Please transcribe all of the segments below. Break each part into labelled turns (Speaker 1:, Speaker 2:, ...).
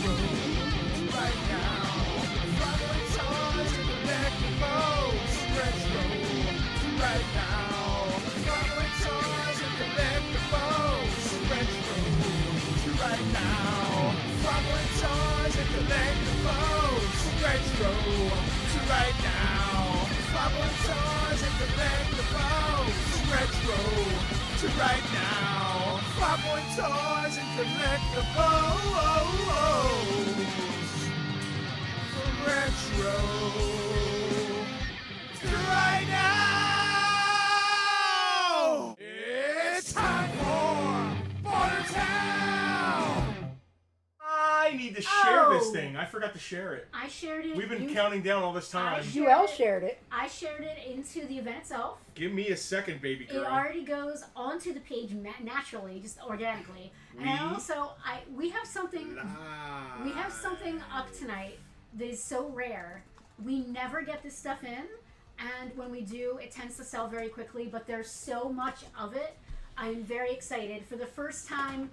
Speaker 1: retro. Right now, Farpoint toys and collectibles. Retro. Right now, Farpoint toys and collectibles. Retro. Right now, Farpoint toys and collectibles. Retro. Right now, Farpoint toys and collectibles. Retro. Right now, Farpoint toys and collectibles. Retro. Right now, it's time for Bartertown.
Speaker 2: I need to share this thing. I forgot to share it.
Speaker 3: I shared it.
Speaker 2: We've been counting down all this time.
Speaker 3: Joel
Speaker 4: shared it.
Speaker 3: I shared it into the event itself.
Speaker 2: Give me a second, baby girl.
Speaker 3: It already goes onto the page naturally, just organically. And we have something. We have something up tonight that is so rare. We never get this stuff in, and when we do, it tends to sell very quickly. But there's so much of it. I'm very excited. For the first time,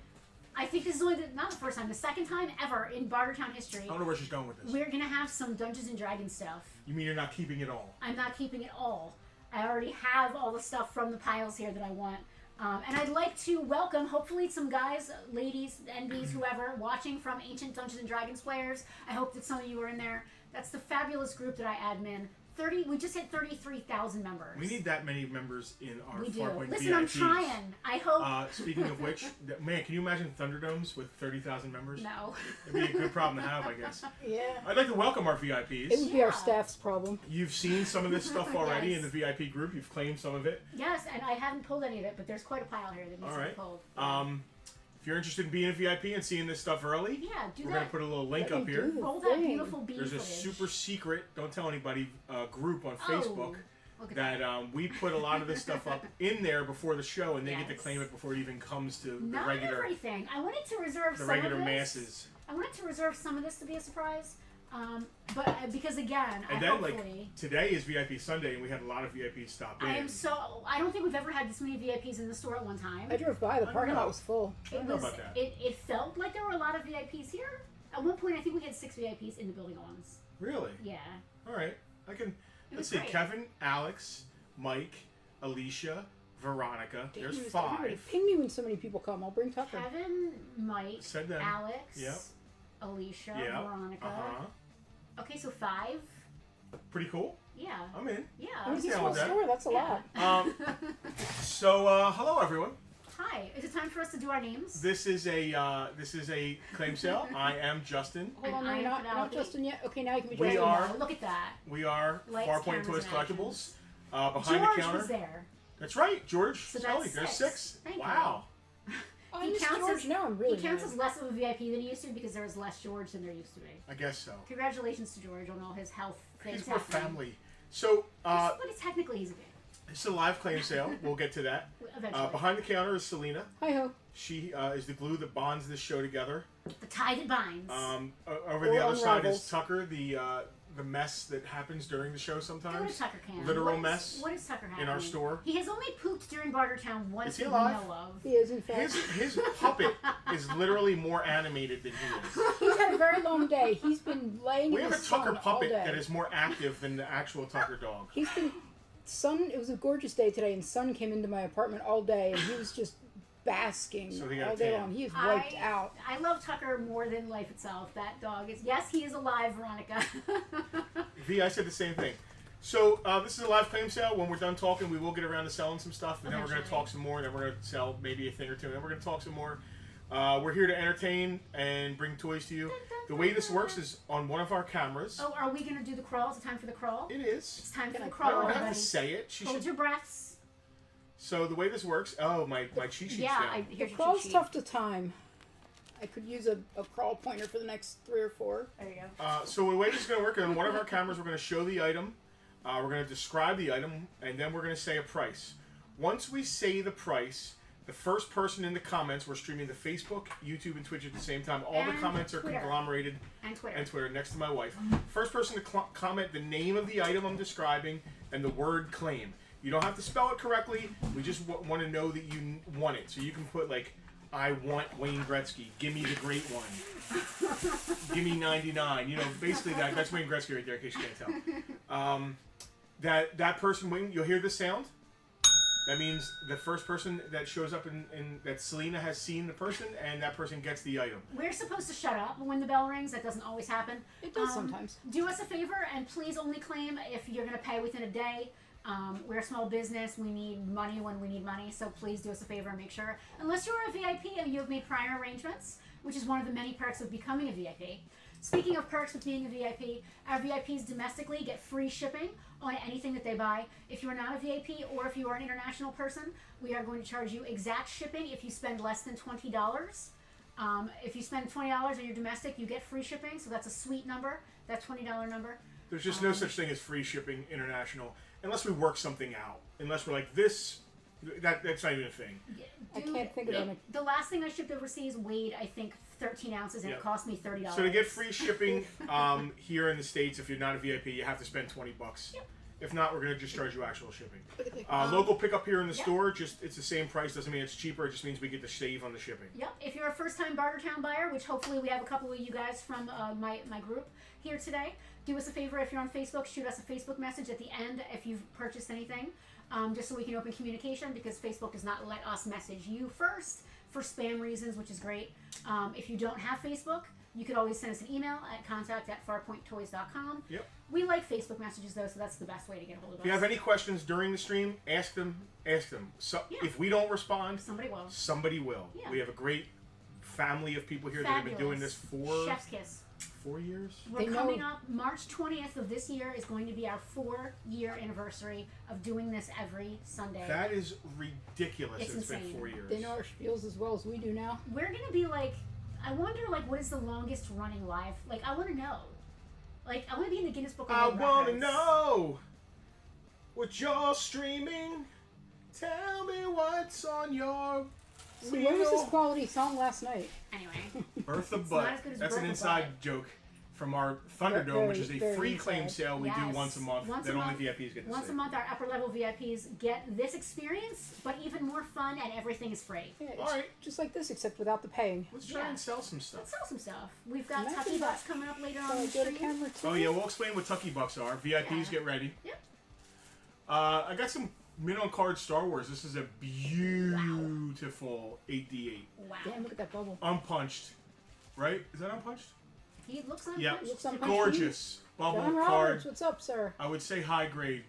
Speaker 3: I think this is only not the first time, the second time ever in Bartertown history.
Speaker 2: I don't know where she's going with this.
Speaker 3: We're gonna have some Dungeons and Dragons stuff.
Speaker 2: You mean you're not keeping it all?
Speaker 3: I'm not keeping it all. I already have all the stuff from the piles here that I want. And I'd like to welcome, hopefully, some guys, ladies, NBs, whoever, watching from Ancient Dungeons and Dragons players. I hope that some of you are in there. That's the fabulous group that I admin. We just hit 33,000 members.
Speaker 2: We need that many members in our
Speaker 3: We do.
Speaker 2: Farpoint
Speaker 3: Listen,
Speaker 2: VIPs.
Speaker 3: I'm trying. I hope.
Speaker 2: Speaking of which, man, can you imagine Thunderdomes with 30,000 members?
Speaker 3: No.
Speaker 2: It'd be a good problem to have, I guess.
Speaker 4: Yeah.
Speaker 2: I'd like to welcome our VIPs.
Speaker 4: It would be our staff's problem.
Speaker 2: You've seen some of this stuff already
Speaker 3: Yes.
Speaker 2: in the VIP group. You've claimed some of it.
Speaker 3: Yes, and I haven't pulled any of it, but there's quite a pile here that needs to be pulled.
Speaker 2: If you're interested in being a VIP and seeing this stuff early, we're going to put a little link up here.
Speaker 3: Roll that beautiful bean
Speaker 2: There's a
Speaker 3: footage.
Speaker 2: super secret, don't tell anybody, group on Facebook that we put a lot of this stuff up in there before the show, and they get to claim it before it even comes to the
Speaker 3: Not
Speaker 2: regular.
Speaker 3: everything. I wanted to reserve
Speaker 2: the
Speaker 3: some
Speaker 2: regular
Speaker 3: of this.
Speaker 2: masses.
Speaker 3: I wanted to reserve some of this to be a surprise, but because again,
Speaker 2: And then
Speaker 3: hopefully
Speaker 2: today is VIP Sunday, and we had a lot of VIPs stop in.
Speaker 3: I don't think we've ever had this many VIPs in the store at one time.
Speaker 4: I drove by, the parking lot was full.
Speaker 2: I don't know about that.
Speaker 3: It felt like there were a lot of VIPs here. At one point, I think we had 6 VIPs in the building at once.
Speaker 2: Really?
Speaker 3: Yeah.
Speaker 2: All right. Let's see.
Speaker 3: Great.
Speaker 2: Kevin, Alex, Mike, Alicia, Veronica. There's
Speaker 4: Everybody
Speaker 2: 5.
Speaker 4: ping me when so many people come. I'll bring Tucker.
Speaker 3: Kevin, Mike,
Speaker 2: Said them.
Speaker 3: Alex,
Speaker 2: Yep.
Speaker 3: Alicia,
Speaker 2: Yeah.
Speaker 3: Veronica. Okay, so 5.
Speaker 2: Pretty cool.
Speaker 3: Yeah.
Speaker 2: I'm in.
Speaker 3: Yeah.
Speaker 4: It's a
Speaker 2: down
Speaker 4: small
Speaker 2: with that.
Speaker 4: store, that's a lot.
Speaker 2: Hello everyone.
Speaker 3: Hi. Is it time for us to do our names?
Speaker 2: This is a claim sale. I am Justin.
Speaker 4: Hold on,
Speaker 3: I'm
Speaker 4: not
Speaker 3: Penelope.
Speaker 4: Justin yet. Okay, now you can be
Speaker 2: We
Speaker 4: Justin.
Speaker 2: are-
Speaker 3: Look at that.
Speaker 2: We are
Speaker 3: Lights,
Speaker 2: Farpoint
Speaker 3: cameras,
Speaker 2: Toys
Speaker 3: and action.
Speaker 2: Collectibles. Behind
Speaker 3: George
Speaker 2: the counter.
Speaker 3: was there.
Speaker 2: That's right, George.
Speaker 3: So
Speaker 2: Scully.
Speaker 3: that's
Speaker 2: There's 6.
Speaker 3: Thank you.
Speaker 2: Wow.
Speaker 4: Oh,
Speaker 3: He
Speaker 4: Mr.
Speaker 3: counts
Speaker 4: George,
Speaker 3: as-
Speaker 4: now I'm really
Speaker 3: He counts
Speaker 4: mad.
Speaker 3: as less of a VIP than he used to because there was less George than there used to be.
Speaker 2: I guess so.
Speaker 3: Congratulations to George on all his health things.
Speaker 2: He's more
Speaker 3: happening.
Speaker 2: family. So
Speaker 3: But technically he's a VIP.
Speaker 2: it's a live claim sale. We'll get to that.
Speaker 3: Eventually.
Speaker 2: Behind the counter is Selena.
Speaker 4: Hi ho.
Speaker 2: She is the glue that bonds this show together.
Speaker 3: The tie that binds.
Speaker 2: Over the
Speaker 4: Or
Speaker 2: other side is
Speaker 4: unravels.
Speaker 2: Tucker, the mess that happens during the show
Speaker 3: What
Speaker 2: sometimes.
Speaker 3: is Tucker can?
Speaker 2: Literal
Speaker 3: What is-
Speaker 2: mess
Speaker 3: What is Tucker having?
Speaker 2: in our store.
Speaker 3: He has only pooped during Bartertown once
Speaker 2: Is he
Speaker 3: that
Speaker 2: alive?
Speaker 3: we know of.
Speaker 4: He is, in fact.
Speaker 2: His puppet is literally more animated than he is.
Speaker 4: He's had a very long day. He's been laying
Speaker 2: We
Speaker 4: in
Speaker 2: have
Speaker 4: the
Speaker 2: a Tucker
Speaker 4: sun all
Speaker 2: puppet
Speaker 4: day.
Speaker 2: that is more active than the actual Tucker dog.
Speaker 4: He's been... Sun, it was a gorgeous day today, and sun came into my apartment all day, and he was just basking
Speaker 2: So he got
Speaker 4: all
Speaker 2: a
Speaker 4: day
Speaker 2: tan.
Speaker 4: long. He is wiped out.
Speaker 3: I love Tucker more than life itself. That dog is. Yes, he is alive, Veronica.
Speaker 2: V, I said the same thing. So this is a live claim sale. When we're done talking, we will get around to selling some stuff, and then we're going to
Speaker 3: Eventually.
Speaker 2: talk some more, and then we're going to sell maybe a thing or two, and then we're going to talk some more. We're here to entertain and bring toys to you. The way this works is on one of our cameras.
Speaker 3: Oh, are we gonna do the crawl? Is it time for the crawl?
Speaker 2: It is.
Speaker 3: It's time for the
Speaker 2: I
Speaker 3: crawl,
Speaker 2: don't have
Speaker 3: everybody.
Speaker 2: to say it. She
Speaker 3: Hold
Speaker 2: should.
Speaker 3: your breaths.
Speaker 2: So the way this works. Oh, my cheat sheet's
Speaker 3: Yeah,
Speaker 2: down.
Speaker 3: here's
Speaker 4: The
Speaker 3: your
Speaker 4: crawl's
Speaker 3: cheat sheet.
Speaker 4: tough to time. I could use a crawl pointer for the next 3 or 4.
Speaker 3: There you go.
Speaker 2: So the way this is going to work, on one of our cameras, we're going to show the item. We're going to describe the item, and then we're going to say a price. Once we say the price, the first person in the comments, we're streaming to Facebook, YouTube, and Twitch at the same time. All the
Speaker 3: And
Speaker 2: comments are
Speaker 3: Twitter.
Speaker 2: conglomerated.
Speaker 3: And Twitter.
Speaker 2: And Twitter, next to my wife. First person to comment the name of the item I'm describing and the word claim. You don't have to spell it correctly. We just want to know that you want it. So you can put, like, I want Wayne Gretzky. Give me the great one. give me 99. You know, basically that's Wayne Gretzky right there, in case you can't tell. That person, Wayne, you'll hear the sound. That means the first person that shows up in that Selena has seen the person, and that person gets the item.
Speaker 3: We're supposed to shut up when the bell rings. That doesn't always happen.
Speaker 4: It does sometimes.
Speaker 3: Do us a favor and please only claim if you're going to pay within a day. We're a small business. We need money when we need money, so please do us a favor and make sure. Unless you're a VIP and you have made prior arrangements, which is one of the many perks of becoming a VIP. Speaking of perks with being a VIP, our VIPs domestically get free shipping on anything that they buy. If you're not a VIP or if you are an international person, we are going to charge you exact shipping if you spend less than $20. If you spend $20 on your domestic, you get free shipping, so that's a sweet number, that $20 number.
Speaker 2: There's just no such thing as free shipping international, unless we work something out. Unless we're like this, that's not even a thing.
Speaker 4: I can't think of any.
Speaker 3: The last thing I shipped overseas weighed, I think, 13 ounces, and it cost me $30.
Speaker 2: So to get free shipping here in the States, if you're not a VIP, you have to spend $20.
Speaker 3: Yep.
Speaker 2: If not, we're going to just charge you actual shipping. Local pickup here in the store, just it's the same price. Doesn't mean it's cheaper. It just means we get to save on the shipping.
Speaker 3: Yep. If you're a first-time Bartertown buyer, which hopefully we have a couple of you guys from my group here today, do us a favor. If you're on Facebook, shoot us a Facebook message at the end if you've purchased anything, just so we can open communication, because Facebook does not let us message you first for spam reasons, which is great. If you don't have Facebook, you could always send us an email at contact@farpointtoys.com.
Speaker 2: Yep.
Speaker 3: We like Facebook messages, though, so that's the best way to get a hold of us.
Speaker 2: If you have any questions during the stream, ask them. So if we don't respond,
Speaker 3: somebody will. Yeah.
Speaker 2: We have a great family of people here that have been doing this for
Speaker 3: Chef's kiss.
Speaker 2: 4 years.
Speaker 3: We're coming up. March 20th of this year is going to be our 4-year anniversary of doing this every Sunday.
Speaker 2: That is ridiculous.
Speaker 3: It's
Speaker 2: insane.
Speaker 3: Been
Speaker 2: 4 years.
Speaker 4: They know our spiels as well as we do now.
Speaker 3: We're gonna be like, I wonder, like, what is the longest running live? Like, I want to know. Like, I want to be in the Guinness Book of World Records.
Speaker 2: I want to know what you're streaming. Tell me what's on your.
Speaker 4: So what was this quality song last night?
Speaker 3: Anyway.
Speaker 2: Bertha Butt. That's an inside joke from our Thunderdome, which is a free claim sale we do once a month that only VIPs get to
Speaker 3: Once
Speaker 2: see.
Speaker 3: a month, our upper level VIPs get this experience, but even more fun, and everything is free.
Speaker 4: Yeah, all right. Just like this, except without the paying.
Speaker 2: Let's try and sell some stuff.
Speaker 3: Let's sell some stuff. We've got Tucky Bucks coming up later on the
Speaker 4: go to
Speaker 3: stream.
Speaker 4: camera too?
Speaker 2: Oh yeah, we'll explain what Tucky Bucks are. VIPs, get ready.
Speaker 3: Yep.
Speaker 2: I got some mint on card Star Wars. This is a beautiful 8D8.
Speaker 3: Wow.
Speaker 4: Damn, look at that bubble.
Speaker 2: Unpunched. Right? Is that unpunched?
Speaker 3: He looks unpunched.
Speaker 2: Yeah.
Speaker 4: Looks unpunched.
Speaker 2: Gorgeous. Bubble
Speaker 4: John
Speaker 2: card.
Speaker 4: Roberts, what's up, sir?
Speaker 2: I would say high grade.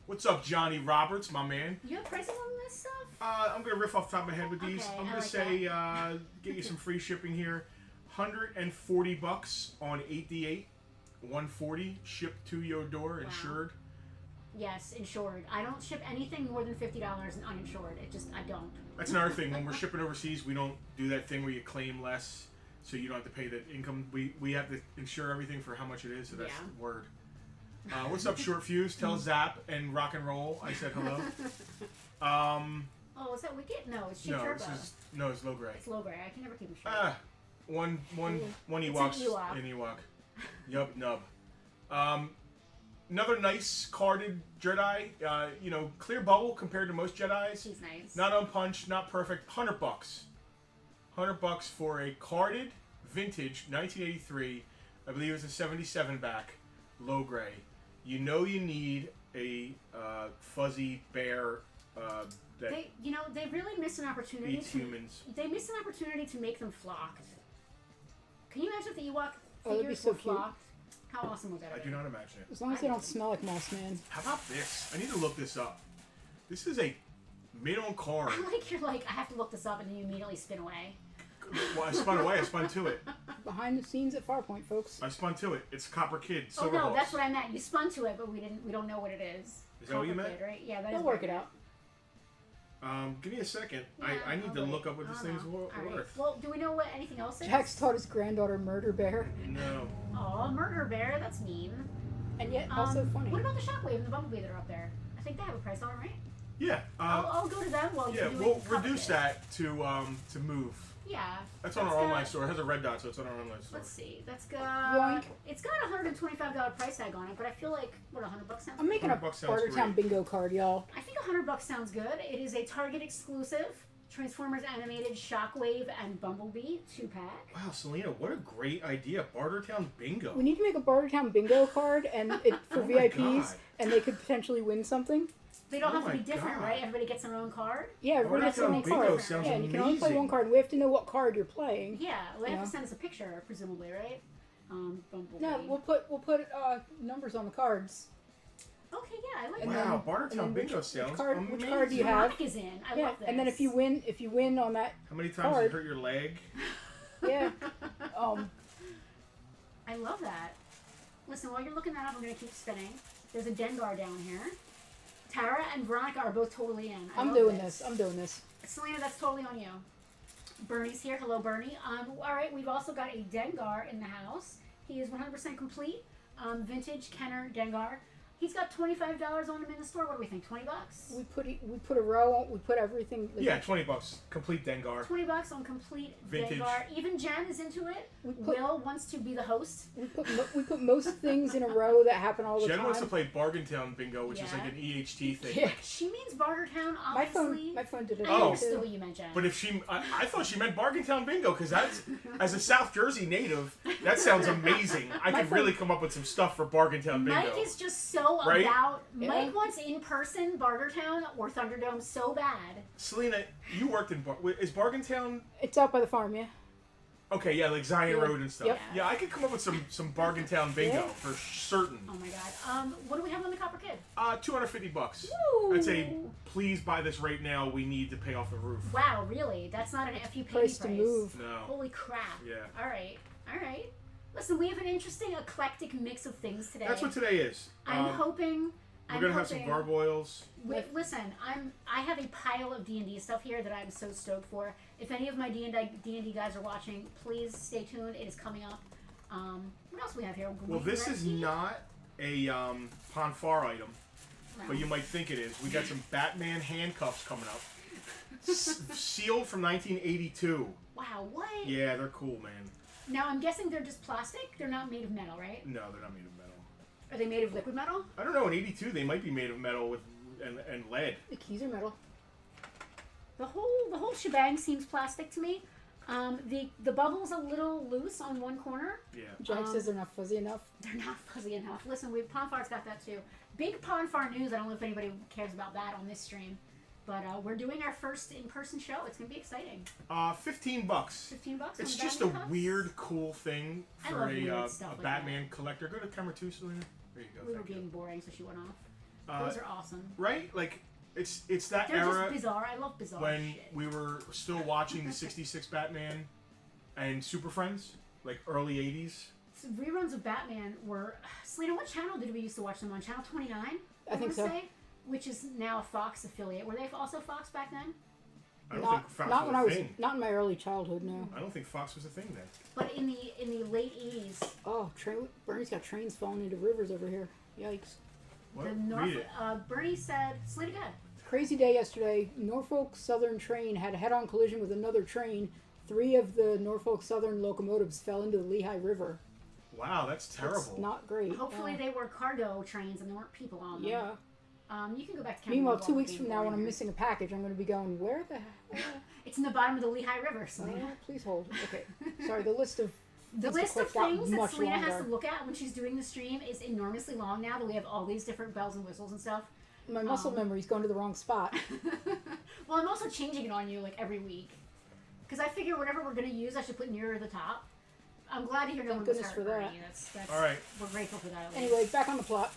Speaker 2: What's up, Johnny Roberts, my man?
Speaker 3: You have pricing on this stuff?
Speaker 2: I'm going to riff off the top of my head with these.
Speaker 3: Okay,
Speaker 2: I'm going to say, get you some free shipping here. $140 on 8D8. $140 shipped to your door, insured.
Speaker 3: Yes, insured. I don't ship anything more than $50 and uninsured. I don't.
Speaker 2: That's another thing. When we're shipping overseas, we don't do that thing where you claim less, so you don't have to pay the income. We have to insure everything for how much it is, so that's the word. What's up, Short Fuse? Tell Zap and Rock and Roll I said hello.
Speaker 3: Oh, is that Wicket? No, it's Cheap Turbo.
Speaker 2: It's Low Gray.
Speaker 3: It's Low Gray. I can never keep them straight.
Speaker 2: One Ewok's an Ewok. Yup, nub. Another nice carded Jedi. Clear bubble compared to most Jedis.
Speaker 3: He's nice.
Speaker 2: Not unpunched, not perfect. $100. $100 for a carded vintage 1983. I believe it's a 77 back, low gray. You know you need a fuzzy bear.
Speaker 3: They really missed an opportunity.
Speaker 2: Eats humans.
Speaker 3: They missed an opportunity to make them flocked. Can you imagine if the Ewok
Speaker 4: that'd be
Speaker 3: figures
Speaker 4: so
Speaker 3: were
Speaker 4: cute.
Speaker 3: flocked? How awesome would that be?
Speaker 2: I do not imagine it.
Speaker 4: As long as they don't smell like Moss Man.
Speaker 2: How about this? I need to look this up. This is a mid on card.
Speaker 3: I like you're like, I have to look this up, and then you immediately spin away.
Speaker 2: Well, I spun away. I spun to it.
Speaker 4: Behind the scenes at Farpoint, folks.
Speaker 2: I spun to it. It's Copper Kid.
Speaker 3: Oh no,
Speaker 2: Silverhawks.
Speaker 3: that's what I meant. You spun to it, but we don't know what it is.
Speaker 2: Is that what you meant?
Speaker 3: Kid, right? Yeah, that
Speaker 4: They'll
Speaker 3: is
Speaker 4: work
Speaker 3: what
Speaker 4: it
Speaker 3: I
Speaker 4: out.
Speaker 2: Give me a second.
Speaker 3: Yeah,
Speaker 2: I need to look up what this thing's worth.
Speaker 3: Right. Well, do we know what anything else is?
Speaker 4: Jax taught his granddaughter Murder Bear.
Speaker 2: No.
Speaker 3: Oh, Murder Bear. That's mean.
Speaker 4: And yet also funny.
Speaker 3: What about the Shockwave and the Bumblebee that are up there? I think they have a price on it, right?
Speaker 2: Yeah.
Speaker 3: I'll go to them while you do
Speaker 2: we'll reduce that to move.
Speaker 3: Yeah.
Speaker 2: That's on our online store. It has a red dot, so it's on our online store.
Speaker 3: Let's see. That's got.
Speaker 4: Yoink.
Speaker 3: It's got a $125 price tag on it, but I feel like $100 sounds.
Speaker 4: I'm making a
Speaker 2: $100 sounds
Speaker 4: Bartertown
Speaker 2: great.
Speaker 4: bingo card, y'all.
Speaker 3: I think $100 sounds good. It is a Target exclusive. Transformers Animated, Shockwave, and Bumblebee 2-pack.
Speaker 2: Wow, Selena, what a great idea. Bartertown Bingo.
Speaker 4: We need to make a Bartertown bingo card and for
Speaker 2: Oh my
Speaker 4: VIPs,
Speaker 2: God.
Speaker 4: and they could potentially win something.
Speaker 3: They don't
Speaker 2: Oh
Speaker 3: have to be
Speaker 2: my
Speaker 3: different,
Speaker 2: God.
Speaker 3: right? Everybody gets their own card.
Speaker 4: Yeah, everybody gets their
Speaker 2: Bartertown
Speaker 4: own
Speaker 2: bingo
Speaker 4: card.
Speaker 2: sounds
Speaker 4: Yeah, and you can only play
Speaker 2: amazing.
Speaker 4: one card. We have to know what card you're playing.
Speaker 3: Yeah, well, they have
Speaker 4: Yeah.
Speaker 3: to send us a picture, presumably, right? Bumblebee.
Speaker 4: No, we'll put numbers on the cards.
Speaker 3: Okay, yeah, I like
Speaker 4: And
Speaker 3: that.
Speaker 2: Wow,
Speaker 4: then-
Speaker 2: Bartertown
Speaker 4: and then
Speaker 2: Bingo sounds
Speaker 4: which card
Speaker 2: amazing.
Speaker 4: do you have?
Speaker 3: Veronica is in. I
Speaker 4: Yeah,
Speaker 3: love this.
Speaker 4: and then if you win on that,
Speaker 2: How many times
Speaker 4: Card.
Speaker 2: you hurt your leg?
Speaker 4: yeah,
Speaker 3: I love that. Listen, while you're looking that up, I'm going to keep spinning. There's a Dengar down here. Tara and Veronica are both totally in. I
Speaker 4: I'm
Speaker 3: love
Speaker 4: doing this. I'm doing this.
Speaker 3: Selena, that's totally on you. Bernie's here. Hello, Bernie. All right, we've also got a Dengar in the house. He is 100% complete. Vintage Kenner Dengar. He's got $25 on him in the store. What do we think? $20?
Speaker 4: We put a row on. We put everything.
Speaker 2: Yeah, $20. Complete Dengar.
Speaker 3: $20 on complete
Speaker 2: Vintage.
Speaker 3: Dengar. Even Jen is into it.
Speaker 4: We put-
Speaker 3: Will wants to be the host.
Speaker 4: We put most things in a row that happen all the
Speaker 2: Jen
Speaker 4: time.
Speaker 2: wants to play Bargaintown Bingo, which is
Speaker 3: Yeah.
Speaker 2: like an EHT thing.
Speaker 4: Yeah.
Speaker 3: She means Bartertown,
Speaker 4: My
Speaker 3: obviously.
Speaker 4: phone did it.
Speaker 3: I
Speaker 2: Oh.
Speaker 3: understood what you meant, Jen.
Speaker 2: But if I thought she meant Bargaintown Bingo, because that's, as a South Jersey native, that sounds amazing. I
Speaker 4: My
Speaker 2: could
Speaker 4: phone-
Speaker 2: really come up with some stuff for Bargaintown Bingo.
Speaker 3: Mike is just so
Speaker 2: Right?
Speaker 3: about.
Speaker 4: Yeah.
Speaker 3: Mike wants in-person Bartertown or Thunderdome so bad.
Speaker 2: Selena, you worked in is Bargaintown?
Speaker 4: It's out by the farm, yeah.
Speaker 2: Okay, yeah, like Zion
Speaker 4: Yeah.
Speaker 2: Road and stuff.
Speaker 4: Yep.
Speaker 2: Yeah, I could come up with some Bargaintown Bingo
Speaker 4: Yeah.
Speaker 2: for certain.
Speaker 3: Oh my god. What do we have on the Copper Kid?
Speaker 2: $250.
Speaker 3: Woo!
Speaker 2: I'd say, please buy this right now. We need to pay off the roof.
Speaker 3: Wow, really? That's not an FU
Speaker 4: Price to move.
Speaker 2: No.
Speaker 3: Holy crap.
Speaker 2: Yeah.
Speaker 3: All right. Listen, we have an interesting eclectic mix of things today.
Speaker 2: That's what today is.
Speaker 3: I'm hoping.
Speaker 2: We're gonna have some gargoyles.
Speaker 3: Listen, I have a pile of D&D stuff here that I'm so stoked for. If any of my D&D guys are watching, please stay tuned. It is coming up. What else we have here?
Speaker 2: Well, this is
Speaker 3: Gretzky?
Speaker 2: not a Ponfar item,
Speaker 3: Wow.
Speaker 2: but you might think it is. We got some Batman handcuffs coming up. Sealed from 1982.
Speaker 3: Wow, what?
Speaker 2: Yeah, they're cool, man.
Speaker 3: Now I'm guessing they're just plastic. They're not made of metal, right?
Speaker 2: No, they're not made of metal.
Speaker 3: Are they made of liquid metal?
Speaker 2: I don't know. In '82, they might be made of metal with and lead.
Speaker 4: The keys are metal.
Speaker 3: The whole shebang seems plastic to me. The bubble's a little loose on one corner.
Speaker 2: Yeah.
Speaker 4: Jack says they're not fuzzy enough.
Speaker 3: They're not fuzzy enough. Listen, Ponfar's got that too. Big Ponfar news. I don't know if anybody cares about that on this stream, but we're doing our first in-person show. It's gonna be exciting.
Speaker 2: $15.
Speaker 3: $15.
Speaker 2: It's
Speaker 3: on
Speaker 2: just
Speaker 3: Batman
Speaker 2: a
Speaker 3: cups?
Speaker 2: weird, cool thing
Speaker 3: I
Speaker 2: for
Speaker 3: love
Speaker 2: a
Speaker 3: weird stuff like
Speaker 2: Batman collector. Go to camera 2, Selena. There you go.
Speaker 3: We were
Speaker 2: thank you.
Speaker 3: getting boring, so she went off. Those are awesome.
Speaker 2: Right? Like it's that
Speaker 3: They're
Speaker 2: era
Speaker 3: just bizarre. I love bizarre
Speaker 2: when
Speaker 3: shit.
Speaker 2: we were still watching the '66 Batman and Super Friends, like early '80s.
Speaker 3: So reruns of Batman were. Selena, what channel did we used to watch them on? Channel 29?
Speaker 4: I think so.
Speaker 3: Say, which is now a Fox affiliate. Were they also Fox back then?
Speaker 2: I don't
Speaker 4: Not,
Speaker 2: think Fox
Speaker 4: not
Speaker 2: was
Speaker 4: when
Speaker 2: a
Speaker 4: I was
Speaker 2: thing.
Speaker 4: not in my early childhood. No.
Speaker 2: I don't think Fox was a thing then.
Speaker 3: But in the late 80s,
Speaker 4: Oh, Bernie's got trains falling into rivers over here. Yikes!
Speaker 2: What?
Speaker 3: the
Speaker 2: Read it.
Speaker 3: Bernie said, Selena, go ahead.
Speaker 4: Crazy day yesterday. Norfolk Southern train had a head-on collision with another train. 3 of the Norfolk Southern locomotives fell into the Lehigh River.
Speaker 2: Wow, that's terrible.
Speaker 4: It's not great.
Speaker 3: Hopefully they were cargo trains and there weren't people on them.
Speaker 4: Yeah.
Speaker 3: You can go back to camera.
Speaker 4: Meanwhile,
Speaker 3: one
Speaker 4: 2
Speaker 3: while
Speaker 4: weeks
Speaker 3: being
Speaker 4: from now, when
Speaker 3: boring
Speaker 4: I'm
Speaker 3: here.
Speaker 4: missing a package, I'm going to be going, where the hell?
Speaker 3: It's in the bottom of the Lehigh River, Selena.
Speaker 4: Oh, please hold. Okay. Sorry, the list of
Speaker 3: The
Speaker 4: things to
Speaker 3: list of
Speaker 4: click got
Speaker 3: things that
Speaker 4: much
Speaker 3: Selena has
Speaker 4: longer.
Speaker 3: to look at when she's doing the stream is enormously long now that we have all these different bells and whistles and stuff.
Speaker 4: My muscle memory's going to the wrong spot.
Speaker 3: Well, I'm also changing it on you like every week. Because I figure whatever we're going to use, I should put nearer the top. I'm glad to hear no
Speaker 4: Thank
Speaker 3: one was
Speaker 4: goodness
Speaker 3: hurt,
Speaker 4: for that.
Speaker 3: Bernie. That's,
Speaker 2: All right.
Speaker 3: We're grateful for that. At least.
Speaker 4: Anyway, back on the plot.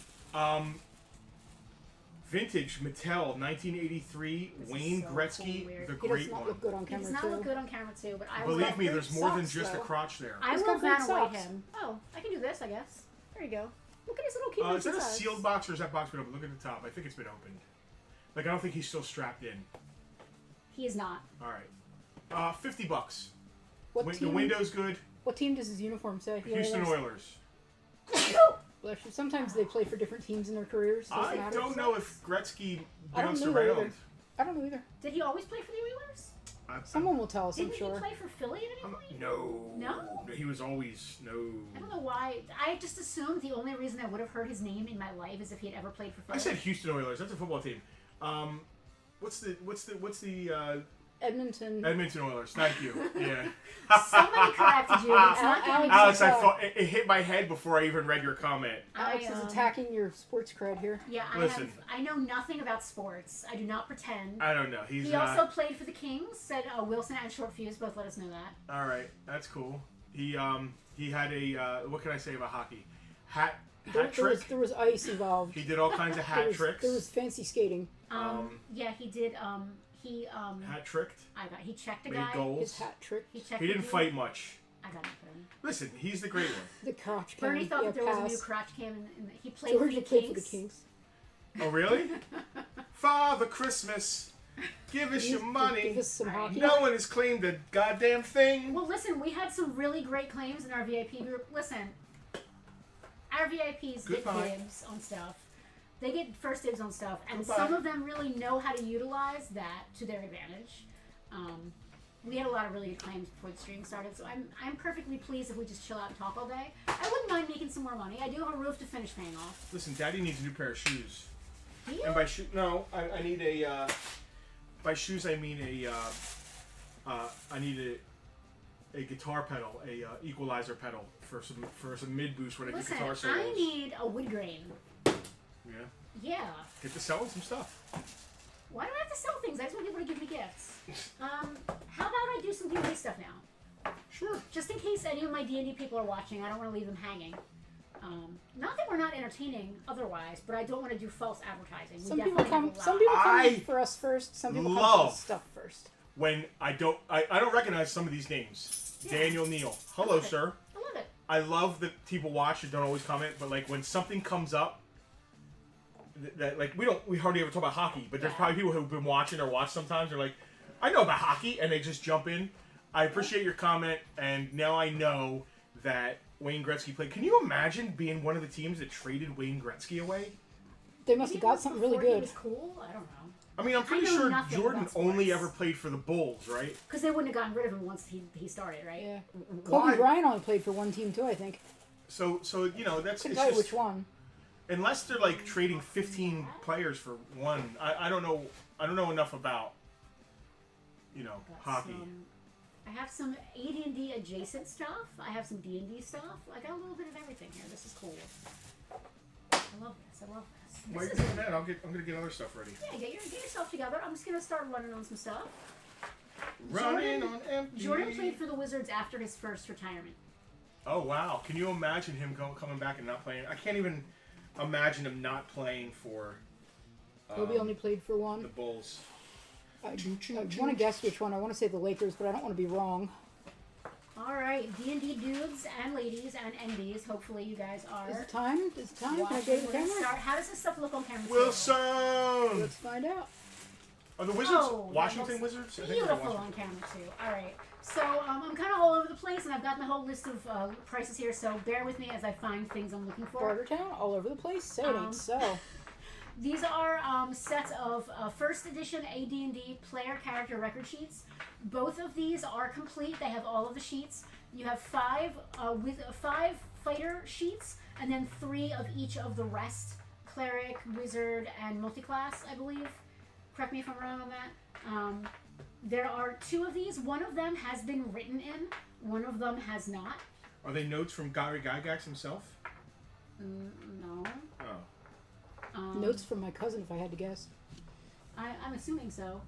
Speaker 2: Vintage Mattel 1983
Speaker 3: This is
Speaker 2: Wayne
Speaker 3: so
Speaker 2: Gretzky,
Speaker 3: weird.
Speaker 2: the
Speaker 4: He
Speaker 2: great
Speaker 4: does not
Speaker 2: one.
Speaker 4: look good on
Speaker 3: It
Speaker 4: camera,
Speaker 3: does not
Speaker 4: too.
Speaker 3: look good on camera too, but I
Speaker 2: Believe
Speaker 3: will,
Speaker 2: me,
Speaker 4: great
Speaker 2: there's more than
Speaker 4: socks,
Speaker 2: just a
Speaker 4: though.
Speaker 2: crotch there.
Speaker 3: I
Speaker 4: He's
Speaker 3: will
Speaker 4: got great
Speaker 3: van away
Speaker 4: socks.
Speaker 3: him. Oh, I can do this, I guess. There you go. Look at his little cute.
Speaker 2: Is that a
Speaker 3: socks.
Speaker 2: sealed box or is that box been open? Look at the top. I think it's been opened. Like, I don't think he's still strapped in.
Speaker 3: He is not.
Speaker 2: All right. $50.
Speaker 4: What
Speaker 2: The
Speaker 4: team,
Speaker 2: window's good.
Speaker 4: what team does his uniform say?
Speaker 2: Houston Oilers.
Speaker 4: Bless you. Sometimes they play for different teams in their careers. So
Speaker 2: I don't know if Gretzky
Speaker 4: I don't
Speaker 2: bounced
Speaker 4: know either.
Speaker 2: around.
Speaker 4: I don't know either.
Speaker 3: Did he always play for the Oilers?
Speaker 4: Someone will tell us,
Speaker 3: Didn't
Speaker 4: I'm sure.
Speaker 3: he play for Philly at any point?
Speaker 2: No.
Speaker 3: No?
Speaker 2: He was always no.
Speaker 3: I don't know why. I just assumed the only reason I would have heard his name in my life is if he had ever played for Philly.
Speaker 2: I said Houston Oilers. That's a football team. What's the
Speaker 4: Edmonton.
Speaker 2: Edmonton Oilers. Thank you. Yeah.
Speaker 3: Somebody corrected you. It's not gonna be
Speaker 2: Alex,
Speaker 4: Alex,
Speaker 2: I thought it hit my head before I even read your comment.
Speaker 4: Alex is attacking your sports cred here.
Speaker 3: Yeah,
Speaker 2: Listen.
Speaker 3: I know nothing about sports. I do not pretend.
Speaker 2: I don't know.
Speaker 3: He also played for the Kings. Said Wilson and Short Fuse both let us know that.
Speaker 2: All right, that's cool. He had a what can I say about hockey? Hat
Speaker 4: There was ice involved.
Speaker 2: He did all kinds of hat tricks.
Speaker 4: There was fancy skating.
Speaker 3: Yeah, he did. He
Speaker 2: hat tricked.
Speaker 3: He checked a
Speaker 2: Made
Speaker 3: guy.
Speaker 2: goals.
Speaker 4: His hat trick.
Speaker 3: He checked.
Speaker 2: He didn't fight much.
Speaker 3: I got nothing.
Speaker 2: Listen, he's the great one.
Speaker 4: The crotch cam.
Speaker 3: Bernie thought that there was a new
Speaker 4: pass.
Speaker 3: crotch cam, and he played
Speaker 4: George
Speaker 3: for the
Speaker 4: played
Speaker 3: Kings.
Speaker 4: for the Kings.
Speaker 2: Oh really? Father Christmas, give us your money.
Speaker 4: Give us some hockey.
Speaker 2: No one has claimed a goddamn thing.
Speaker 3: Well, listen, we had some really great claims in our VIP group. Listen, our VIPs
Speaker 2: Goodbye.
Speaker 3: get dibs on stuff. They get first dibs on stuff, and
Speaker 2: Goodbye.
Speaker 3: some of them really know how to utilize that to their advantage. We had a lot of really good claims before the stream started, so I'm perfectly pleased if we just chill out and talk all day. I wouldn't mind making some more money. I do have a roof to finish paying off.
Speaker 2: Listen, Daddy needs a new pair of shoes.
Speaker 3: Do you?
Speaker 2: And by I need a. By shoes, I mean I need a guitar pedal, a equalizer pedal for some mid boost when I get
Speaker 3: Listen,
Speaker 2: guitar solos.
Speaker 3: I need a wood grain.
Speaker 2: Yeah.
Speaker 3: Yeah.
Speaker 2: Get to selling some stuff.
Speaker 3: Why do I have to sell things? I just want people to give me gifts. How about I do some D&D stuff now?
Speaker 2: Sure.
Speaker 3: Just in case any of my D&D people are watching, I don't want to leave them hanging. Not that we're not entertaining otherwise, but I don't want to do false advertising.
Speaker 4: Some people come for us first. Some people come for us stuff first.
Speaker 2: When I don't recognize some of these names.
Speaker 3: Yeah.
Speaker 2: Daniel Neal. Hello, sir.
Speaker 3: I love it.
Speaker 2: I love that people watch and don't always comment, but like when something comes up that like we hardly ever talk about hockey, but there's probably people who've been watching or watch sometimes. They're like, I know about hockey, and they just jump in. I appreciate your comment, and now I know that Wayne Gretzky played. Can you imagine being one of the teams that traded Wayne Gretzky away?
Speaker 4: They must have got something really
Speaker 3: Before he
Speaker 4: good.
Speaker 3: was cool? I don't know.
Speaker 2: I mean, I'm pretty
Speaker 3: know
Speaker 2: sure
Speaker 3: nothing
Speaker 2: Jordan
Speaker 3: about
Speaker 2: only
Speaker 3: sports.
Speaker 2: ever played for the Bulls, right?
Speaker 3: Because they wouldn't have gotten rid of him once he started, right?
Speaker 4: Yeah.
Speaker 2: Why?
Speaker 4: Kobe Bryant only played for one team too, I think.
Speaker 2: So you know that's
Speaker 4: Couldn't
Speaker 2: it's
Speaker 4: tell you
Speaker 2: just,
Speaker 4: which one.
Speaker 2: unless they're like trading 15 players for one. I don't know. I don't know enough about hockey.
Speaker 3: I have some AD&D adjacent stuff. I have some D&D stuff. I got a little bit of everything here. This is cool. I love this. I love this.
Speaker 2: While
Speaker 3: This
Speaker 2: you're
Speaker 3: is
Speaker 2: doing that, I'm gonna get other stuff ready.
Speaker 3: yeah, get yourself together. I'm just gonna start running on some stuff.
Speaker 2: Running on empty.
Speaker 3: Jordan played for the Wizards after his first retirement.
Speaker 2: Oh wow! Can you imagine him coming back and not playing? I can't even imagine him not playing for.
Speaker 4: Kobe only played for
Speaker 2: the
Speaker 4: one.
Speaker 2: Bulls.
Speaker 4: I want to guess which one. I want to say the Lakers, but I don't want to be wrong.
Speaker 3: All right, D&D dudes and ladies and NDs. Hopefully, you guys are.
Speaker 4: Is it time? Is it time? Can I
Speaker 3: watching.
Speaker 4: go to the
Speaker 3: We're gonna
Speaker 4: camera?
Speaker 3: start. How does this stuff look on camera?
Speaker 2: Wilson.
Speaker 4: Let's find out.
Speaker 2: Are the Wizards
Speaker 3: Oh, that
Speaker 2: Washington
Speaker 3: looks
Speaker 2: Wizards? I think they're
Speaker 3: Beautiful
Speaker 2: Washington.
Speaker 3: on camera too. All right, so I'm kind of all over the place, and I've got the whole list of prices here. So bear with me as I find things I'm looking for.
Speaker 4: Bartertown, all over the place. Say it ain't so.
Speaker 3: These are sets of first edition AD&D player character record sheets. Both of these are complete. They have all of the sheets. You have five fighter sheets, and then 3 of each of the rest: cleric, wizard, and multiclass, I believe. Correct me if I'm wrong on that. There are 2 of these. One of them has been written in. One of them has not.
Speaker 2: Are they notes from Gary Gygax himself?
Speaker 3: No.
Speaker 2: Oh.
Speaker 4: Notes from my cousin, if I had to guess.
Speaker 3: I'm assuming so.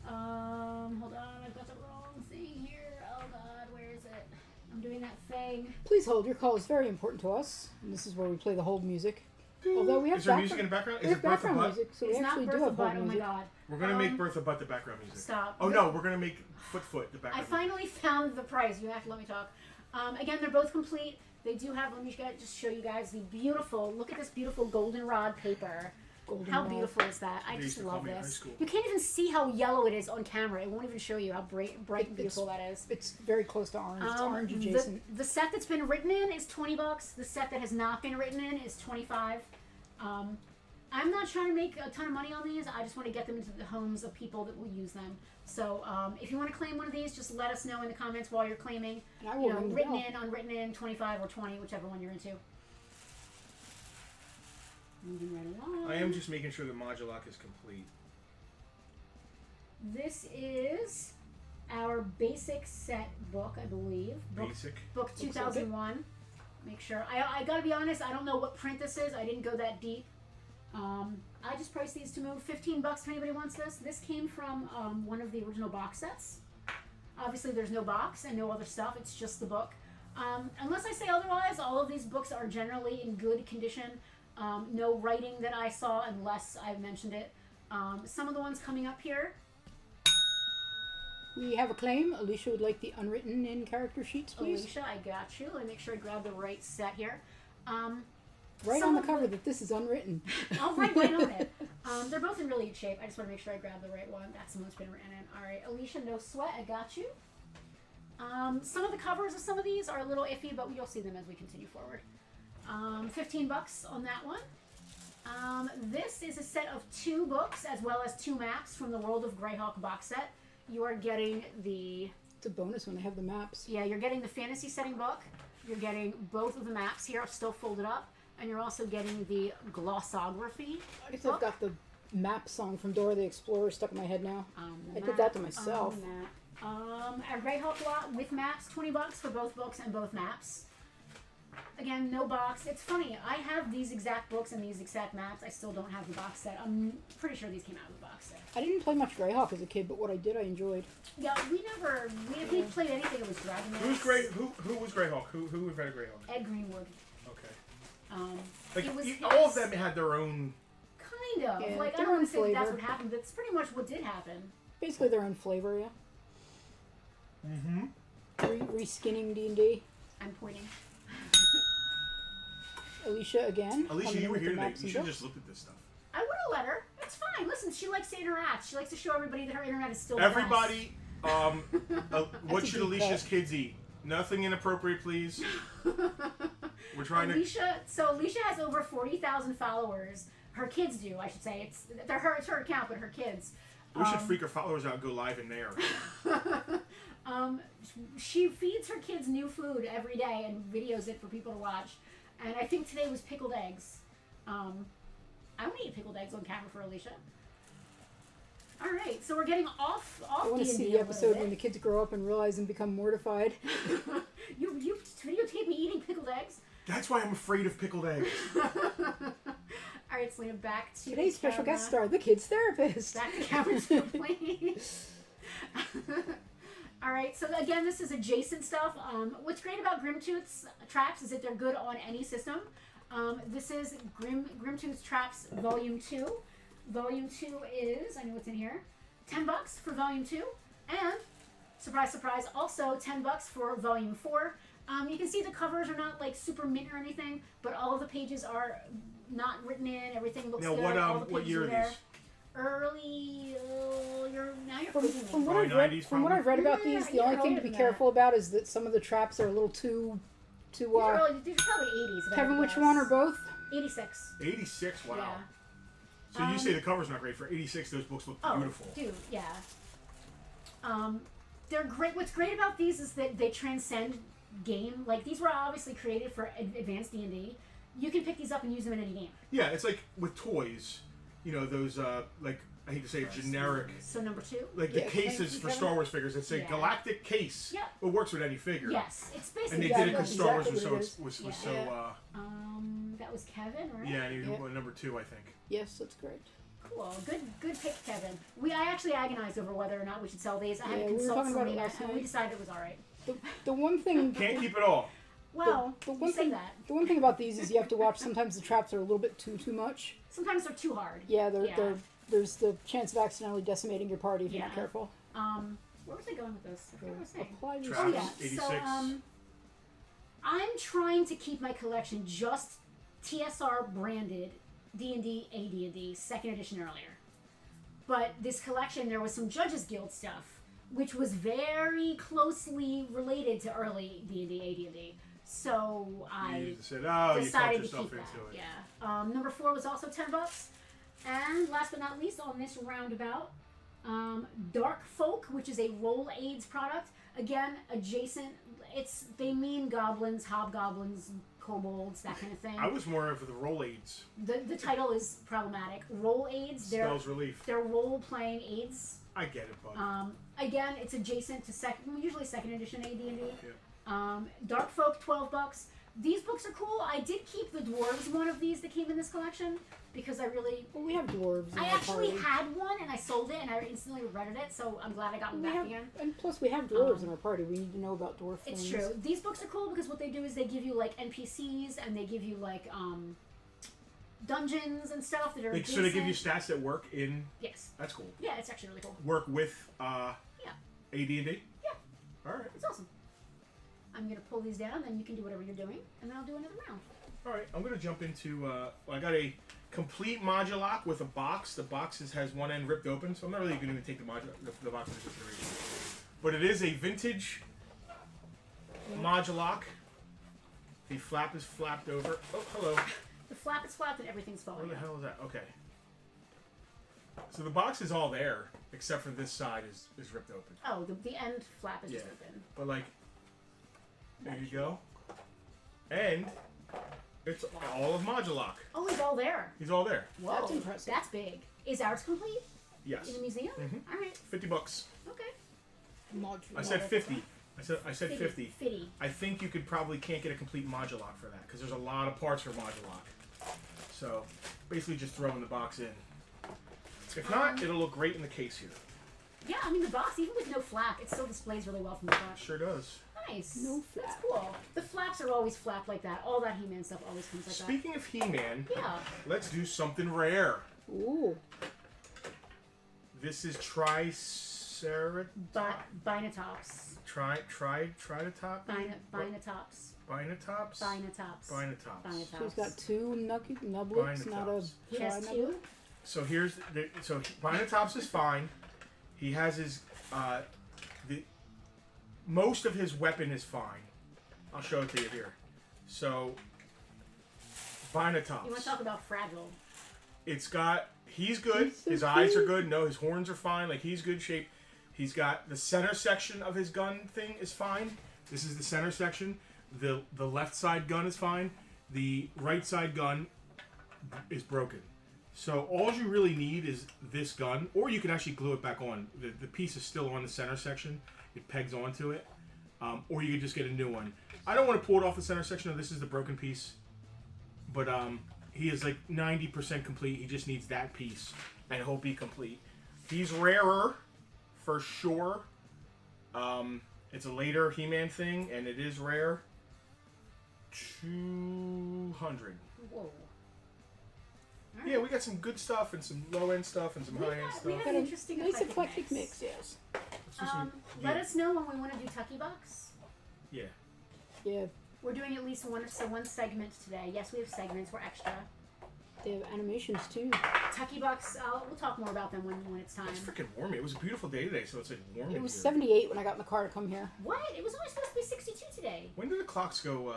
Speaker 3: Hold on, I've got the wrong thing here. Oh God, where is it? I'm doing that thing.
Speaker 4: Please hold. Your call is very important to us. And this is where we play the hold music. Although we have
Speaker 2: Is there music in the background?
Speaker 4: We
Speaker 2: Is
Speaker 4: have
Speaker 2: it Bertha
Speaker 4: background
Speaker 2: Butt?
Speaker 4: music, so
Speaker 3: It's
Speaker 4: we
Speaker 3: not
Speaker 4: actually do
Speaker 3: Bertha
Speaker 4: have
Speaker 3: Butt.
Speaker 4: hold
Speaker 3: Oh my
Speaker 4: music.
Speaker 3: God.
Speaker 2: We're gonna make Bertha Butt the background music.
Speaker 3: Stop.
Speaker 2: Oh no, we're gonna make Foot the
Speaker 3: I
Speaker 2: background.
Speaker 3: finally found the price. You have to let me talk. Again, they're both complete. They do have. Let me just show you guys the beautiful. Look at this beautiful goldenrod paper. How
Speaker 4: Goldenrod.
Speaker 3: beautiful is that? I
Speaker 2: They
Speaker 3: just
Speaker 2: used to call
Speaker 3: love
Speaker 2: me in high
Speaker 3: this.
Speaker 2: school.
Speaker 3: You can't even see how yellow it is on camera. It won't even show you how bright and beautiful that is.
Speaker 4: It's very close to orange. It's orange adjacent.
Speaker 3: The set that's been written in is $20. The set that has not been written in is $25. I'm not trying to make a ton of money on these. I just want to get them into the homes of people that will use them. So if you want to claim one of these, just let us know in the comments while you're claiming.
Speaker 4: And I will ring the
Speaker 3: written
Speaker 4: bell.
Speaker 3: in, unwritten in, 25 or 20, whichever one you're into. Moving right along.
Speaker 2: I am just making sure the Modulok is complete.
Speaker 3: This is our basic set book, I believe. Book 2001. Make sure. I gotta be honest, I don't know what print this is. I didn't go that deep. I just priced these to move $15 if anybody wants this. This came from one of the original box sets. Obviously, there's no box and no other stuff. It's just the book. Unless I say otherwise, all of these books are generally in good condition. No writing that I saw unless I've mentioned it. Some of the ones coming up here.
Speaker 4: We have a claim. Alicia would like the unwritten in character sheets, please.
Speaker 3: Alicia, I got you. Let me make sure I grab the right set here.
Speaker 4: Right on the cover that this is unwritten.
Speaker 3: I'll write right on it. They're both in really good shape. I just want to make sure I grab the right one. That's the one that's been written in. All right, Alicia, no sweat. I got you. Some of the covers of some of these are a little iffy, but you'll see them as we continue forward. $15 on that one. This is a set of 2 books as well as 2 maps from the World of Greyhawk box set. You are getting the...
Speaker 4: It's a bonus when they have the maps.
Speaker 3: Yeah, you're getting the fantasy setting book. You're getting both of the maps here, still folded up. And you're also getting the glossography.
Speaker 4: I guess I've got the map song from Dora the Explorer stuck in my head now. I did that to myself.
Speaker 3: A Greyhawk lot with maps, $20 for both books and both maps. Again, no box. It's funny, I have these exact books and these exact maps. I still don't have the box set. I'm pretty sure these came out of the box set.
Speaker 4: I didn't play much Greyhawk as a kid, but what I did, I enjoyed.
Speaker 3: Yeah, if we played anything, it was Dragon Maps.
Speaker 2: Who was Greyhawk? Who invented Greyhawk?
Speaker 3: Ed Greenwood.
Speaker 2: Okay. All of them had their own...
Speaker 3: Kind of.
Speaker 4: Yeah,
Speaker 3: like, I
Speaker 4: their
Speaker 3: don't
Speaker 4: own
Speaker 3: want to say
Speaker 4: flavor.
Speaker 3: that's what happened, but it's pretty much what did happen.
Speaker 4: Basically their own flavor, yeah.
Speaker 2: Mm-hmm.
Speaker 4: Reskinning D&D.
Speaker 3: I'm pointing.
Speaker 4: Alicia again.
Speaker 2: Alicia, you were here today. You should just look at this stuff.
Speaker 3: I would have let her. It's fine. Listen, she likes to interact. She likes to show everybody that her internet is still
Speaker 2: Everybody, what
Speaker 4: That's a
Speaker 2: should
Speaker 4: deep
Speaker 2: Alicia's
Speaker 4: cut.
Speaker 2: Kids eat? Nothing inappropriate, please. We're trying
Speaker 3: So Alicia has over 40,000 followers. Her kids do, I should say. It's her account, but her kids.
Speaker 2: We should freak our followers out and go live in there.
Speaker 3: She feeds her kids new food every day and videos it for people to watch. And I think today was pickled eggs. I want to eat pickled eggs on camera for Alicia. All right, so we're getting off
Speaker 4: I want to see the episode when the kids grow up and realize and become mortified.
Speaker 3: You videotaped me eating pickled eggs?
Speaker 2: That's why I'm afraid of pickled eggs.
Speaker 3: All right, Selena, back to
Speaker 4: Today's special guest star, the kids therapist.
Speaker 3: Back to camera two, please. All right, so again, this is adjacent stuff. What's great about Grimtooth's traps is that they're good on any system. This is Grimtooth's Traps Volume 2. Volume 2 is, I know what's in here, $10 for Volume 2. And, surprise, surprise, also $10 for Volume 4. You can see the covers are not like super mint or anything, but all of the pages are not written in. Everything looks good. All the
Speaker 2: what
Speaker 3: pages
Speaker 2: year
Speaker 3: are
Speaker 2: are
Speaker 3: there.
Speaker 2: these?
Speaker 3: Early, you're
Speaker 4: From what I've
Speaker 2: Probably
Speaker 4: read, from what I've read about these, the only thing to be careful about is that some of the traps are a little too.
Speaker 3: These are probably 80s. if I
Speaker 4: Kevin,
Speaker 3: had to
Speaker 4: which
Speaker 3: guess.
Speaker 4: one or both?
Speaker 3: 86.
Speaker 2: 86, wow.
Speaker 3: Yeah.
Speaker 2: So you say the cover's not great. For 86, those books look beautiful.
Speaker 3: Dude, yeah. They're great. What's great about these is that they transcend game. Like, these were obviously created for advanced D&D. You can pick these up and use them in any game.
Speaker 2: Yeah, it's like with toys, you know, those, like, I hate to say it, generic,
Speaker 3: So number 2?
Speaker 2: like the cases for Star Wars figures that say
Speaker 3: Yeah.
Speaker 2: Galactic Case.
Speaker 3: Yeah.
Speaker 2: It works with any figure.
Speaker 3: Yes. It's
Speaker 2: And
Speaker 3: basically...
Speaker 2: they
Speaker 4: Yeah,
Speaker 2: did it because
Speaker 4: that's
Speaker 2: Star Wars
Speaker 4: exactly
Speaker 2: was
Speaker 4: what
Speaker 2: so,
Speaker 4: it is.
Speaker 2: was
Speaker 3: Yeah.
Speaker 2: so,
Speaker 3: that was Kevin, right?
Speaker 2: yeah, and he
Speaker 4: Yeah.
Speaker 2: was number 2, I think.
Speaker 4: Yes, that's great.
Speaker 3: Cool. Good pick, Kevin. I actually agonized over whether or not we should sell these. I had
Speaker 4: Yeah,
Speaker 3: to
Speaker 4: we were
Speaker 3: consult
Speaker 4: talking about it
Speaker 3: Selena,
Speaker 4: last
Speaker 3: and we
Speaker 4: night.
Speaker 3: decided it was all right.
Speaker 4: The one thing.
Speaker 2: Can't keep it all.
Speaker 3: Well,
Speaker 4: the
Speaker 3: you
Speaker 4: one
Speaker 3: say
Speaker 4: thing
Speaker 3: that.
Speaker 4: The one thing about these is you have to watch. Sometimes the traps are a little bit too much.
Speaker 3: Sometimes they're too hard.
Speaker 4: Yeah, there's the chance of accidentally decimating your party if you're not
Speaker 3: Yeah.
Speaker 4: careful.
Speaker 3: Where was I going with this? I forget what I was saying.
Speaker 4: Apply these.
Speaker 2: Traps.
Speaker 3: Oh yeah.
Speaker 2: 86.
Speaker 3: So I'm trying to keep my collection just TSR branded D&D AD&D 2nd edition earlier. But this collection, there was some Judges Guild stuff, which was very closely related to early D&D AD&D. So I
Speaker 2: You said, you talked
Speaker 3: decided to
Speaker 2: yourself
Speaker 3: keep
Speaker 2: into
Speaker 3: that.
Speaker 2: it.
Speaker 3: Yeah. Number 4 was also $10. And last but not least, on this roundabout, Dark Folk, which is a Roll Aids product. Again, adjacent. They mean goblins, hobgoblins, kobolds, that kind of thing.
Speaker 2: I was more of the roll aids.
Speaker 3: The title is problematic. Roll Aids.
Speaker 2: Spells relief.
Speaker 3: They're role playing aids.
Speaker 2: I get it, bud.
Speaker 3: Again, it's adjacent to usually second edition AD&D.
Speaker 2: Yeah.
Speaker 3: Dark Folk, $12. These books are cool. I did keep the Dwarves one of these that came in this collection because I really...
Speaker 4: Well, we have dwarves in
Speaker 3: I
Speaker 4: our
Speaker 3: actually
Speaker 4: party.
Speaker 3: had one and I sold it and I instantly regretted it, so I'm glad I got one back again.
Speaker 4: And plus, we have dwarves in our party. We need to know about dwarf things.
Speaker 3: It's true. These books are cool because what they do is they give you, like, NPCs and they give you, like, dungeons and stuff that are
Speaker 2: Like, so they give you stats that work in...
Speaker 3: Yes.
Speaker 2: That's cool.
Speaker 3: Yeah, it's actually really cool.
Speaker 2: Work with
Speaker 3: Yeah.
Speaker 2: AD&D?
Speaker 3: Yeah.
Speaker 2: Alright.
Speaker 3: It's awesome. I'm going to pull these down, then you can do whatever you're doing, and then I'll do another round.
Speaker 2: Alright, I'm going to jump into... well, I got a complete modulock with a box. The box has one end ripped open, so I'm not really going to take the box into consideration. But it is a vintage modulock. The flap is flapped over. Oh, hello.
Speaker 3: The flap is flapped and everything's falling
Speaker 2: Where the
Speaker 3: out.
Speaker 2: hell is that? Okay. So the box is all there, except for this side is ripped open.
Speaker 3: Oh, the end flap is just
Speaker 2: Yeah.
Speaker 3: open.
Speaker 2: But like, there you go. And it's all of Modulock.
Speaker 3: Oh, he's all there.
Speaker 2: He's all there.
Speaker 3: Whoa.
Speaker 4: That's impressive.
Speaker 3: That's big. Is ours complete
Speaker 2: Yes.
Speaker 3: in the museum?
Speaker 2: Mhm.
Speaker 3: All right.
Speaker 2: $50.
Speaker 3: Okay.
Speaker 2: I said 50. I said 50.
Speaker 3: 50.
Speaker 2: I think you can't get a complete Modulock for that because there's a lot of parts for Modulock. So basically just throwing the box in. If not, it'll look great in the case here.
Speaker 3: Yeah, I mean the box, even with no flap, it still displays really well from the front.
Speaker 2: Sure does.
Speaker 3: Nice.
Speaker 4: No
Speaker 3: That's
Speaker 4: flap.
Speaker 3: cool. The flaps are always flapped like that. All that He-Man stuff always comes like
Speaker 2: Speaking of He-Man,
Speaker 3: that. Yeah.
Speaker 2: let's do something rare.
Speaker 4: Ooh.
Speaker 2: This is Triceratops.
Speaker 3: Binatops.
Speaker 2: Tritotop?
Speaker 3: Binatops.
Speaker 2: Binatops?
Speaker 3: Binatops.
Speaker 2: Binatops.
Speaker 3: Binatops.
Speaker 4: So he's got two nublets, not a
Speaker 2: Binatops.
Speaker 3: He has
Speaker 4: tri-nublet?
Speaker 3: two.
Speaker 2: So here's so Binatops is fine. He has his most of his weapon is fine. I'll show it to you here. So Binatops.
Speaker 3: You want to talk about fragile?
Speaker 2: He's good.
Speaker 4: He's so
Speaker 2: His eyes are
Speaker 4: cute.
Speaker 2: good. No, his horns are fine. Like he's good shape. He's got the center section of his gun thing is fine. This is the center section. The left side gun is fine. The right side gun is broken. So all you really need is this gun, or you can actually glue it back on. The piece is still on the center section. It pegs onto it. Or you could just get a new one. I don't want to pull it off the center section. This is the broken piece. But he is like 90% complete. He just needs that piece, and he'll be complete. He's rarer, for sure. It's a later He-Man thing, and it is rare. 200.
Speaker 3: Whoa.
Speaker 2: Yeah, we got some good stuff and some low-end stuff and some high-end
Speaker 3: We
Speaker 2: stuff.
Speaker 3: have an interesting
Speaker 4: Nice eclectic mix, yes.
Speaker 2: Let's do some-
Speaker 3: Let us know when we want to do Tucky Bucks.
Speaker 2: Yeah.
Speaker 4: Yeah,
Speaker 3: We're doing at least one segment today. Yes, we have segments. We're extra.
Speaker 4: they have animations too.
Speaker 3: Tucky Bucks. We'll talk more about them when it's time.
Speaker 2: It's freaking warm. It was a beautiful day today, so it's like warm.
Speaker 4: It
Speaker 2: in
Speaker 4: was
Speaker 2: here.
Speaker 4: 78 when I got in the car to come here.
Speaker 3: What? It was only supposed to be 62 today.
Speaker 2: When did the clocks go?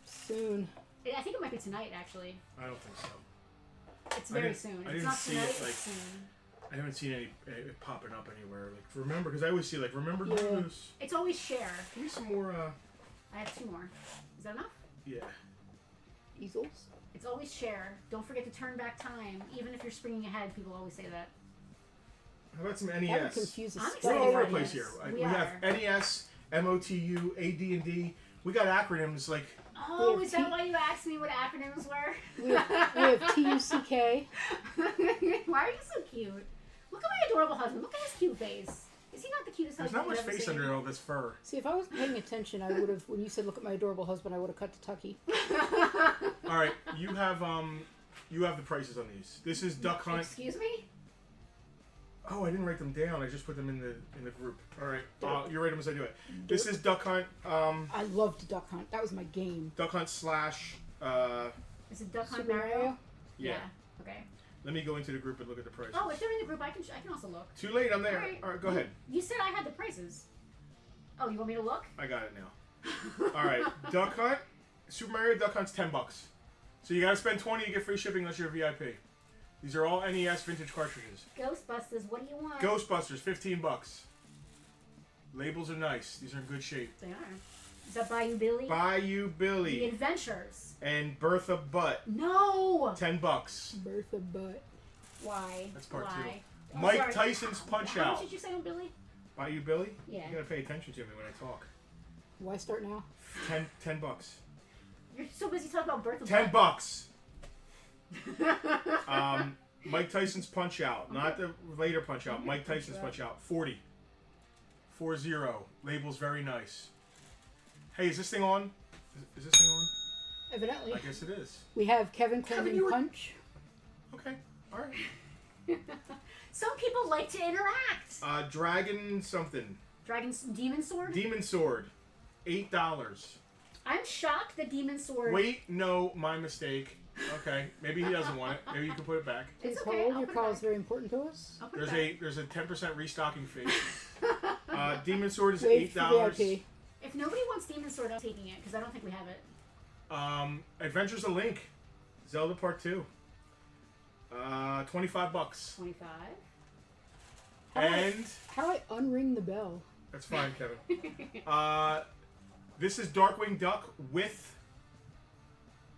Speaker 4: Soon.
Speaker 3: I think it might be tonight, actually.
Speaker 2: I don't think so.
Speaker 3: It's
Speaker 2: I
Speaker 3: very
Speaker 2: didn't-
Speaker 3: soon.
Speaker 2: I
Speaker 3: If
Speaker 2: didn't
Speaker 3: it's not
Speaker 2: see
Speaker 3: tonight,
Speaker 2: it,
Speaker 3: it's
Speaker 2: like-
Speaker 3: soon.
Speaker 2: I haven't seen any it popping up anywhere. Like remember, because I always see like remember
Speaker 4: Yeah.
Speaker 2: this.
Speaker 3: It's always share.
Speaker 2: Give me some more.
Speaker 3: I have two more. Is that enough?
Speaker 2: Yeah.
Speaker 4: Easels.
Speaker 3: It's always share. Don't forget to turn back time. Even if you're springing ahead, people always say that.
Speaker 2: How about some
Speaker 4: That would
Speaker 2: NES?
Speaker 4: confuse the
Speaker 3: I'm
Speaker 2: We're
Speaker 3: excited
Speaker 2: all over
Speaker 3: for
Speaker 2: the place
Speaker 3: NES.
Speaker 2: here.
Speaker 3: We
Speaker 2: We have
Speaker 3: are.
Speaker 2: NES, MOTU, AD&D. We got acronyms like
Speaker 3: Oh,
Speaker 4: We
Speaker 3: is
Speaker 4: have
Speaker 3: that why you asked me what acronyms were?
Speaker 4: We have TUCK.
Speaker 3: Why are you so cute? Look at my adorable husband. Look at his cute face. Is he not the cutest
Speaker 2: there's
Speaker 3: husband
Speaker 2: not much
Speaker 3: you've ever
Speaker 2: face
Speaker 3: seen?
Speaker 2: under all this fur.
Speaker 4: See, if I was paying attention, I would have, when you said look at my adorable husband, I would have cut to Tucky.
Speaker 2: All right, you have the prices on these. This is Duck Hunt.
Speaker 3: Excuse me?
Speaker 2: Oh, I didn't write them down. I just put them in the group. All right, you write them as I do it. This is Duck Hunt.
Speaker 4: I loved Duck Hunt. That was my game.
Speaker 2: Duck Hunt slash.
Speaker 3: Is it Duck Hunt
Speaker 4: Super
Speaker 3: Mario?
Speaker 4: Mario?
Speaker 2: Yeah.
Speaker 3: Okay.
Speaker 2: Let me go into the group and look at the prices.
Speaker 3: Oh, if they're in the group, I can also look.
Speaker 2: Too late. I'm there.
Speaker 3: Alright.
Speaker 2: All right, go ahead.
Speaker 3: You said I had the prices. Oh, you want me to look?
Speaker 2: I got it now. All right, Duck Hunt. Super Mario Duck Hunt's $10. So you gotta spend 20 to get free shipping unless you're a VIP. These are all NES vintage cartridges.
Speaker 3: Ghostbusters, what do you want?
Speaker 2: Ghostbusters, $15. Labels are nice. These are in good shape.
Speaker 3: They are. Is that Bayou Billy?
Speaker 2: Bayou
Speaker 3: The
Speaker 2: Billy
Speaker 3: Adventures.
Speaker 2: and Bertha Butt,
Speaker 3: No!
Speaker 2: $10.
Speaker 4: Bertha Butt.
Speaker 3: Why?
Speaker 2: That's part
Speaker 3: Why?
Speaker 2: Mike
Speaker 3: sorry.
Speaker 2: Tyson's Punch
Speaker 3: How much
Speaker 2: Out.
Speaker 3: did you say on Billy?
Speaker 2: Buy you, Billy?
Speaker 3: Yeah.
Speaker 2: You gotta pay attention to me when I talk.
Speaker 4: Why start now?
Speaker 2: $10.
Speaker 3: You're so busy talking about birth of
Speaker 2: $10. Mike Tyson's Punch Out, not the later Punch Out. Mike Tyson's Punch Out. 40. 40. Label's very nice. Hey, is this thing on? Is this thing on?
Speaker 4: Evidently.
Speaker 2: I guess it is.
Speaker 4: We have Kevin
Speaker 2: Kevin,
Speaker 4: claiming
Speaker 2: you were-
Speaker 4: punch.
Speaker 2: Okay. All right.
Speaker 3: Some people like to interact.
Speaker 2: Dragon something.
Speaker 3: Demon Sword?
Speaker 2: Demon Sword. $8.
Speaker 3: I'm shocked that Demon Sword...
Speaker 2: Wait, no, my mistake. Okay, maybe he doesn't want it. Maybe you can put it back.
Speaker 4: Please
Speaker 3: It's okay,
Speaker 4: hold.
Speaker 3: I'll
Speaker 4: Your
Speaker 3: put it
Speaker 4: call
Speaker 3: back.
Speaker 4: is very important to us.
Speaker 3: I'll put it
Speaker 2: There's a 10% restocking fee. Demon Sword is
Speaker 4: Wait for
Speaker 2: $8.
Speaker 4: VIP.
Speaker 3: If nobody wants Demon Sword, I'm taking it, because I don't think we have it.
Speaker 2: Adventures of Link, Zelda Part 2. $25.
Speaker 3: 25.
Speaker 2: And
Speaker 4: How do I unring the bell?
Speaker 2: that's fine, Kevin. This is Darkwing Duck with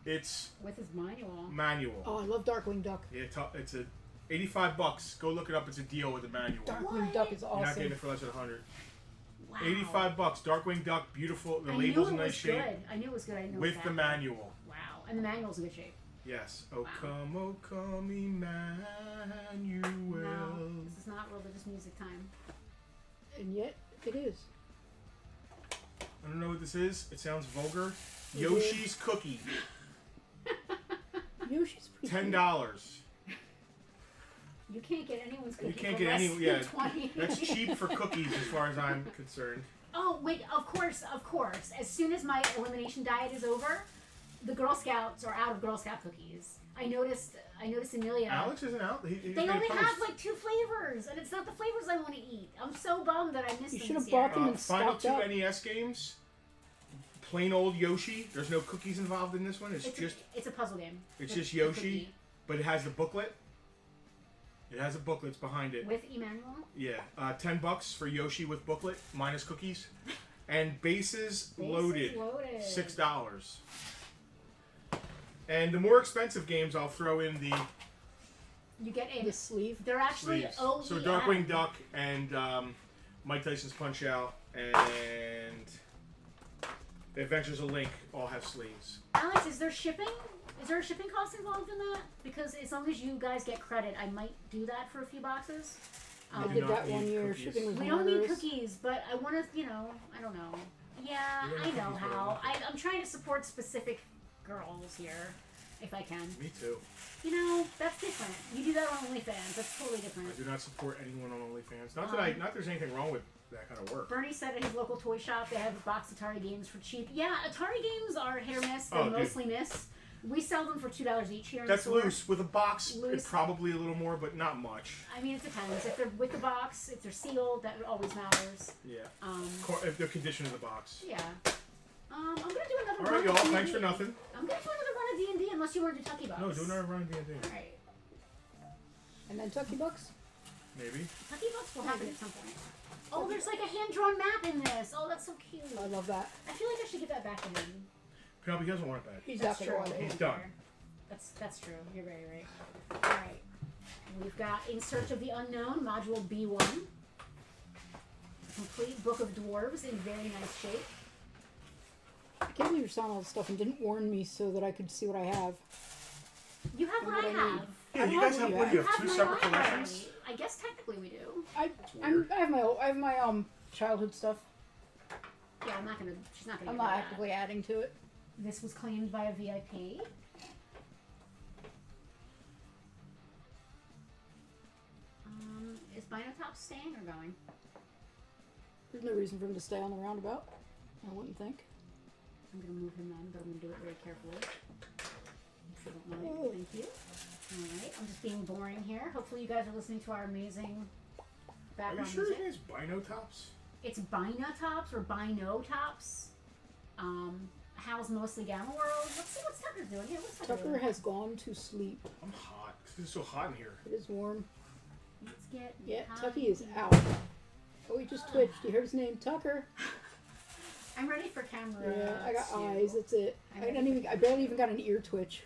Speaker 2: its
Speaker 3: With his manual.
Speaker 2: manual.
Speaker 4: Oh, I love Darkwing Duck.
Speaker 2: Yeah, it's a $85. Go look it up. It's a deal with the manual.
Speaker 4: Darkwing
Speaker 3: What?
Speaker 4: Duck is
Speaker 2: You're not getting
Speaker 4: awesome.
Speaker 2: it for less than $100.
Speaker 3: Wow.
Speaker 2: $85. Darkwing Duck, beautiful. The
Speaker 3: I
Speaker 2: label's
Speaker 3: knew
Speaker 2: in
Speaker 3: it
Speaker 2: nice
Speaker 3: was
Speaker 2: shape.
Speaker 3: good. I knew it was good. I didn't know
Speaker 2: With
Speaker 3: it was
Speaker 2: the
Speaker 3: that
Speaker 2: manual.
Speaker 3: good. Wow. And the manual's in good shape.
Speaker 2: Yes.
Speaker 3: Wow.
Speaker 2: Oh come, Emmanuel.
Speaker 3: No, this is not religious music time.
Speaker 4: And yet, it is.
Speaker 2: I don't know what this is. It sounds vulgar.
Speaker 4: It
Speaker 2: Yoshi's Cookie.
Speaker 4: Yoshi's pretty cute.
Speaker 2: $10.
Speaker 3: You can't get anyone's cookie
Speaker 2: You can't
Speaker 3: for
Speaker 2: get
Speaker 3: less
Speaker 2: any.
Speaker 3: than
Speaker 2: Yeah,
Speaker 3: 20.
Speaker 2: that's cheap for cookies as far as I'm concerned.
Speaker 3: Oh, wait, of course. As soon as my elimination diet is over, the Girl Scouts are out of Girl Scout cookies. I noticed Amelia.
Speaker 2: Alex isn't out. He
Speaker 3: They
Speaker 2: made a
Speaker 3: only
Speaker 2: post.
Speaker 3: have like 2 flavors, and it's not the flavors I want to eat. I'm so bummed that I missed
Speaker 4: You
Speaker 3: them
Speaker 4: should have
Speaker 3: this
Speaker 4: bought
Speaker 3: year.
Speaker 4: them and
Speaker 2: Final
Speaker 4: stocked
Speaker 2: 2
Speaker 4: up.
Speaker 2: NES games. Plain old Yoshi. There's no cookies involved in this one. It's
Speaker 3: a puzzle game.
Speaker 2: It's
Speaker 3: with
Speaker 2: just
Speaker 3: a
Speaker 2: Yoshi,
Speaker 3: cookie.
Speaker 2: but it has the booklet. It has a booklet behind it.
Speaker 3: With Emmanuel.
Speaker 2: Yeah, $10 for Yoshi with booklet minus cookies, and bases loaded. $6. And the more expensive games, I'll throw in the
Speaker 3: You get
Speaker 4: The sleeve.
Speaker 3: They're actually
Speaker 2: sleeves.
Speaker 3: OEM.
Speaker 2: So Darkwing Duck and Mike Tyson's Punch Out and The Adventures of Link all have sleeves.
Speaker 3: Alex, is there shipping? Is there a shipping cost involved in that? Because as long as you guys get credit, I might do that for a few boxes.
Speaker 4: I
Speaker 2: do
Speaker 4: did
Speaker 2: not
Speaker 4: that
Speaker 2: need
Speaker 4: one year.
Speaker 2: cookies.
Speaker 4: Shipping was
Speaker 3: We don't need
Speaker 4: onerous.
Speaker 3: cookies, but I want to, I don't know. Yeah,
Speaker 2: We don't
Speaker 3: I
Speaker 2: need
Speaker 3: know
Speaker 2: cookies, but
Speaker 3: how.
Speaker 2: I want
Speaker 3: I'm trying to support specific girls here, if I can.
Speaker 2: Me too.
Speaker 3: That's different. You do that on OnlyFans. That's totally different.
Speaker 2: I do not support anyone on OnlyFans. Not that there's anything wrong with that kind of work.
Speaker 3: Bernie said at his local toy shop they have box Atari games for cheap. Yeah, Atari games are hit or miss. They're
Speaker 2: Oh, dude.
Speaker 3: mostly miss. We sell them for $2 each here in
Speaker 2: That's
Speaker 3: the store.
Speaker 2: loose. With a box,
Speaker 3: Loose.
Speaker 2: it's probably a little more, but not much.
Speaker 3: I mean, it depends. If they're with the box, if they're sealed, that always matters.
Speaker 2: Yeah.
Speaker 3: Um,
Speaker 2: If the condition of the box.
Speaker 3: yeah. I'm gonna do another
Speaker 2: All
Speaker 3: run
Speaker 2: right,
Speaker 3: of
Speaker 2: y'all.
Speaker 3: D&D.
Speaker 2: Thanks for nothing.
Speaker 3: I'm gonna do another run of D&D unless you want to do Tucky Bucks.
Speaker 2: No, do another run D&D.
Speaker 3: All right.
Speaker 4: And then Tucky Bucks.
Speaker 2: Maybe.
Speaker 3: Tucky Bucks will happen at some point. Oh, there's like a hand-drawn map in this. Oh, that's so cute.
Speaker 4: I love that.
Speaker 3: I feel like I should give that back to him.
Speaker 2: Penelope doesn't want it back.
Speaker 4: He's
Speaker 3: That's
Speaker 4: not
Speaker 3: true.
Speaker 4: gonna want
Speaker 2: He's
Speaker 4: it.
Speaker 2: done.
Speaker 3: That's true. You're very right. All right. We've got In Search of the Unknown, Module B1. A complete book of dwarves in very nice shape.
Speaker 4: I can't believe you saw all this stuff and didn't warn me so that I could see what I have.
Speaker 3: You have what
Speaker 4: What
Speaker 3: I
Speaker 4: I
Speaker 3: have.
Speaker 4: need.
Speaker 2: Yeah,
Speaker 4: I
Speaker 2: you
Speaker 4: don't
Speaker 2: guys
Speaker 4: have
Speaker 2: have
Speaker 4: what
Speaker 2: what?
Speaker 4: you
Speaker 2: You have two
Speaker 3: my
Speaker 2: separate
Speaker 3: library.
Speaker 2: collections?
Speaker 3: I guess technically we do.
Speaker 4: I
Speaker 2: weird.
Speaker 4: have my childhood stuff.
Speaker 3: Yeah, I'm not gonna. She's not gonna.
Speaker 4: I'm
Speaker 3: get
Speaker 4: not
Speaker 3: rid of
Speaker 4: actively adding to it.
Speaker 3: that. This was claimed by a VIP. Is Binotop staying or going?
Speaker 4: There's no reason for him to stay on the roundabout. I wouldn't think.
Speaker 3: I'm gonna move him then, but I'm gonna do it very carefully. If you don't mind,
Speaker 4: Oh.
Speaker 3: thank you. Alright, I'm just being boring here. Hopefully you guys are listening to our amazing
Speaker 2: Are you
Speaker 3: background
Speaker 2: sure
Speaker 3: music.
Speaker 2: his name is Binotops?
Speaker 3: It's Binotops or Binotops. Hal's mostly Gamma World. Let's see what's Tucker doing here. What's Tucker
Speaker 4: Tucker
Speaker 3: doing?
Speaker 4: has gone to sleep.
Speaker 2: I'm hot. It's so hot in here.
Speaker 4: It is warm.
Speaker 3: Let's get
Speaker 4: Yeah,
Speaker 3: high
Speaker 4: Tucky is
Speaker 3: here.
Speaker 4: out. Oh, he just twitched. You heard his name, Tucker.
Speaker 3: I'm ready for camera.
Speaker 4: Yeah, I got
Speaker 3: two.
Speaker 4: eyes. That's it.
Speaker 3: I'm
Speaker 4: I
Speaker 3: ready
Speaker 4: didn't even. I barely even got an ear twitch.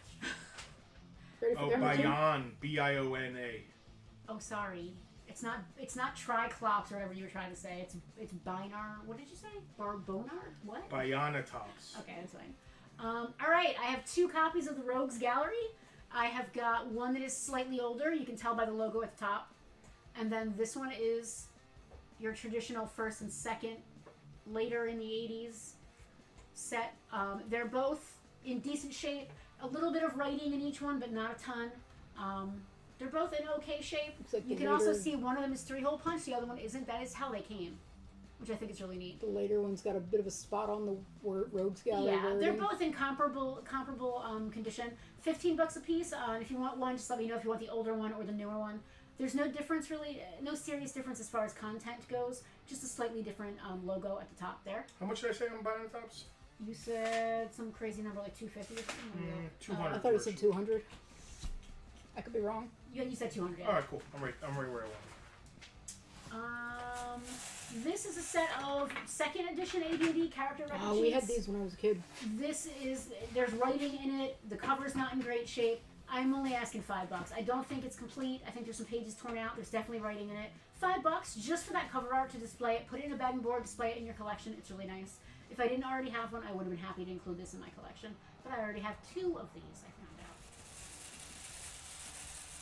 Speaker 4: Ready for
Speaker 2: Oh,
Speaker 4: camera two?
Speaker 2: Bion. Biona.
Speaker 3: Oh, sorry. It's not Triclops or whatever you were trying to say. It's Binar. What did you say? Bonar? What?
Speaker 2: Bionatops.
Speaker 3: Okay, that's fine. All right, I have 2 copies of the Rogues Gallery. I have got one that is slightly older. You can tell by the logo at the top. And then this one is your traditional first and second, later in the 80s set. They're both in decent shape. A little bit of writing in each one, but not a ton. They're both in okay shape.
Speaker 4: Like
Speaker 3: you can also see one of them is 3-hole punch, the other one isn't. That is how they came, which I think is really neat.
Speaker 4: The later one's got a bit of a spot on the Rogues Gallery.
Speaker 3: Yeah,
Speaker 4: wording.
Speaker 3: they're both in comparable condition. $15 a piece. If you want one, just let me know if you want the older one or the newer one. There's no difference really, no serious difference as far as content goes. Just a slightly different logo at the top there.
Speaker 2: How much did I say on Bionatops?
Speaker 3: You said some crazy number like 250 or something.
Speaker 2: 200.
Speaker 4: I thought it said 200. I could be wrong.
Speaker 3: You said 200. Yeah.
Speaker 2: All right, cool. I'm right where I was.
Speaker 3: This is a set of second edition AD&D character record sheets.
Speaker 4: We had these when I was a kid.
Speaker 3: There's writing in it. The cover's not in great shape. I'm only asking $5. I don't think it's complete. I think there's some pages torn out. There's definitely writing in it. $5 just for that cover art to display it. Put it in a bag and board. Display it in your collection. It's really nice. If I didn't already have one, I would have been happy to include this in my collection. But I already have 2 of these. I found out.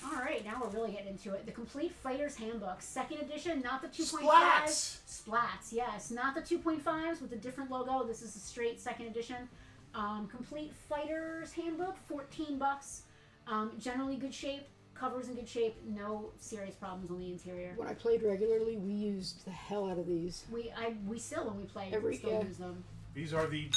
Speaker 3: All right, now we're really getting into it. The Complete Fighter's Handbook, second edition, not the 2.5s. Splats, yes, not the 2.5s with a different logo. This is a straight second edition. Complete Fighter's Handbook, $14. Generally good shape, covers in good shape, no serious problems on the interior.
Speaker 4: When I played regularly, we used the hell out of these.
Speaker 3: We still, when we play, use them.
Speaker 2: These are the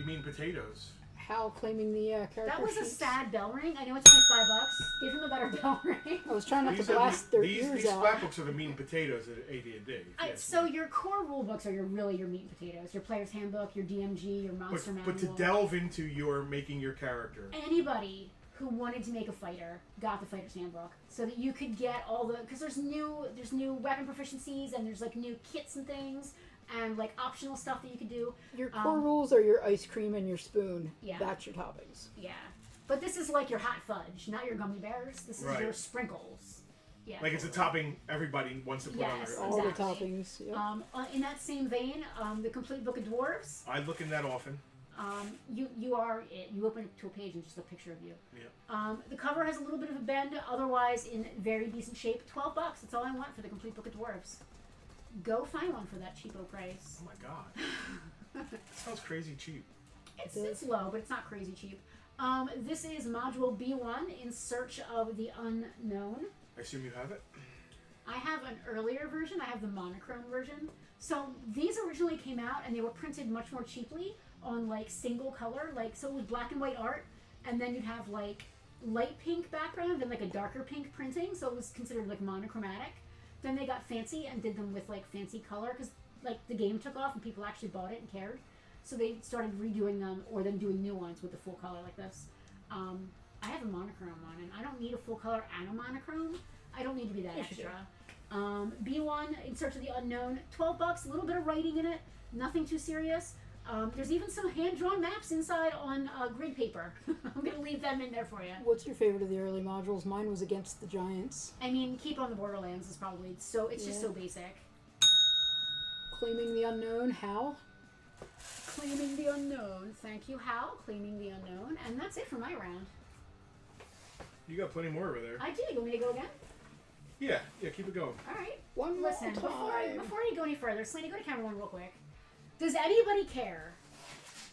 Speaker 2: mean potatoes.
Speaker 4: Hal claiming the character
Speaker 3: That was
Speaker 4: sheets.
Speaker 3: a sad bell ring. I know it's only $5. Give him a better bell ring.
Speaker 4: I was trying not to blast their ears
Speaker 2: These
Speaker 4: out.
Speaker 2: splat books are the mean potatoes at AD&D.
Speaker 3: So your core rule books are your meat and potatoes. Your player's handbook, your DMG, your monster manual.
Speaker 2: But to delve into making your character.
Speaker 3: Anybody who wanted to make a fighter got the fighter's handbook so that you could get all the, because there's new weapon proficiencies and there's like new kits and things and like optional stuff that you could do.
Speaker 4: Your core rules are your ice cream and your spoon.
Speaker 3: Yeah.
Speaker 4: That's your toppings.
Speaker 3: Yeah. But this is like your hot fudge, not your gummy bears. This is
Speaker 2: Right.
Speaker 3: your sprinkles. Yeah.
Speaker 2: Like it's a topping everybody wants to put on their.
Speaker 4: All
Speaker 3: Exactly.
Speaker 4: the toppings. Yep.
Speaker 3: In that same vein, the Complete Book of Dwarves.
Speaker 2: I look in that often.
Speaker 3: You are it. You open it to a page and just a picture of you.
Speaker 2: Yeah.
Speaker 3: The cover has a little bit of a bend, otherwise in very decent shape. $12. That's all I want for the Complete Book of Dwarves. Go find one for that cheapo price.
Speaker 2: Oh my god. That sounds crazy cheap.
Speaker 3: It's low, but it's not crazy cheap. This is Module B1, In Search of the Unknown.
Speaker 2: I assume you have it?
Speaker 3: I have an earlier version. I have the monochrome version. So these originally came out and they were printed much more cheaply on like single color. So it was black and white art, and then you'd have like light pink background and like a darker pink printing. So it was considered like monochromatic. Then they got fancy and did them with like fancy color because like the game took off and people actually bought it and cared. So they started redoing them or then doing new ones with the full color like this. I have a monochrome one and I don't need a full color and a monochrome. I don't need to be that extra. B1, In Search of the Unknown, $12, a little bit of writing in it, nothing too serious. There's even some hand-drawn maps inside on grid paper. I'm going to leave them in there for you.
Speaker 4: What's your favorite of the early modules? Mine was Against the Giants.
Speaker 3: I mean, Keep on the Borderlands is probably it's just so basic.
Speaker 4: Claiming the Unknown, Hal.
Speaker 3: Claiming the Unknown. Thank you, Hal. Claiming the Unknown. And that's it for my round.
Speaker 2: You got plenty more over there.
Speaker 3: I do. You want me to go again?
Speaker 2: Yeah, keep it going.
Speaker 3: All right.
Speaker 4: One
Speaker 3: Listen,
Speaker 4: more time.
Speaker 3: before you go any further, Slaney, go to camera one real quick. Does anybody care?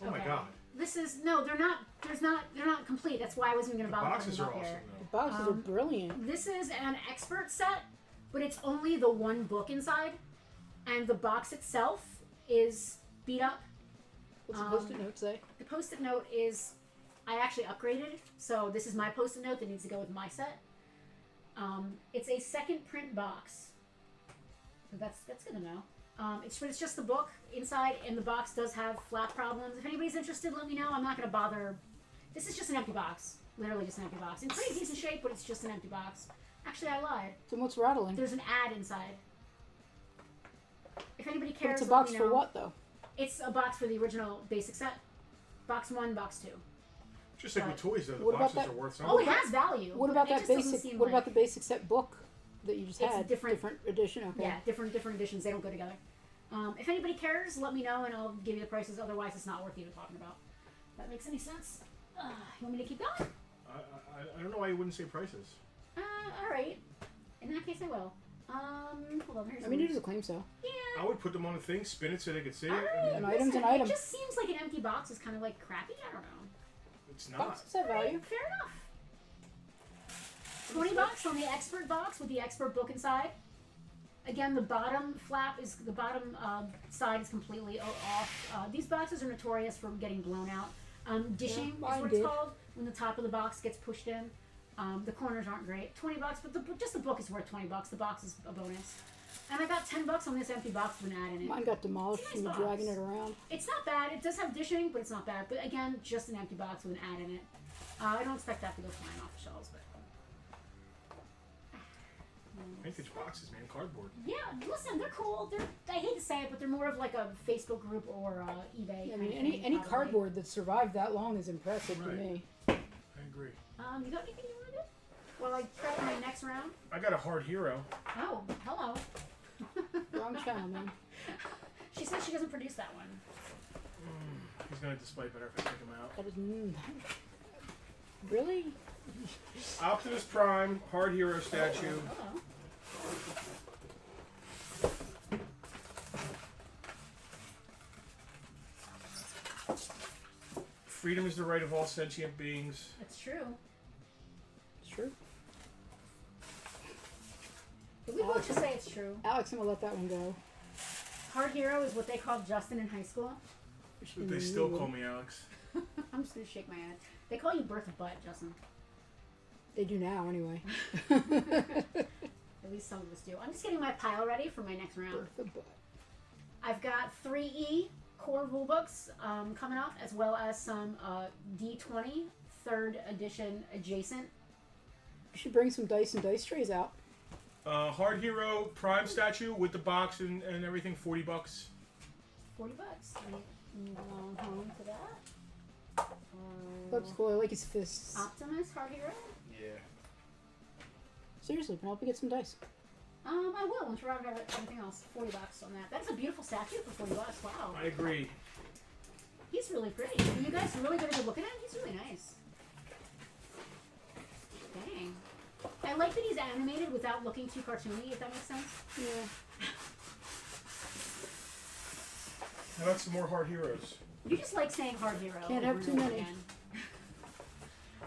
Speaker 2: Oh my god.
Speaker 3: This is they're not complete. That's why I wasn't even
Speaker 2: The
Speaker 3: gonna bother
Speaker 2: boxes
Speaker 3: putting
Speaker 2: are
Speaker 3: them up
Speaker 2: awesome
Speaker 3: here.
Speaker 4: The boxes are brilliant.
Speaker 3: This is an expert set, but it's only the one book inside, and the box itself is beat up.
Speaker 4: What's the post-it note say?
Speaker 3: The post-it note is, I actually upgraded, so this is my post-it note that needs to go with my set. It's a second print box. So that's good to know. It's just the book inside, and the box does have flap problems. If anybody's interested, let me know. I'm not going to bother. This is just an empty box. Literally just an empty box. In pretty decent shape, but it's just an empty box. Actually, I lied.
Speaker 4: So what's rattling?
Speaker 3: There's an ad inside. If anybody
Speaker 4: But
Speaker 3: cares,
Speaker 4: it's a
Speaker 3: let
Speaker 4: box
Speaker 3: me
Speaker 4: for
Speaker 3: know.
Speaker 4: what, though?
Speaker 3: It's a box for the original basic set. Box 1, box 2.
Speaker 2: Just like with toys, though, the
Speaker 4: What about
Speaker 2: boxes
Speaker 4: that-
Speaker 2: are worth
Speaker 3: Oh,
Speaker 2: something.
Speaker 3: it has value.
Speaker 4: What
Speaker 3: but
Speaker 4: about
Speaker 3: it
Speaker 4: that
Speaker 3: just doesn't
Speaker 4: basic?
Speaker 3: seem
Speaker 4: What
Speaker 3: like-
Speaker 4: about the basic set book? that you just
Speaker 3: It's a
Speaker 4: had.
Speaker 3: different-
Speaker 4: edition. Okay.
Speaker 3: Yeah, different editions. They don't go together. If anybody cares, let me know and I'll give you the prices. Otherwise, it's not worth even talking about. That makes any sense? You want me to keep going?
Speaker 2: I don't know why you wouldn't say prices.
Speaker 3: All right. In that case, I will. Hold on. Here's
Speaker 4: I mean, it is a claim sale.
Speaker 2: I would put them on a thing, spin it so they could see it.
Speaker 3: Alright,
Speaker 2: I mean,
Speaker 4: An item's an
Speaker 3: listen,
Speaker 4: item.
Speaker 3: It just seems like an empty box is kind of like crappy. I don't know.
Speaker 2: it's not.
Speaker 4: Boxes have value.
Speaker 3: Fair enough. $20 on the expert box with the expert book inside. Again, the bottom side is completely off. These boxes are notorious for getting blown out. Dishing is
Speaker 4: mine
Speaker 3: what it's
Speaker 4: did.
Speaker 3: called when the top of the box gets pushed in. The corners aren't great. $20, but just the book is worth $20. The box is a bonus. And I got $10 on this empty box with an ad in it.
Speaker 4: Mine got demolished
Speaker 3: It's a
Speaker 4: from
Speaker 3: nice
Speaker 4: me dragging
Speaker 3: box.
Speaker 4: it around.
Speaker 3: It's not bad. It does have dishing, but it's not bad. But again, just an empty box with an ad in it. I don't expect that to go flying off the shelves, but.
Speaker 2: Vintage boxes, man. Cardboard.
Speaker 3: Yeah, listen, they're cool. I hate to say it, but they're more of like a Facebook group or eBay.
Speaker 4: I
Speaker 3: kind
Speaker 4: mean,
Speaker 3: of
Speaker 4: any
Speaker 3: thing,
Speaker 4: any
Speaker 3: probably.
Speaker 4: cardboard that survived that long is impressive to
Speaker 2: Right.
Speaker 4: me.
Speaker 2: I agree.
Speaker 3: You got anything you want to do? Well, I prep my next round.
Speaker 2: I got a hard hero.
Speaker 3: Oh, hello.
Speaker 4: Wrong channel, man.
Speaker 3: She says she doesn't produce that one.
Speaker 2: He's gonna display better if I take him out.
Speaker 4: That is really.
Speaker 2: Optimus Prime, hard hero statue.
Speaker 3: Hello.
Speaker 2: Freedom is the right of all sentient beings.
Speaker 3: That's true.
Speaker 4: It's true.
Speaker 3: Did we both just say it's true?
Speaker 4: Alex, I'm gonna let that one go.
Speaker 3: Hard hero is what they called Justin in high school.
Speaker 2: They still call me Alex.
Speaker 3: I'm just gonna shake my head. They call you Bertha Butt, Justin.
Speaker 4: They do now, anyway.
Speaker 3: At least some of us do. I'm just getting my pile ready for my next round.
Speaker 4: Bertha Butt.
Speaker 3: I've got 3E core rulebooks coming up, as well as some D20 3rd edition adjacent.
Speaker 4: You should bring some dice and dice trays out.
Speaker 2: Hard hero Prime statue with the box and everything. $40.
Speaker 3: $40. Move along home to that.
Speaker 4: Looks cool. I like his fists.
Speaker 3: Optimus, hard hero.
Speaker 2: Yeah.
Speaker 4: Seriously, Penelope, get some dice.
Speaker 3: I will once we're out of everything else. $40 on that. That's a beautiful statue for $40. Wow.
Speaker 2: I agree.
Speaker 3: He's really pretty. Are you guys really gonna go look at him? He's really nice. Dang. I like that he's animated without looking too cartoony, if that makes sense.
Speaker 4: Yeah.
Speaker 2: How about some more hard heroes?
Speaker 3: You just like saying hard hero.
Speaker 4: Can't
Speaker 3: over
Speaker 4: have too
Speaker 3: and over
Speaker 4: many.
Speaker 3: again.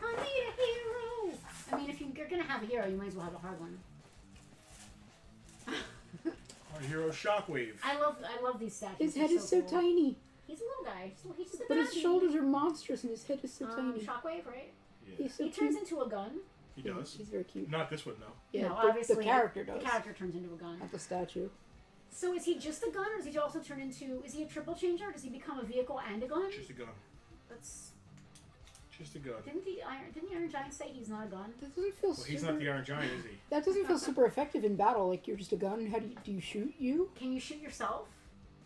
Speaker 3: I need a hero. I mean, if you're gonna have a hero, you might as well have a hard one.
Speaker 2: Hard hero Shockwave.
Speaker 3: I love these statues.
Speaker 4: His
Speaker 3: They're
Speaker 4: head is so
Speaker 3: cool.
Speaker 4: tiny.
Speaker 3: He's a little guy. He's just a
Speaker 4: But his
Speaker 3: baby.
Speaker 4: shoulders are monstrous and his head is so tiny.
Speaker 3: Shockwave, right?
Speaker 2: Yeah.
Speaker 4: He's so
Speaker 3: He turns
Speaker 4: cute.
Speaker 3: into a gun.
Speaker 2: He does.
Speaker 4: He's very cute.
Speaker 2: Not this one, though.
Speaker 4: Yeah,
Speaker 3: no,
Speaker 4: the,
Speaker 3: obviously
Speaker 4: the character does.
Speaker 3: The character turns into a gun.
Speaker 4: Not the statue.
Speaker 3: So is he just a gun, or does he also turn into? Is he a triple changer? Or does he become a vehicle and a gun?
Speaker 2: Just a gun.
Speaker 3: That's.
Speaker 2: Just a gun.
Speaker 3: Didn't the Iron Giant say he's not a gun?
Speaker 4: That doesn't feel
Speaker 2: Well, he's not the Iron Giant, is he?
Speaker 4: That doesn't feel super effective in battle. Like you're just a gun. How do you shoot you?
Speaker 3: Can you shoot yourself?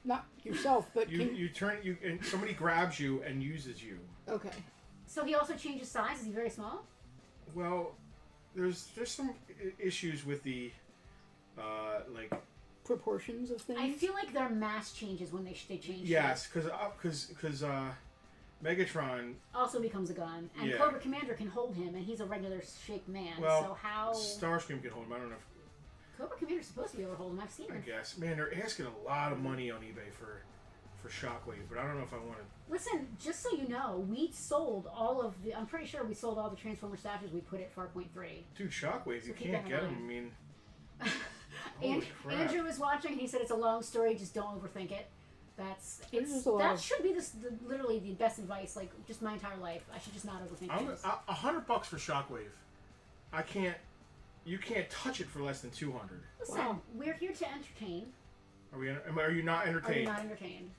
Speaker 4: Not yourself, but can
Speaker 2: You turn and somebody grabs you and uses you.
Speaker 4: Okay.
Speaker 3: So he also changes size. Is he very small?
Speaker 2: Well, there's some issues with the like.
Speaker 4: Proportions of things.
Speaker 3: I feel like their mass changes when they change.
Speaker 2: Yes, because Megatron.
Speaker 3: Also becomes a gun, and
Speaker 2: Yeah.
Speaker 3: Cobra Commander can hold him, and he's a regular shaped man.
Speaker 2: Well,
Speaker 3: so how
Speaker 2: Starscream can hold him. I don't know.
Speaker 3: Cobra Commander's supposed to be able to hold him? I've seen
Speaker 2: I
Speaker 3: him.
Speaker 2: guess. Man, they're asking a lot of money on eBay for Shockwave, but I don't know if I want to.
Speaker 3: Listen, just so you know, we sold all of the. I'm pretty sure we sold all the Transformer statues we put at Farpoint 3.
Speaker 2: Dude, Shockwave,
Speaker 3: So
Speaker 2: you
Speaker 3: keep
Speaker 2: can't
Speaker 3: that in
Speaker 2: get him. I
Speaker 3: mind.
Speaker 2: mean, holy crap.
Speaker 3: Andrew was watching, and he said it's a long story. Just don't overthink it.
Speaker 4: There's just a lot
Speaker 3: That
Speaker 4: of-
Speaker 3: should be literally the best advice. Like just my entire life, I should just not overthink things.
Speaker 2: $100 for Shockwave. I can't. You can't touch it for less than 200.
Speaker 3: Listen,
Speaker 4: Wow.
Speaker 3: we're here to entertain.
Speaker 2: Are we? Are you not
Speaker 3: Are you
Speaker 2: entertained?
Speaker 3: not entertained?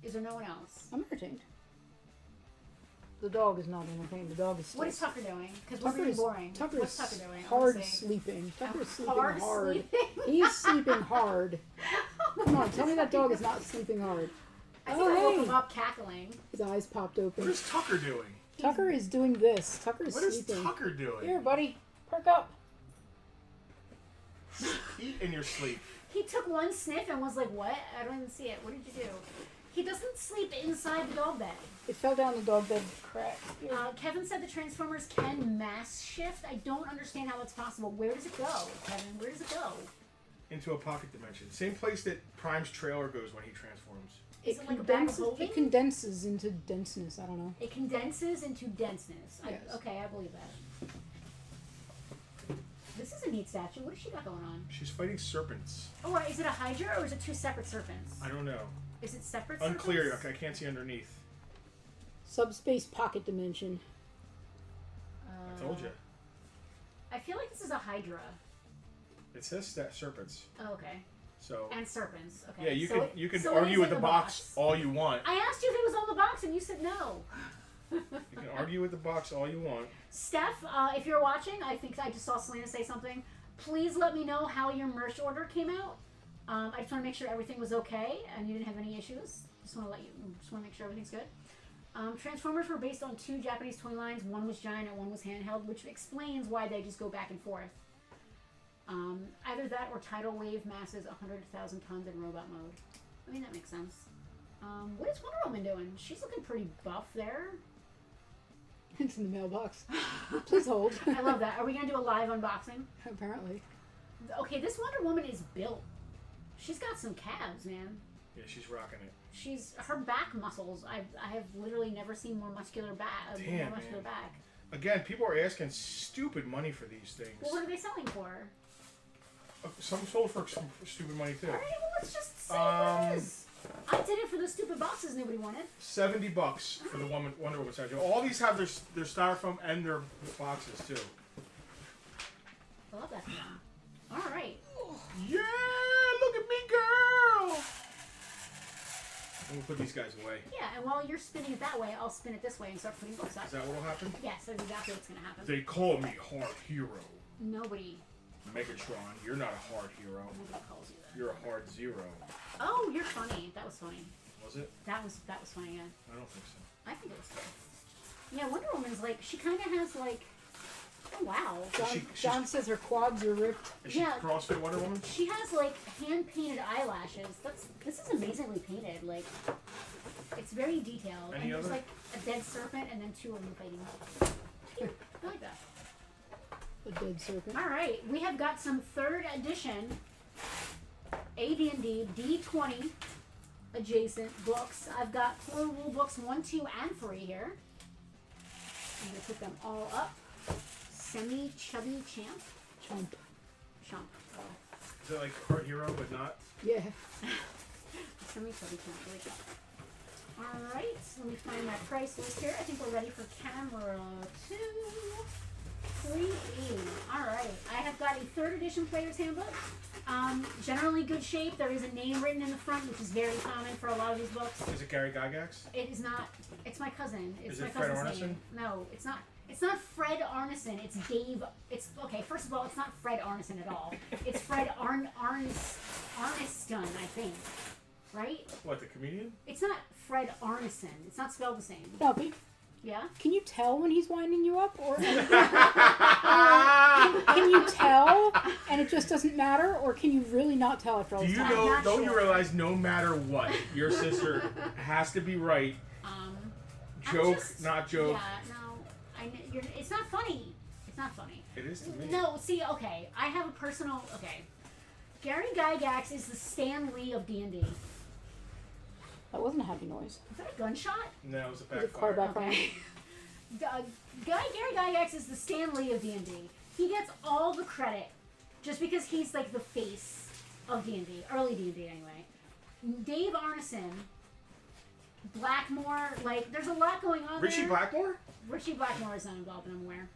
Speaker 3: Is there no one else?
Speaker 4: I'm entertained. The dog is not entertained. The dog is.
Speaker 3: What is
Speaker 4: still-
Speaker 3: Tucker doing? Because we're
Speaker 4: Tucker
Speaker 3: really
Speaker 4: is
Speaker 3: boring.
Speaker 4: Tucker
Speaker 3: What's
Speaker 4: is
Speaker 3: Tucker doing?
Speaker 4: hard
Speaker 3: Honestly.
Speaker 4: sleeping. Tucker is sleeping
Speaker 3: Hard
Speaker 4: hard.
Speaker 3: sleeping?
Speaker 4: He's sleeping hard. Come on, tell me that dog is not sleeping hard.
Speaker 3: I think I
Speaker 4: Oh,
Speaker 3: woke
Speaker 4: hey.
Speaker 3: him up cackling.
Speaker 4: His eyes popped
Speaker 2: What
Speaker 4: open.
Speaker 2: is Tucker doing?
Speaker 4: Tucker is doing this. Tucker is
Speaker 2: What is
Speaker 4: sleeping.
Speaker 2: Tucker doing?
Speaker 4: Here, buddy, perk up.
Speaker 2: eat in your sleep.
Speaker 3: He took one sniff and was like, "What? I don't even see it. What did you do?" He doesn't sleep inside the dog bed.
Speaker 4: It fell down the dog bed crack.
Speaker 3: Kevin said the Transformers can mass shift. I don't understand how it's possible. Where does it go, Kevin? Where does it go?
Speaker 2: Into a pocket dimension. Same place that Prime's trailer goes when he transforms.
Speaker 3: Is it like a bag of
Speaker 4: condenses,
Speaker 3: holding?
Speaker 4: it condenses into denseness. I don't know.
Speaker 3: It condenses into denseness.
Speaker 4: Yes.
Speaker 3: Okay, I believe that. This is a neat statue. What has she got going on?
Speaker 2: She's fighting serpents.
Speaker 3: Oh, is it a Hydra or is it two separate serpents?
Speaker 2: I don't know.
Speaker 3: Is it separate
Speaker 2: Unclear.
Speaker 3: serpents?
Speaker 2: Okay, I can't see underneath.
Speaker 4: Subspace pocket dimension.
Speaker 2: I told you.
Speaker 3: I feel like this is a Hydra.
Speaker 2: It says that serpents.
Speaker 3: Oh, okay.
Speaker 2: So.
Speaker 3: And serpents. Okay.
Speaker 2: Yeah, you
Speaker 3: So
Speaker 2: can
Speaker 3: it-
Speaker 2: you can
Speaker 3: so it
Speaker 2: argue
Speaker 3: is
Speaker 2: with
Speaker 3: in
Speaker 2: the box all you want.
Speaker 3: I asked you if it was on the box and you said no.
Speaker 2: You can argue with the box all you want.
Speaker 3: Steph, if you're watching, I think I just saw Selena say something. Please let me know how your merch order came out. I just want to make sure everything was okay and you didn't have any issues. Just want to make sure everything's good. Transformers were based on two Japanese toy lines. One was giant and one was handheld, which explains why they just go back and forth. Either that or tidal wave masses 100,000 tons in robot mode. I mean, that makes sense. What is Wonder Woman doing? She's looking pretty buff there.
Speaker 4: It's in the mailbox. Please hold.
Speaker 3: I love that. Are we going to do a live unboxing?
Speaker 4: Apparently.
Speaker 3: Okay, this Wonder Woman is built. She's got some calves, man.
Speaker 2: Yeah, she's rocking it.
Speaker 3: Her back muscles. I have literally never seen more muscular back.
Speaker 2: Damn,
Speaker 3: more muscular
Speaker 2: man.
Speaker 3: back.
Speaker 2: Again, people are asking stupid money for these things.
Speaker 3: Well, what are they selling for?
Speaker 2: Some sold for some stupid money too.
Speaker 3: All right, well, let's just say what it is. I did it for the stupid boxes nobody wanted.
Speaker 2: $70 for the Wonder Woman statue. All these have their styrofoam and their boxes too.
Speaker 3: I love that for them. All right.
Speaker 2: Yeah, look at me, girl. I'm gonna put these guys away.
Speaker 3: Yeah, and while you're spinning it that way, I'll spin it this way and start putting books out.
Speaker 2: Is that what'll happen?
Speaker 3: Yes, that's exactly what's going to happen.
Speaker 2: They call me Hard Hero.
Speaker 3: Nobody
Speaker 2: Megatron, you're not a hard hero.
Speaker 3: calls you that.
Speaker 2: You're a hard zero.
Speaker 3: Oh, you're funny. That was funny.
Speaker 2: Was it?
Speaker 3: That was funny, yeah.
Speaker 2: I don't think so.
Speaker 3: I think it was funny. Yeah, Wonder Woman's like, she kind of has like, oh wow.
Speaker 4: John says her quads are ripped.
Speaker 2: Is she
Speaker 3: Yeah.
Speaker 2: CrossFit Wonder Woman?
Speaker 3: She has like hand-painted eyelashes. This is amazingly painted. Like, it's very detailed.
Speaker 2: Any
Speaker 3: and there's
Speaker 2: other?
Speaker 3: like a dead serpent and then two of them fighting. Cute. I like that.
Speaker 4: A dead serpent.
Speaker 3: All right, we have got some 3rd edition AD&D D20 adjacent books. I've got 4 rule books 1, 2, and 3 here. I'm gonna put them all up. Semi-chubby champ.
Speaker 4: Chump.
Speaker 3: Chump. Oh.
Speaker 2: Is it like Hard Hero but not?
Speaker 4: Yeah.
Speaker 3: Semi-chubby champ. There we go. All right, let me find my price list here. I think we're ready for camera 2. 3E. All right, I have got a 3rd edition player's handbook. Generally good shape. There is a name written in the front, which is very common for a lot of these books.
Speaker 2: Is it Gary Gygax?
Speaker 3: It is not. It's my cousin. It's
Speaker 2: Is
Speaker 3: my
Speaker 2: it Fred
Speaker 3: cousin's
Speaker 2: Arneson?
Speaker 3: name. No, it's not. It's not Fred Arneson. It's Dave. It's okay. First of all, it's not Fred Arneson at all. It's Fred Arneston, I think. Right?
Speaker 2: What, the comedian?
Speaker 3: It's not Fred Arneson. It's not spelled the same.
Speaker 4: Dumpy,
Speaker 3: Yeah.
Speaker 4: can you tell when he's winding you up? Or can you tell and it just doesn't matter? Or can you really not tell after all
Speaker 2: Do
Speaker 4: this
Speaker 2: you
Speaker 4: time?
Speaker 2: know?
Speaker 3: not
Speaker 2: Don't you
Speaker 3: sure.
Speaker 2: realize no matter what, your sister has to be right. Joke,
Speaker 3: just-
Speaker 2: not joke.
Speaker 3: Yeah. No. It's not funny. It's not funny.
Speaker 2: It is to me.
Speaker 3: No. See. Okay. I have a personal. Okay. Gary Gygax is the Stan Lee of D&D.
Speaker 4: That wasn't a happy noise.
Speaker 3: Is that a gunshot?
Speaker 2: No, it was a
Speaker 4: It was a car
Speaker 2: backfire.
Speaker 4: backfire.
Speaker 3: Okay. Gary Gygax is the Stan Lee of D&D. He gets all the credit just because he's like the face of D&D, early D&D anyway. Dave Arneson, Blackmore, like there's a lot going on
Speaker 2: Richie
Speaker 3: there.
Speaker 2: Blackmore?
Speaker 3: Richie Blackmore is not involved, and I'm aware.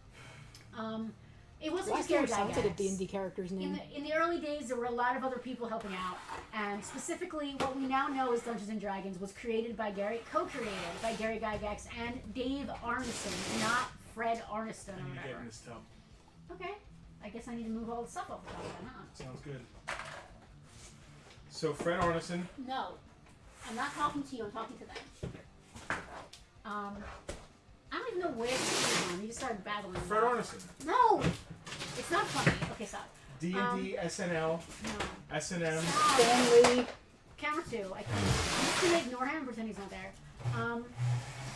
Speaker 3: It wasn't just
Speaker 4: Blackmore
Speaker 3: Gary
Speaker 4: sounds like a
Speaker 3: Gygax.
Speaker 4: D&D character's name.
Speaker 3: In the early days, there were a lot of other people helping out, and specifically, what we now know as Dungeons and Dragons was co-created by Gary Gygax and Dave Arneson, not Fred Arneston or
Speaker 2: I need to get in
Speaker 3: whatever.
Speaker 2: this tub.
Speaker 3: Okay, I guess I need to move all the stuff off the top of that, huh?
Speaker 2: Sounds good. So Fred Arneson.
Speaker 3: No, I'm not talking to you. I'm talking to them. I don't even know where this is from. You just started babbling.
Speaker 2: Fred Arneson.
Speaker 3: No, it's not funny. Okay, stop.
Speaker 2: D&D, SNL,
Speaker 3: No.
Speaker 2: S&M.
Speaker 4: Stanley.
Speaker 3: Camera 2. I'm just gonna ignore him, pretend he's not there.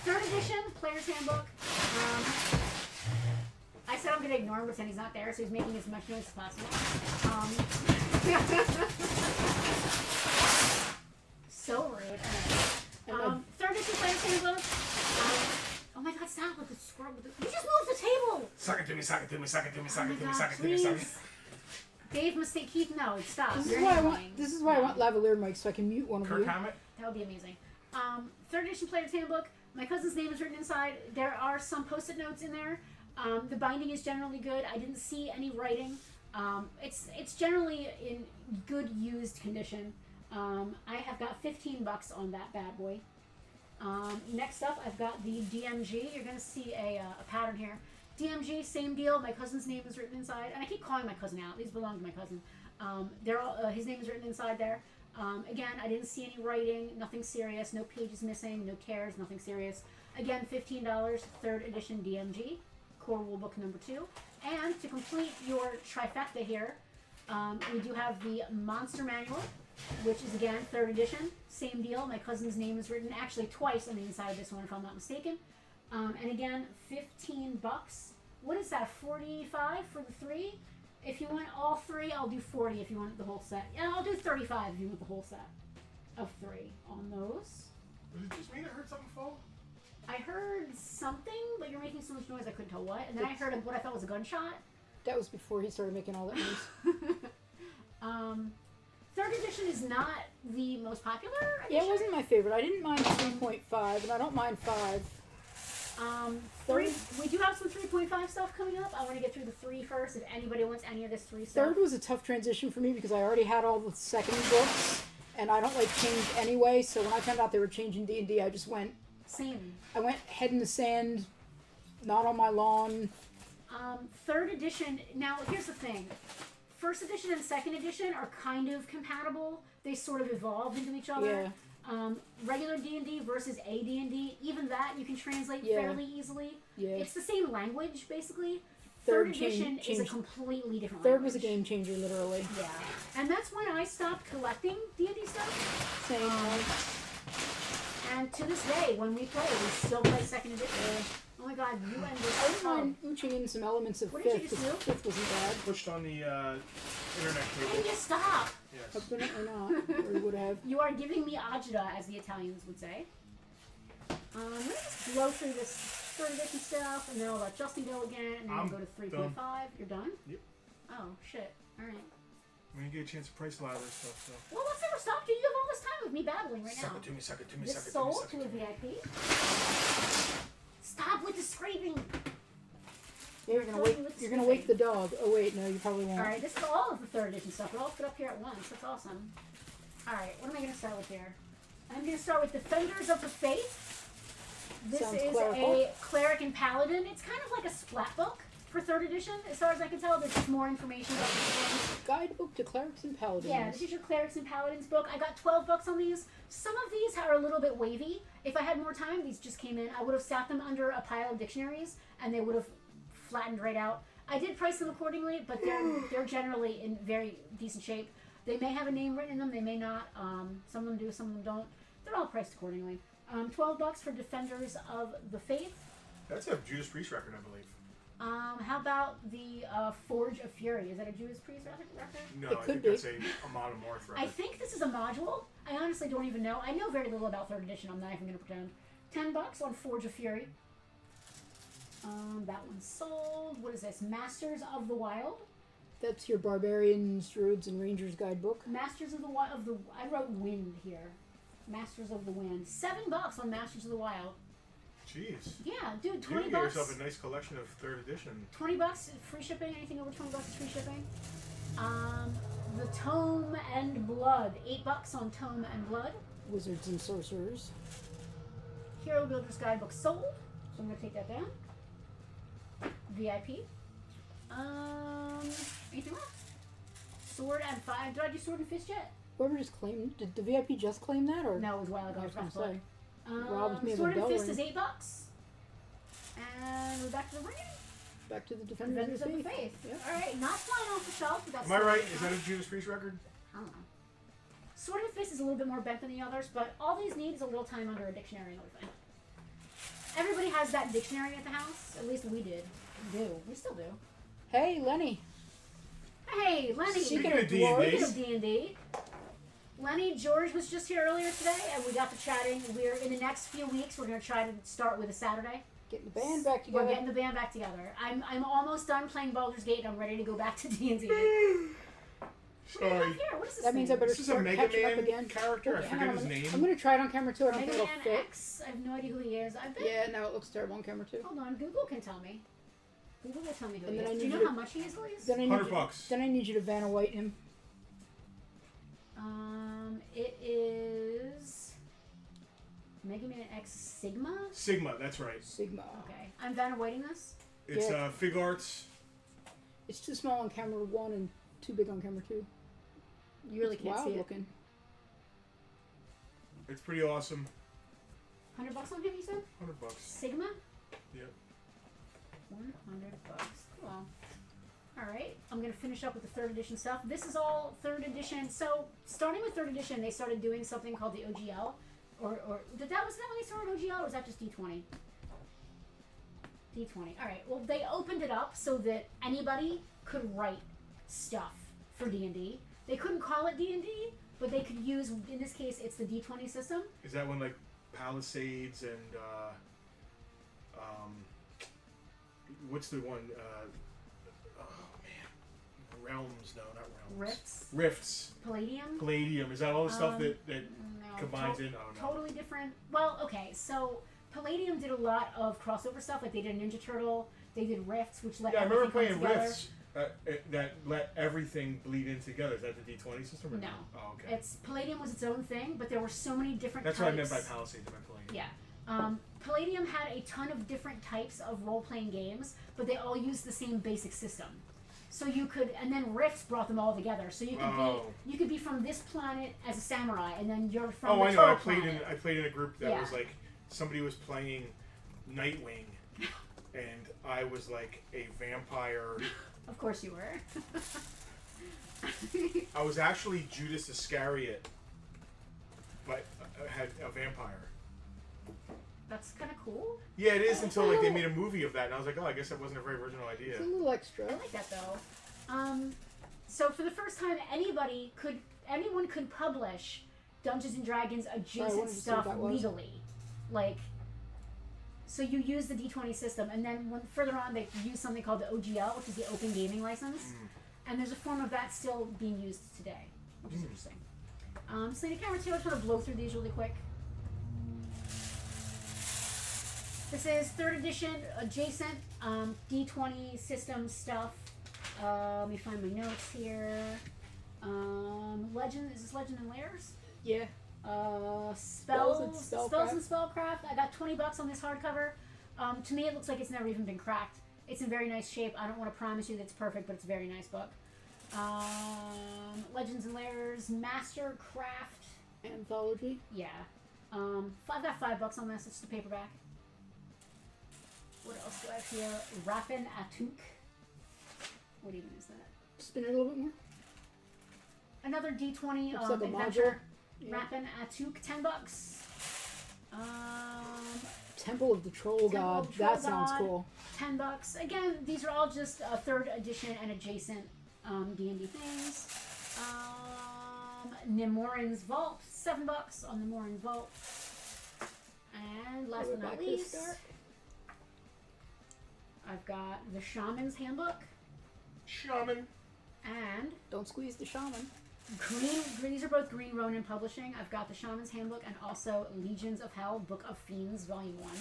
Speaker 3: 3rd edition, Player's Handbook. I said I'm gonna ignore him, pretend he's not there, so he's making as much noise as possible. So rude. Anyway. 3rd edition, Player's Handbook. Oh my god, stop with the scrub. You just moved the table!
Speaker 2: Suck it to me, suck it to me, suck it to me, suck
Speaker 3: Oh
Speaker 2: it to
Speaker 3: my
Speaker 2: me,
Speaker 3: god,
Speaker 2: suck it to me, suck it.
Speaker 3: please. Dave, mistake, Keith, no, stop.
Speaker 4: This is
Speaker 3: You're
Speaker 4: why I
Speaker 3: annoying.
Speaker 4: want. This is why I want lavalier mics so I can mute one of
Speaker 2: Kirk
Speaker 4: you.
Speaker 2: Hammett?
Speaker 3: That would be amazing. 3rd edition Player's Handbook. My cousin's name is written inside. There are some post-it notes in there. The binding is generally good. I didn't see any writing. It's generally in good used condition. I have got $15 on that bad boy. Next up, I've got the DMG. You're going to see a pattern here. DMG, same deal. My cousin's name is written inside. And I keep calling my cousin out. These belong to my cousin. They're all, his name is written inside there. Again, I didn't see any writing, nothing serious, no pages missing, no tears, nothing serious. Again, $15, 3rd edition DMG, core rulebook number 2. And to complete your trifecta here, we do have the Monster Manual, which is again 3rd edition, same deal. My cousin's name is written actually twice on the inside of this one, if I'm not mistaken. And again, $15. What is that? 45 for the 3? If you want all 3, I'll do 40 if you want the whole set. Yeah, I'll do 35 if you want the whole set of 3 on those.
Speaker 2: Was it just me that heard something fall?
Speaker 3: I heard something, but you're making so much noise I couldn't tell what. And then I heard what I thought was a gunshot.
Speaker 4: That was before he started making all that noise.
Speaker 3: 3rd edition is not the most popular edition.
Speaker 4: Yeah, it wasn't my favorite. I didn't mind 3.5, and I don't mind 5.
Speaker 3: We do have some 3.5 stuff coming up. I want to get through the 3 first. If anybody wants any of this 3 stuff.
Speaker 4: 3rd was a tough transition for me because I already had all the 2nd books, and I don't like change anyway. So when I found out they were changing D&D, I just went.
Speaker 3: Same.
Speaker 4: I went head in the sand, not on my lawn.
Speaker 3: 3rd edition. Now here's the thing. 1st edition and 2nd edition are kind of compatible. They sort of evolved into each other.
Speaker 4: Yeah.
Speaker 3: Regular D&D versus AD&D, even that you can translate
Speaker 4: Yeah.
Speaker 3: fairly easily.
Speaker 4: Yeah.
Speaker 3: It's the same language, basically.
Speaker 4: 3rd
Speaker 3: 3rd edition is a
Speaker 4: changed.
Speaker 3: completely different
Speaker 4: 3rd
Speaker 3: language.
Speaker 4: was a game changer, literally.
Speaker 3: Yeah. And that's when I stopped collecting D&D stuff.
Speaker 4: Same.
Speaker 3: And to this day, when we play, we still play 2nd edition. Oh my god, you and
Speaker 4: I
Speaker 3: this.
Speaker 4: didn't mind mooching in some elements of
Speaker 3: What did
Speaker 4: 5th.
Speaker 3: you just
Speaker 4: because
Speaker 3: do?
Speaker 4: 5th wasn't bad.
Speaker 2: Pushed on the internet
Speaker 3: Can
Speaker 2: cable.
Speaker 3: you stop?
Speaker 2: Yes.
Speaker 4: Apparently not. Or he would have.
Speaker 3: You are giving me agita, as the Italians would say. Let me just blow through this 3rd edition stuff, and then I'll let Justin go again, and then
Speaker 2: I'm
Speaker 3: we'll go to 3.5. You're done?
Speaker 2: Yep.
Speaker 3: Oh, shit. Alright.
Speaker 2: We didn't get a chance to price a lot of this stuff, so.
Speaker 3: Well, let's never stop you. You have all this time with me babbling right
Speaker 2: Suck
Speaker 3: now.
Speaker 2: it to me, suck it to me,
Speaker 3: This
Speaker 2: suck it to me,
Speaker 3: sold
Speaker 2: suck
Speaker 3: to
Speaker 2: it
Speaker 3: a
Speaker 2: to me.
Speaker 3: VIP. Stop with the scraping.
Speaker 4: Yeah, you're gonna wake the dog. Oh wait, no, you probably won't.
Speaker 3: Alright, this is all of the 3rd edition stuff. We're all put up here at once. That's awesome. Alright, what am I going to start with here? I'm going to start with Defenders of the Faith. This
Speaker 4: Sounds
Speaker 3: is
Speaker 4: clerical.
Speaker 3: a cleric and paladin. It's kind of like a splat book for 3rd edition, as far as I can tell. There's just more information about the things.
Speaker 4: Guidebook to clerics and paladins.
Speaker 3: Yeah, this is your clerics and paladins book. I got $12 on these. Some of these are a little bit wavy. If I had more time, these just came in. I would have sat them under a pile of dictionaries, and they would have flattened right out. I did price them accordingly, but they're generally in very decent shape. They may have a name written in them, they may not. Some of them do, some of them don't. They're all priced accordingly. $12 for Defenders of the Faith.
Speaker 2: That's a Judas Priest record, I believe.
Speaker 3: How about the Forge of Fury? Is that a Judas Priest record?
Speaker 2: No,
Speaker 4: It
Speaker 2: I
Speaker 4: could
Speaker 2: think
Speaker 4: be.
Speaker 2: that's a Modern Morph record.
Speaker 3: I think this is a module. I honestly don't even know. I know very little about 3rd edition. I'm not even going to pretend. $10 on Forge of Fury. That one's sold. What is this? Masters of the Wild.
Speaker 4: That's your barbarians, druids, and rangers guidebook.
Speaker 3: Masters of the Wild. I wrote Wind here. Masters of the Wind. $7 on Masters of the Wild.
Speaker 2: Jeez.
Speaker 3: Yeah, dude.
Speaker 2: You
Speaker 3: 20
Speaker 2: can get
Speaker 3: bucks.
Speaker 2: yourself a nice collection of 3rd edition.
Speaker 3: $20 free shipping. Anything over $20 is free shipping. The Tome and Blood. $8 on Tome and Blood.
Speaker 4: Wizards and sorcerers.
Speaker 3: Hero Builder's Guidebook sold. So I'm gonna take that down. VIP. Anything else? Sword and 5. Did I do Sword and Fist yet?
Speaker 4: Whoever just claimed, did the VIP just claim that, or?
Speaker 3: No, it was a while ago.
Speaker 4: I was
Speaker 3: forgot
Speaker 4: gonna
Speaker 3: to
Speaker 4: say.
Speaker 3: look.
Speaker 4: Robbed me of a
Speaker 3: Sword and
Speaker 4: bell
Speaker 3: Fist
Speaker 4: ring.
Speaker 3: is $8. And we're back to the ring.
Speaker 4: Back to the Defenders
Speaker 3: Defenders
Speaker 4: of
Speaker 3: of
Speaker 4: the
Speaker 3: the
Speaker 4: Faith.
Speaker 3: Faith.
Speaker 4: Yep.
Speaker 3: All right, not flying off the shelf. But that's
Speaker 2: Am I right?
Speaker 3: still-
Speaker 2: Is that a Judas Priest record?
Speaker 3: I don't know. Sword of the Fist is a little bit more bent than the others, but all these need is a little time under a dictionary and everything. Everybody has that dictionary at the house. At least we did. We do. We still do.
Speaker 4: Hey, Lenny.
Speaker 3: Hey, Lenny.
Speaker 2: Speaking
Speaker 4: of
Speaker 2: of
Speaker 4: dwarves-
Speaker 3: Speaking
Speaker 2: D&D,
Speaker 3: of D&D, Lenny, George was just here earlier today, and we got to chatting. We're in the next few weeks. We're going to try to start with a Saturday.
Speaker 4: Getting the band back
Speaker 3: We're
Speaker 4: together.
Speaker 3: getting the band back together. I'm almost done playing Baldur's Gate, and I'm ready to go back to D&D.
Speaker 2: sorry.
Speaker 3: Here, what is this?
Speaker 4: That means I
Speaker 3: thing?
Speaker 4: better
Speaker 2: This is a
Speaker 4: start
Speaker 2: Mega
Speaker 4: catching up
Speaker 2: Man
Speaker 4: again.
Speaker 2: character. I
Speaker 3: Okay,
Speaker 2: forget
Speaker 3: hang
Speaker 2: his
Speaker 3: on,
Speaker 4: I'm
Speaker 2: name.
Speaker 4: going to try it on camera too. I don't
Speaker 3: Mega
Speaker 4: think it'll
Speaker 3: Man
Speaker 4: fit.
Speaker 3: X. I have no idea who he is. I bet.
Speaker 4: Yeah, now it looks terrible on camera too.
Speaker 3: Hold on, Google can tell me. Google will tell me who
Speaker 4: And
Speaker 3: he
Speaker 4: then I
Speaker 3: is. Do
Speaker 4: need
Speaker 3: you
Speaker 4: you
Speaker 3: know
Speaker 4: to-
Speaker 3: how much he is, Elise?
Speaker 4: Then I need
Speaker 2: $100.
Speaker 4: Then I need you to Vanna White him.
Speaker 3: It is Mega Man X Sigma.
Speaker 2: Sigma, that's right.
Speaker 4: Sigma.
Speaker 3: Okay, I'm Vanna waiting this.
Speaker 2: It's
Speaker 4: Yeah.
Speaker 2: Fig Arts.
Speaker 4: It's too small on camera 1 and too big on camera 2.
Speaker 3: You really
Speaker 4: It's
Speaker 3: can't
Speaker 4: wild
Speaker 3: see it.
Speaker 4: looking.
Speaker 2: It's pretty awesome.
Speaker 3: $100 on him, you said?
Speaker 2: $100.
Speaker 3: Sigma.
Speaker 2: Yep.
Speaker 3: $100. Cool. All right, I'm gonna finish up with the 3rd edition stuff. This is all 3rd edition. So starting with 3rd edition, they started doing something called the OGL, or was that when they started OGL, or was that just D20? D20. All right. Well, they opened it up so that anybody could write stuff for D&D. They couldn't call it D&D, but they could use. In this case, it's the D20 system.
Speaker 2: Is that when like Palisades and what's the one? Oh man, Realms? No, not Realms.
Speaker 3: Rifts.
Speaker 2: Rifts.
Speaker 3: Palladium.
Speaker 2: Palladium. Is that all the stuff that
Speaker 3: No,
Speaker 2: combines in? Oh no.
Speaker 3: Totally different. Well, okay, so Palladium did a lot of crossover stuff. Like they did Ninja Turtle. They did Rifts, which let
Speaker 2: Yeah, I remember
Speaker 3: everything
Speaker 2: playing
Speaker 3: come together.
Speaker 2: Rifts that let everything bleed in together. Is that the D20 system? Or
Speaker 3: No.
Speaker 2: Oh, okay.
Speaker 3: It's Palladium was its own thing, but there were so many different.
Speaker 2: That's
Speaker 3: types.
Speaker 2: what I meant by Palisades. I meant Palladium.
Speaker 3: Yeah. Palladium had a ton of different types of role-playing games, but they all used the same basic system. So you could, and then Rifts brought them all together. So you could you could be from this planet as a samurai, and then you're from
Speaker 2: Oh,
Speaker 3: the
Speaker 2: I know.
Speaker 3: Turtle
Speaker 2: I played
Speaker 3: planet.
Speaker 2: I played in a group that
Speaker 3: Yeah.
Speaker 2: was like somebody was playing Nightwing, and I was like a vampire.
Speaker 3: Of course you were.
Speaker 2: I was actually Judas Iscariot, but I had a vampire.
Speaker 3: That's kind of cool.
Speaker 2: Yeah, it is until like they made a movie of that, and I was like, oh, I guess that wasn't a very original idea.
Speaker 4: It's a little extra.
Speaker 3: I like that though. So for the first time, anyone could publish Dungeons and Dragons
Speaker 4: wanted
Speaker 3: adjacent
Speaker 4: to see
Speaker 3: stuff
Speaker 4: what that was.
Speaker 3: legally, like. So you use the D20 system, and then further on, they use something called the OGL, which is the Open Gaming License, and there's a form of that still being used today, which is interesting. So the camera too, I just want to blow through these really quick. This is 3rd edition adjacent D20 system stuff. Let me find my notes here. Legend, is this Legend and Layers?
Speaker 4: Yeah.
Speaker 3: Spells
Speaker 4: and
Speaker 3: Spellcraft. I got $20 on this hardcover. To me, it looks like it's never even been cracked. It's in very nice shape. I don't want to promise you that it's perfect, but it's a very nice book. Legends and Layers, Mastercraft.
Speaker 4: Anthology.
Speaker 3: Yeah. I've got $5 on this. It's the paperback. What else do I have here? Rappin' Atuk. What even is that?
Speaker 4: Spin it a little bit more.
Speaker 3: Another D20
Speaker 4: Looks like a
Speaker 3: adventure.
Speaker 4: module. Yeah.
Speaker 3: Rappin' Atuk, $10.
Speaker 4: Temple of the Troll
Speaker 3: Temple
Speaker 4: God.
Speaker 3: of the Troll
Speaker 4: That sounds
Speaker 3: God.
Speaker 4: cool.
Speaker 3: $10. Again, these are all just 3rd edition and adjacent D&D things. Nemorin's Vault, $7 on Nemorin's Vault. And last but not
Speaker 4: Back to the
Speaker 3: least,
Speaker 4: start.
Speaker 3: I've got the Shaman's Handbook
Speaker 2: Shaman.
Speaker 3: and
Speaker 4: Don't squeeze the shaman.
Speaker 3: Green. These are both Green Ronin Publishing. I've got the Shaman's Handbook and also Legions of Hell, Book of Fiends, Volume 1.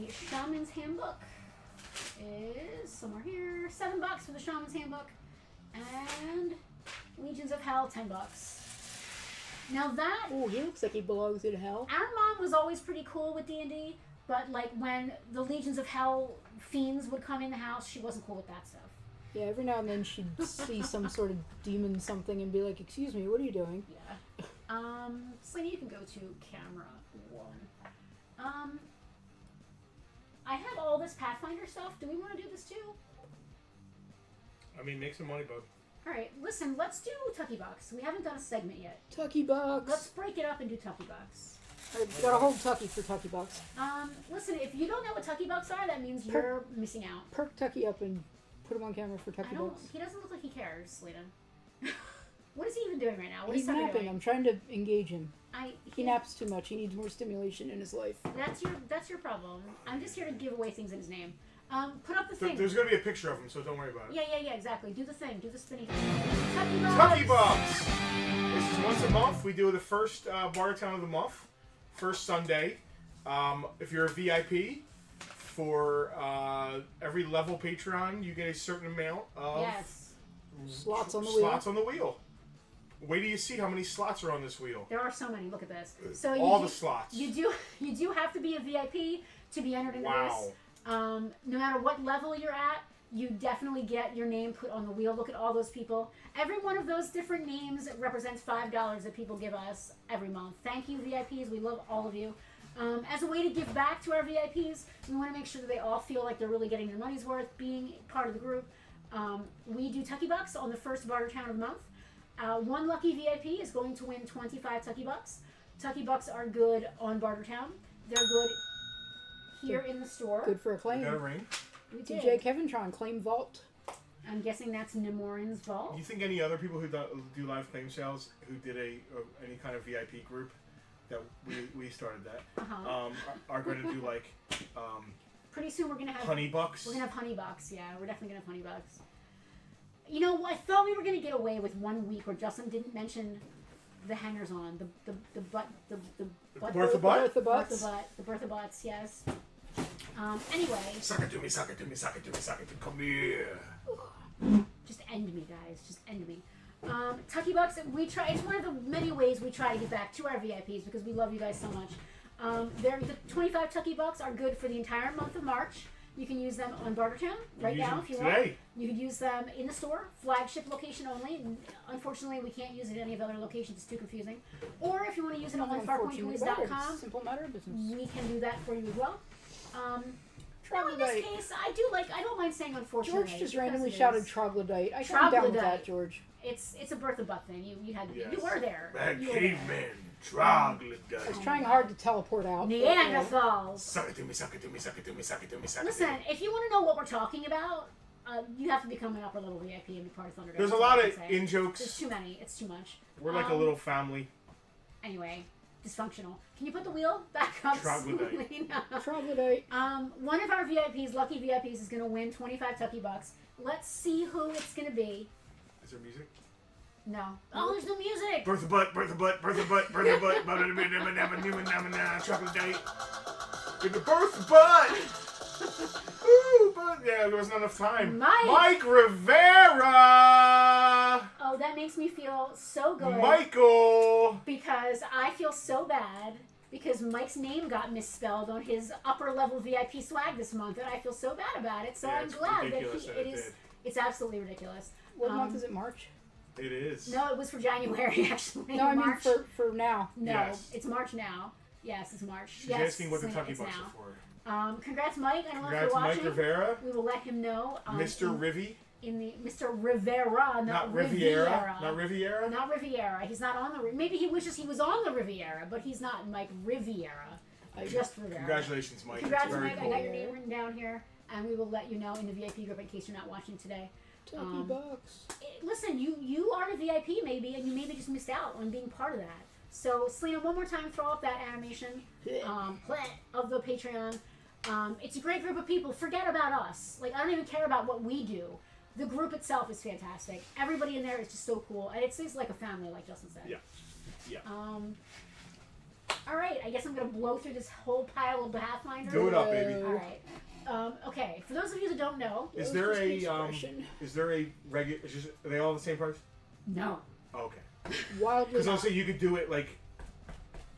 Speaker 3: The Shaman's Handbook is somewhere here. $7 for the Shaman's Handbook, and Legions of Hell, $10. Now that
Speaker 4: Oh, he looks like he belongs in hell.
Speaker 3: our mom was always pretty cool with D&D, but like when the Legions of Hell fiends would come in the house, she wasn't cool with that stuff.
Speaker 4: Yeah, every now and then she'd see some sort of demon something and be like, "Excuse me, what are you doing?"
Speaker 3: Yeah. Slaney, you can go to camera 1. I have all this Pathfinder stuff? Do we want to do this too?
Speaker 2: I mean, make some money, bud.
Speaker 3: All right, listen, let's do Tucky Bucks. We haven't done a segment yet.
Speaker 4: Tucky Bucks.
Speaker 3: Let's break it up and do Tucky Bucks.
Speaker 4: I've got a whole Tucky for Tucky Bucks.
Speaker 3: Listen, if you don't know what Tucky Bucks are, that means you're missing out.
Speaker 4: Perk Tucky up and put him on camera for Tucky Bucks.
Speaker 3: He doesn't look like he cares, Lena. What is he even doing right now? What
Speaker 4: He's
Speaker 3: is Tucky
Speaker 4: napping.
Speaker 3: doing?
Speaker 4: I'm trying to engage him. He
Speaker 3: He
Speaker 4: naps too much. He needs more stimulation in his life.
Speaker 3: That's your problem. I'm just here to give away things in his name. Put up the thing.
Speaker 2: There's going to be a picture of him, so don't worry about it.
Speaker 3: Yeah, exactly. Do the thing. Do the spinny thing. Tucky Bucks!
Speaker 2: Tucky Bucks! This is once a month. We do the first Bartertown of the month. First Sunday. If you're a VIP, for every level Patreon, you get a certain amount of
Speaker 4: slots on the
Speaker 2: Slots on the wheel. Wait till you see how many slots are on this wheel.
Speaker 3: There are so many. Look at this. So
Speaker 2: the slots.
Speaker 3: You do have to be a VIP to be entered into this. No matter what level you're at, you definitely get your name put on the wheel. Look at all those people. Every one of those different names represents $5 that people give us every month. Thank you, VIPs. We love all of you. As a way to give back to our VIPs, we want to make sure that they all feel like they're really getting their money's worth being part of the group. We do Tucky Bucks on the first Bartertown of the month. One lucky VIP is going to win 25 Tucky Bucks. Tucky Bucks are good on Bartertown. They're good here in the store.
Speaker 4: Good for a claim.
Speaker 2: We got a ring.
Speaker 3: We did.
Speaker 4: DJ Kevintron, claim vault.
Speaker 3: I'm guessing that's Nemorin's vault.
Speaker 2: Do you think any other people who do live claim sales who did any kind of VIP group that we started that are going to do like
Speaker 3: pretty soon we're gonna have
Speaker 2: honey bucks?
Speaker 3: We're gonna have honey bucks. Yeah, we're definitely gonna have honey bucks. You know, I thought we were gonna get away with 1 week where Justin didn't mention the hangers on, the butt, the
Speaker 2: Bertha butt?
Speaker 4: Bertha butts.
Speaker 3: the Bertha butts. Yes. Anyway.
Speaker 2: Suck it to me, suck it to me, suck it to me, suck it to me. Come here.
Speaker 3: Just end me, guys. Just end me. Tucky Bucks, we try. It's one of the many ways we try to give back to our VIPs because we love you guys so much. The 25 Tucky Bucks are good for the entire month of March. You can use them on Bartertown right now if you want. You could use them in the store, flagship location only. Unfortunately, we can't use it at any of the other locations. It's too confusing. Or if you want to use it on farpointtoys.com,
Speaker 4: simple matter of business.
Speaker 3: we can do that for you as well. Now in
Speaker 4: Troglodyte.
Speaker 3: this case, I don't mind saying unfortunately.
Speaker 4: George just
Speaker 3: because
Speaker 4: randomly
Speaker 3: it
Speaker 4: shouted
Speaker 3: is.
Speaker 4: troglodyte. I come down with that,
Speaker 3: Troglodyte.
Speaker 4: George.
Speaker 3: It's a Bertha butt thing. You had to be.
Speaker 2: Yes.
Speaker 3: You were there.
Speaker 2: Bad
Speaker 3: You were there.
Speaker 2: caveman, troglodyte.
Speaker 4: I was trying hard to teleport out. but,
Speaker 3: Neanderthals.
Speaker 2: Suck it to me, suck it to me, suck it to me, suck it to me, suck it to
Speaker 3: Listen,
Speaker 2: me.
Speaker 3: if you want to know what we're talking about, you have to become an upper level VIP and be part of Thunder.
Speaker 2: There's a
Speaker 3: That's
Speaker 2: lot
Speaker 3: all I
Speaker 2: of
Speaker 3: can say.
Speaker 2: in
Speaker 3: There's
Speaker 2: jokes.
Speaker 3: too many. It's too much.
Speaker 2: We're like a little family.
Speaker 3: Anyway, dysfunctional. Can you put the wheel back up?
Speaker 2: Troglodyte.
Speaker 3: Selena?
Speaker 4: Troglodyte.
Speaker 3: One of our VIPs, lucky VIPs, is going to win 25 Tucky Bucks. Let's see who it's going to be.
Speaker 2: Is there music?
Speaker 3: No. Oh, there's no music.
Speaker 2: Bertha butt, Bertha butt, Bertha butt, Bertha butt, troglodyte. Get the Bertha butt. Ooh, but yeah, there wasn't enough time. Mike Rivera.
Speaker 3: Oh, that makes me feel so good.
Speaker 2: Michael.
Speaker 3: Because I feel so bad because Mike's name got misspelled on his upper level VIP swag this month, and I feel so bad about it. So
Speaker 2: Yeah,
Speaker 3: I'm
Speaker 2: it's
Speaker 3: glad that
Speaker 2: ridiculous that it did.
Speaker 3: It's absolutely ridiculous.
Speaker 4: What month is it? March?
Speaker 2: It is.
Speaker 3: No, it was for January actually.
Speaker 4: No, I mean
Speaker 3: March.
Speaker 4: for now.
Speaker 3: No,
Speaker 2: Yes.
Speaker 3: it's March now. Yes, it's March.
Speaker 2: She's
Speaker 3: yes,
Speaker 2: asking what the
Speaker 3: Selena,
Speaker 2: Tucky
Speaker 3: it's
Speaker 2: Bucks
Speaker 3: now.
Speaker 2: are for.
Speaker 3: Congrats, Mike. I don't know if
Speaker 2: Congrats,
Speaker 3: you're
Speaker 2: Mike
Speaker 3: watching.
Speaker 2: Rivera.
Speaker 3: We will let him know.
Speaker 2: Mr. Rivy.
Speaker 3: In the Mr. Rivera,
Speaker 2: Not
Speaker 3: Riviera.
Speaker 2: Riviera. Not Riviera?
Speaker 3: Not Riviera. He's not on the. Maybe he wishes he was on the Riviera, but he's not. Mike Riviera. Just Rivera.
Speaker 2: Congratulations, Mike.
Speaker 3: Congrats,
Speaker 2: It's very
Speaker 3: Mike.
Speaker 2: cool.
Speaker 3: I got your name written down here, and we will let you know in the VIP group in case you're not watching today.
Speaker 4: Tucky Bucks.
Speaker 3: Listen, you are a VIP maybe, and you maybe just missed out on being part of that. So, Selena, one more time, throw up that animation of the Patreon. It's a great group of people. Forget about us. Like, I don't even care about what we do. The group itself is fantastic. Everybody in there is just so cool. And it's like a family, like Justin said.
Speaker 2: Yeah. Yeah.
Speaker 3: All right, I guess I'm going to blow through this whole pile of Pathfinder.
Speaker 2: Do it up, baby.
Speaker 3: All right. Okay, for those of you that don't know.
Speaker 2: Is there a regular? Are they all the same price?
Speaker 3: No.
Speaker 2: Oh, okay.
Speaker 4: Wildly.
Speaker 2: Because I'll say you could do it like.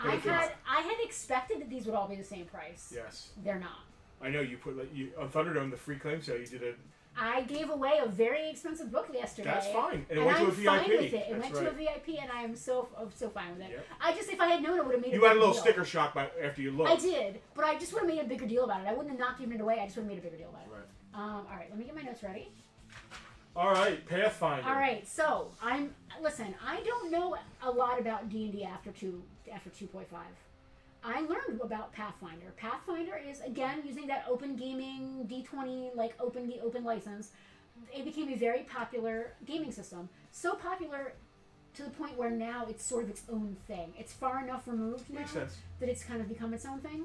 Speaker 3: I had expected that these would all be the same price.
Speaker 2: Yes.
Speaker 3: They're not.
Speaker 2: I know you put on Thunderdome the free claim sale. You did
Speaker 3: I gave away a very expensive book yesterday.
Speaker 2: That's fine. And it
Speaker 3: And
Speaker 2: went to a
Speaker 3: I'm
Speaker 2: VIP.
Speaker 3: fine with it. It
Speaker 2: That's
Speaker 3: went
Speaker 2: right.
Speaker 3: to a VIP, and I am so fine with it.
Speaker 2: Yep.
Speaker 3: I just, if I had known, I would have made
Speaker 2: You
Speaker 3: a bigger
Speaker 2: had a little
Speaker 3: deal.
Speaker 2: sticker shock after you looked.
Speaker 3: I did, but I just would have made a bigger deal about it. I wouldn't have not given it away. I just would have made a bigger deal about it.
Speaker 2: Right.
Speaker 3: All right, let me get my notes ready.
Speaker 2: All right, Pathfinder.
Speaker 3: All right, so listen. I don't know a lot about D&D after 2.5. I learned about Pathfinder. Pathfinder is again using that open gaming D20 like open license. It became a very popular gaming system. So popular to the point where now it's sort of its own thing. It's far enough removed now
Speaker 2: Makes sense.
Speaker 3: that it's kind of become its own thing.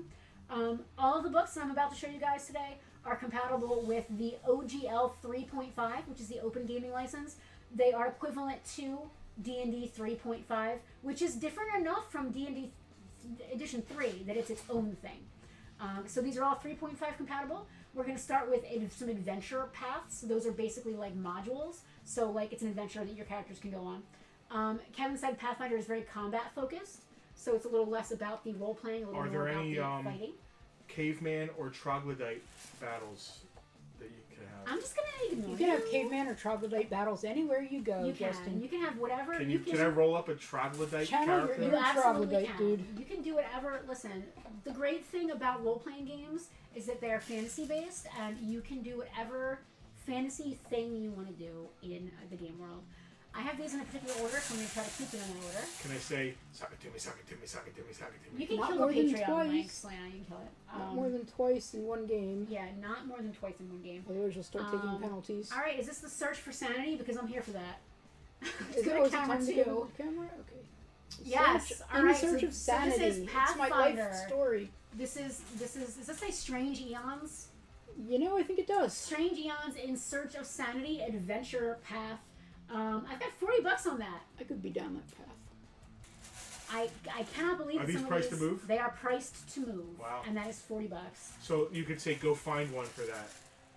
Speaker 3: All of the books that I'm about to show you guys today are compatible with the OGL 3.5, which is the open gaming license. They are equivalent to D&D 3.5, which is different enough from D&D Edition 3 that it's its own thing. So these are all 3.5 compatible. We're going to start with some adventure paths. Those are basically like modules. So like it's an adventure that your characters can go on. Kevin said Pathfinder is very combat focused, so it's a little less about the role playing, a little
Speaker 2: Are
Speaker 3: more
Speaker 2: there
Speaker 3: about
Speaker 2: any
Speaker 3: the fighting.
Speaker 2: caveman or troglodyte battles that you can have?
Speaker 3: I'm just going to ignore
Speaker 4: You can have caveman or troglodyte battles anywhere you go,
Speaker 3: You can.
Speaker 4: Justin.
Speaker 3: You can have whatever.
Speaker 2: Can I roll up a troglodyte
Speaker 4: Channel
Speaker 2: character?
Speaker 4: your
Speaker 3: You
Speaker 4: inner
Speaker 3: absolutely
Speaker 4: troglodyte,
Speaker 3: can.
Speaker 4: dude.
Speaker 3: You can do whatever. Listen, the great thing about role-playing games is that they're fantasy-based, and you can do whatever fantasy thing you want to do in the game world. I have these in a particular order, so I'm going to try to keep them in that order.
Speaker 2: Can I say, suck it to me, suck it to me, suck it to me, suck it to me?
Speaker 3: You can
Speaker 4: Not
Speaker 3: kill
Speaker 4: more
Speaker 3: a
Speaker 4: than
Speaker 3: Patreon
Speaker 4: twice.
Speaker 3: link, Selena. You can kill it.
Speaker 4: Not more than twice in one game.
Speaker 3: Yeah, not more than twice in one game.
Speaker 4: Otherwise, you'll start taking penalties.
Speaker 3: All right, is this the search for sanity? Because I'm here for that.
Speaker 4: Is
Speaker 3: Go
Speaker 4: it
Speaker 3: to
Speaker 4: always
Speaker 3: camera
Speaker 4: time to
Speaker 3: two.
Speaker 4: go to camera? Okay.
Speaker 3: Yes.
Speaker 4: Search,
Speaker 3: All
Speaker 4: in
Speaker 3: right.
Speaker 4: search
Speaker 3: so,
Speaker 4: of
Speaker 3: so
Speaker 4: sanity.
Speaker 3: this is
Speaker 4: It's my
Speaker 3: Pathfinder.
Speaker 4: life story.
Speaker 3: This is. Does this say Strange Eons?
Speaker 4: You know, I think it does.
Speaker 3: Strange Eons in Search of Sanity Adventure Path. I've got $40 on that.
Speaker 4: I could be down that path.
Speaker 3: I cannot believe
Speaker 2: Are
Speaker 3: that
Speaker 2: these
Speaker 3: some
Speaker 2: priced
Speaker 3: of
Speaker 2: to
Speaker 3: these,
Speaker 2: move?
Speaker 3: They are priced to move.
Speaker 2: Wow.
Speaker 3: And that is $40.
Speaker 2: So you could say, go find one for that.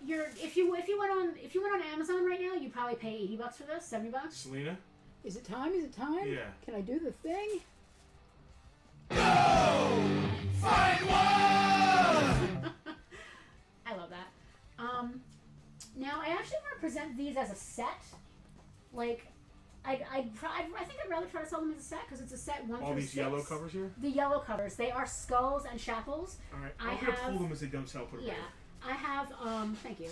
Speaker 3: If you went on Amazon right now, you'd probably pay $80 for this, $70.
Speaker 2: Selena?
Speaker 4: Is it time? Is it time?
Speaker 2: Yeah.
Speaker 4: Can I do the thing?
Speaker 1: Find one!
Speaker 3: I love that. Now I actually want to present these as a set. Like, I think I'd rather try to sell them as a set because it's a set 1
Speaker 2: All
Speaker 3: through
Speaker 2: these
Speaker 3: 6.
Speaker 2: yellow covers here?
Speaker 3: The yellow covers. They are skulls and shackles.
Speaker 2: All right.
Speaker 3: I
Speaker 2: I'm going to
Speaker 3: have-
Speaker 2: pull them as they don't sell. Put them
Speaker 3: Yeah,
Speaker 2: away.
Speaker 3: I have. Thank you.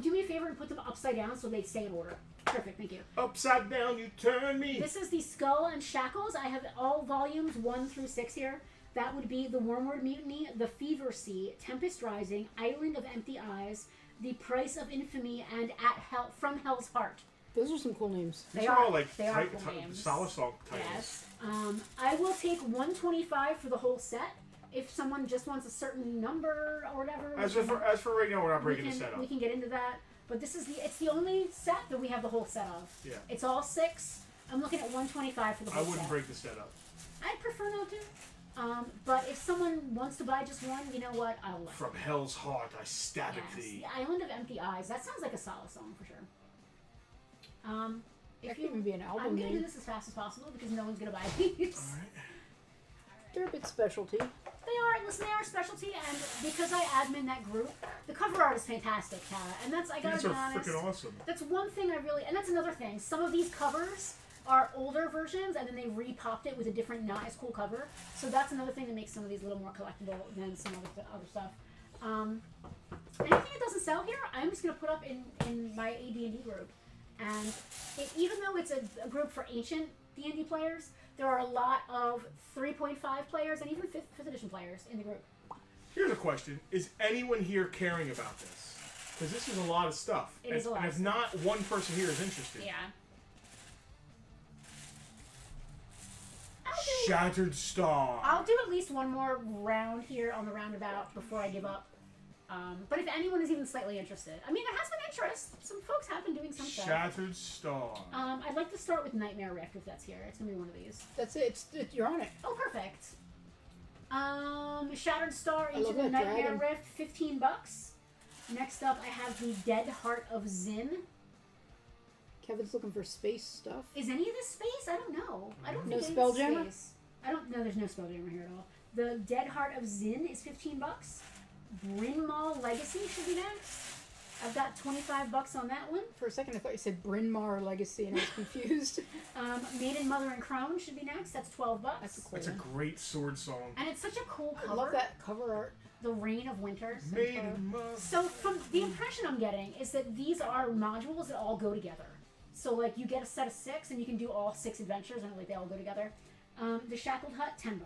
Speaker 3: Do me a favor and put them upside down so they stay in order. Perfect. Thank you.
Speaker 2: Upside down, you turn me.
Speaker 3: This is the Skull and Shackles. I have all volumes 1 through 6 here. That would be the Wormwood Mutiny, the Fever Sea, Tempest Rising, Island of Empty Eyes, the Price of Infamy, and From Hell's Heart.
Speaker 4: Those are some cool names.
Speaker 2: These are all like
Speaker 3: they are
Speaker 2: type,
Speaker 3: cool names.
Speaker 2: solid song titles.
Speaker 3: Yes. I will take $125 for the whole set. If someone just wants a certain number or whatever.
Speaker 2: As for right now, we're not breaking the set
Speaker 3: We
Speaker 2: up.
Speaker 3: can get into that. But it's the only set that we have the whole set of.
Speaker 2: Yeah.
Speaker 3: It's all 6. I'm looking at $125 for the
Speaker 2: I
Speaker 3: whole
Speaker 2: wouldn't
Speaker 3: set.
Speaker 2: break the set up.
Speaker 3: I'd prefer not to. But if someone wants to buy just one, you know what? I'll let
Speaker 2: From hell's heart, I stab at
Speaker 3: yes.
Speaker 2: thee.
Speaker 3: The Island of Empty Eyes. That sounds like a solid song for sure.
Speaker 4: That could even be an
Speaker 3: I'm
Speaker 4: album
Speaker 3: gonna do
Speaker 4: name.
Speaker 3: this as fast as possible because no one's gonna buy these.
Speaker 2: All right.
Speaker 4: They're a bit specialty.
Speaker 3: They are a specialty, and because I admin that group, the cover art is fantastic, Tara. And that's, I gotta
Speaker 2: These
Speaker 3: be
Speaker 2: are
Speaker 3: honest.
Speaker 2: freaking awesome.
Speaker 3: That's one thing I really, and that's another thing. Some of these covers are older versions, and then they re-popped it with a different, not as cool cover. So that's another thing that makes some of these a little more collectible than some other stuff. Anything that doesn't sell here, I'm just gonna put up in my AD&D group. And even though it's a group for ancient D&D players, there are a lot of 3.5 players and even 5th edition players in the group.
Speaker 2: Here's a question: is anyone here caring about this? Because this is a lot of stuff.
Speaker 3: It is a lot
Speaker 2: And
Speaker 3: of
Speaker 2: if not, one person here is interested.
Speaker 3: Yeah.
Speaker 2: Shattered Star.
Speaker 3: I'll do at least one more round here on the roundabout before I give up. But if anyone is even slightly interested, I mean, there has been interest. Some folks have been doing some stuff.
Speaker 2: Shattered Star.
Speaker 3: I'd like to start with Nightmare Rift if that's here. It's gonna be one of these.
Speaker 4: That's it. You're on it.
Speaker 3: Oh, perfect. Shattered Star
Speaker 4: I
Speaker 3: into
Speaker 4: love
Speaker 3: the
Speaker 4: that
Speaker 3: Nightmare
Speaker 4: dragon.
Speaker 3: Rift, $15. Next up, I have the Dead Heart of Zin.
Speaker 4: Kevin's looking for space stuff.
Speaker 3: Is any of this space? I don't know. I don't
Speaker 4: No
Speaker 3: think
Speaker 4: Spelljammer?
Speaker 3: space. I don't know. There's no Spelljammer here at all. The Dead Heart of Zin is $15. Bryn Mawr Legacy should be next. I've got $25 on that one.
Speaker 4: For a second, I thought you said Bryn Mawr Legacy, and I was confused.
Speaker 3: Maiden, Mother, and Crone should be next. That's $12.
Speaker 4: That's a cool
Speaker 2: That's a
Speaker 4: one.
Speaker 2: great sword song.
Speaker 3: And it's such a cool cover.
Speaker 4: I love that cover art.
Speaker 3: The Reign of Winter.
Speaker 2: Maiden Mother.
Speaker 3: So from the impression I'm getting is that these are modules that all go together. So like you get a set of 6 and you can do all 6 adventures and like they all go together. The Shackled Hut, $10.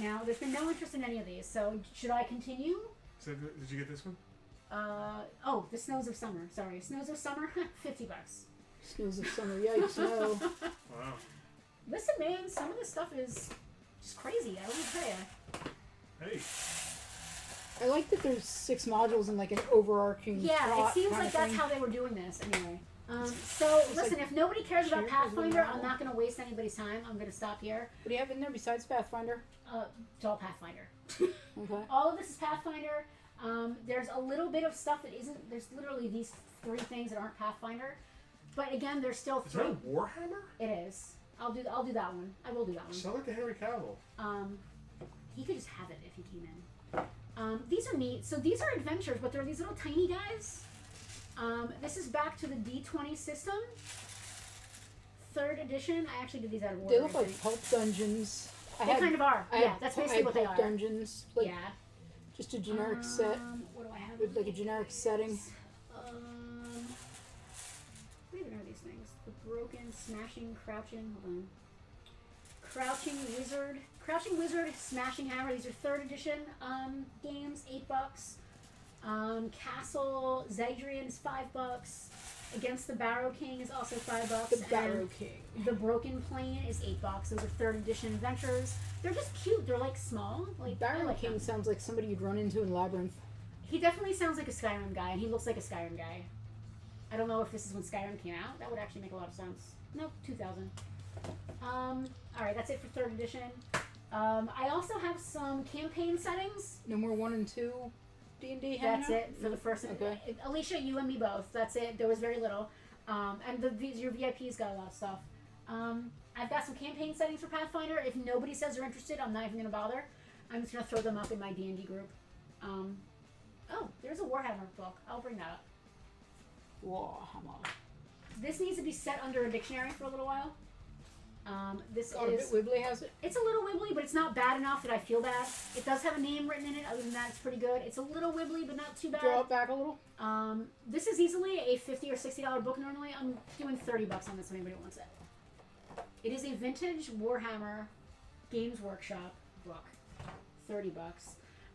Speaker 3: Now there's been no interest in any of these, so should I continue?
Speaker 2: So, did you get this one?
Speaker 3: The Snows of Summer. Sorry, Snows of Summer, $50.
Speaker 4: Snows of Summer, yikes, no.
Speaker 2: Wow.
Speaker 3: Listen, man, some of this stuff is just crazy. I don't want to tell you.
Speaker 2: Hey.
Speaker 4: I like that there's 6 modules and like an overarching
Speaker 3: Yeah,
Speaker 4: plot
Speaker 3: it seems
Speaker 4: kind
Speaker 3: like
Speaker 4: of
Speaker 3: that's
Speaker 4: thing.
Speaker 3: how they were doing this anyway. So listen,
Speaker 4: like
Speaker 3: if nobody cares about
Speaker 4: shared
Speaker 3: Pathfinder,
Speaker 4: as a
Speaker 3: I'm not going to waste anybody's time. I'm going to stop here.
Speaker 4: What do you have in there besides Pathfinder?
Speaker 3: It's all Pathfinder.
Speaker 4: Okay.
Speaker 3: All of this is Pathfinder. There's a little bit of stuff that isn't. There's literally these 3 things that aren't Pathfinder, but again, there's still
Speaker 2: Is
Speaker 3: 3.
Speaker 2: that a Warhammer?
Speaker 3: It is. I'll do that one. I will do that one.
Speaker 2: Sound like the Henry Cavill.
Speaker 3: He could just have it if he came in. These are neat. So these are adventures, but they're these little tiny guys. This is back to the D20 system. 3rd edition. I actually did these out of order.
Speaker 4: They look like pulp dungeons.
Speaker 3: They kind of are. Yeah, that's basically what they
Speaker 4: pulp
Speaker 3: are.
Speaker 4: dungeons. Like
Speaker 3: Yeah.
Speaker 4: just a generic set
Speaker 3: What do I have?
Speaker 4: with like a generic setting.
Speaker 3: What even are these things? The Broken, Smashing, Crouching. Hold on. Crouching Wizard, Smashing Hammer. These are 3rd edition games. $8. Castle Zadrian is $5. Against the Barrow King is also $5.
Speaker 4: The Barrow
Speaker 3: and
Speaker 4: King.
Speaker 3: The Broken Plane is $8. Those are 3rd edition adventures. They're just cute. They're like small. Like I
Speaker 4: Barrow
Speaker 3: like
Speaker 4: King
Speaker 3: them.
Speaker 4: sounds like somebody you'd run into in Labyrinth.
Speaker 3: He definitely sounds like a Skyrim guy, and he looks like a Skyrim guy. I don't know if this is when Skyrim came out. That would actually make a lot of sense. Nope, 2000. Alright, that's it for 3rd edition. I also have some campaign settings.
Speaker 4: No more 1 and 2 D&D.
Speaker 3: That's it for the first.
Speaker 4: Okay.
Speaker 3: Alicia, you and me both. That's it. There was very little. And your VIPs got a lot of stuff. I've got some campaign settings for Pathfinder. If nobody says they're interested, I'm not even going to bother. I'm just going to throw them up in my D&D group. There's a Warhammer book. I'll bring that up.
Speaker 4: Warhammer.
Speaker 3: This needs to be set under a dictionary for a little while. This
Speaker 4: God, a bit
Speaker 3: is.
Speaker 4: wibbly has it.
Speaker 3: It's a little wibbly, but it's not bad enough that I feel bad. It does have a name written in it. Other than that, it's pretty good. It's a little wibbly, but not too bad.
Speaker 4: Draw it back a little.
Speaker 3: This is easily a $50 or $60 book normally. I'm doing $30 on this if anybody wants it. It is a vintage Warhammer Games Workshop book. $30.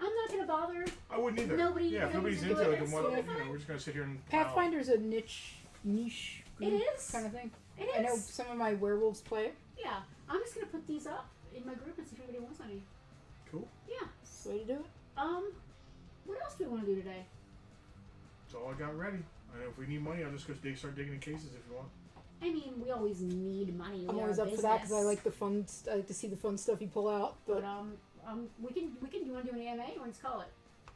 Speaker 3: I'm not gonna bother.
Speaker 2: I wouldn't either.
Speaker 3: Nobody-
Speaker 2: yeah, if nobody's
Speaker 3: nobody's
Speaker 2: into
Speaker 3: into
Speaker 2: it,
Speaker 3: it,
Speaker 2: then
Speaker 3: it's
Speaker 2: what,
Speaker 3: totally
Speaker 2: you know,
Speaker 3: fine.
Speaker 2: we're just gonna sit here and pile.
Speaker 4: Pathfinder's a niche
Speaker 3: It
Speaker 4: group
Speaker 3: is.
Speaker 4: kind of thing.
Speaker 3: It
Speaker 4: I know
Speaker 3: is.
Speaker 4: some of my werewolves play it.
Speaker 3: Yeah. I'm just gonna put these up in my group and see if anybody wants any.
Speaker 2: Cool.
Speaker 3: Yeah.
Speaker 4: That's the way to do it.
Speaker 3: What else do we want to do today?
Speaker 2: That's all I got ready. And if we need money, I'll just go start digging in cases if you want.
Speaker 3: I mean, we always need money.
Speaker 4: I'm
Speaker 3: We
Speaker 4: always
Speaker 3: are
Speaker 4: up
Speaker 3: a
Speaker 4: for that because I
Speaker 3: business.
Speaker 4: like the fun. I like to see the fun stuff you pull out. But
Speaker 3: But we can. Do you want to do an AMA or let's call it?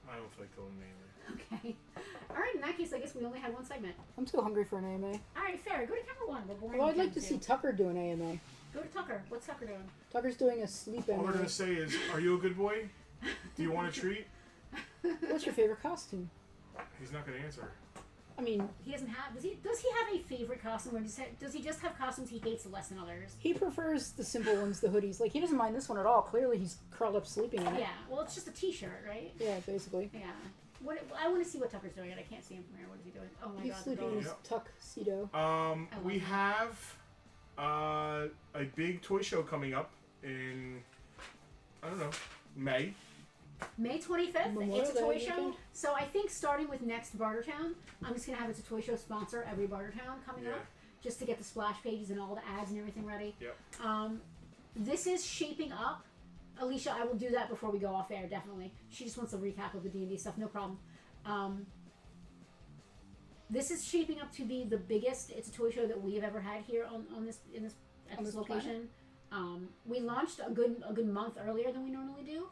Speaker 2: I don't feel like telling me anyway.
Speaker 3: Okay. All right. In that case, I guess we only had one segment.
Speaker 4: I'm still hungry for an AMA.
Speaker 3: All right. Fair. Go to camera 1. We're boring.
Speaker 4: Well, I'd
Speaker 3: on
Speaker 4: like to
Speaker 3: camera
Speaker 4: see
Speaker 3: 2.
Speaker 4: Tucker do an AMA.
Speaker 3: Go to Tucker. What's Tucker doing?
Speaker 4: Tucker's doing a sleep
Speaker 2: All we're
Speaker 4: AMA.
Speaker 2: gonna say is, are you a good boy? Do you want a treat?
Speaker 4: What's your favorite costume?
Speaker 2: He's not gonna answer.
Speaker 4: I mean,
Speaker 3: He doesn't have. Does he have a favorite costume, or does he just have costumes he hates less than others?
Speaker 4: he prefers the simple ones, the hoodies. Like, he doesn't mind this one at all. Clearly, he's curled up sleeping in it.
Speaker 3: Yeah. Well, it's just a T-shirt, right?
Speaker 4: Yeah, basically.
Speaker 3: Yeah. What? I want to see what Tucker's doing, and I can't see him from here. What is he doing? Oh my
Speaker 4: He's
Speaker 3: God.
Speaker 4: sleeping in
Speaker 3: the
Speaker 4: his
Speaker 2: Yep.
Speaker 4: tuxedo.
Speaker 2: We have a big toy show coming up in, I don't know, May.
Speaker 3: May 25th,
Speaker 4: Memorial
Speaker 3: it's a
Speaker 4: Day
Speaker 3: toy show.
Speaker 4: weekend.
Speaker 3: So I think starting with next Bartertown, I'm just going to have it's a toy show sponsor every Bartertown coming
Speaker 2: Yeah.
Speaker 3: up, just to get the splash pages and all the ads and everything ready.
Speaker 2: Yep.
Speaker 3: This is shaping up. Alicia, I will do that before we go off air, definitely. She just wants a recap of the D&D stuff, no problem. This is shaping up to be the biggest it's a toy show that we have ever had here at this location. We launched a good month earlier than we normally do.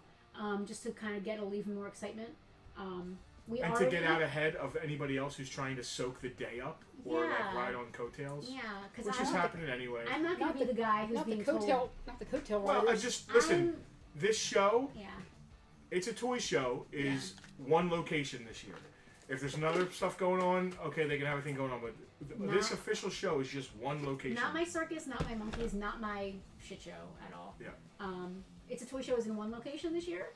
Speaker 3: Just to kind of get even more excitement.
Speaker 2: And to get out ahead of anybody else who's trying to soak the day up or like
Speaker 3: Yeah.
Speaker 2: ride on coattails.
Speaker 3: Yeah, because
Speaker 2: Which is happening anyway.
Speaker 3: I'm not going to be the guy who's
Speaker 4: Not the
Speaker 3: being
Speaker 4: coattail,
Speaker 3: told.
Speaker 4: not the coattail
Speaker 2: Well,
Speaker 4: riders.
Speaker 2: listen. This show,
Speaker 3: Yeah.
Speaker 2: it's a toy show, is one location this year. If there's another stuff going on, okay, they can have everything going on. But this
Speaker 3: Not-
Speaker 2: official show is just one location.
Speaker 3: Not my circus, not my monkeys, not my shit show at all.
Speaker 2: Yeah.
Speaker 3: It's a Toy Show is in one location this year.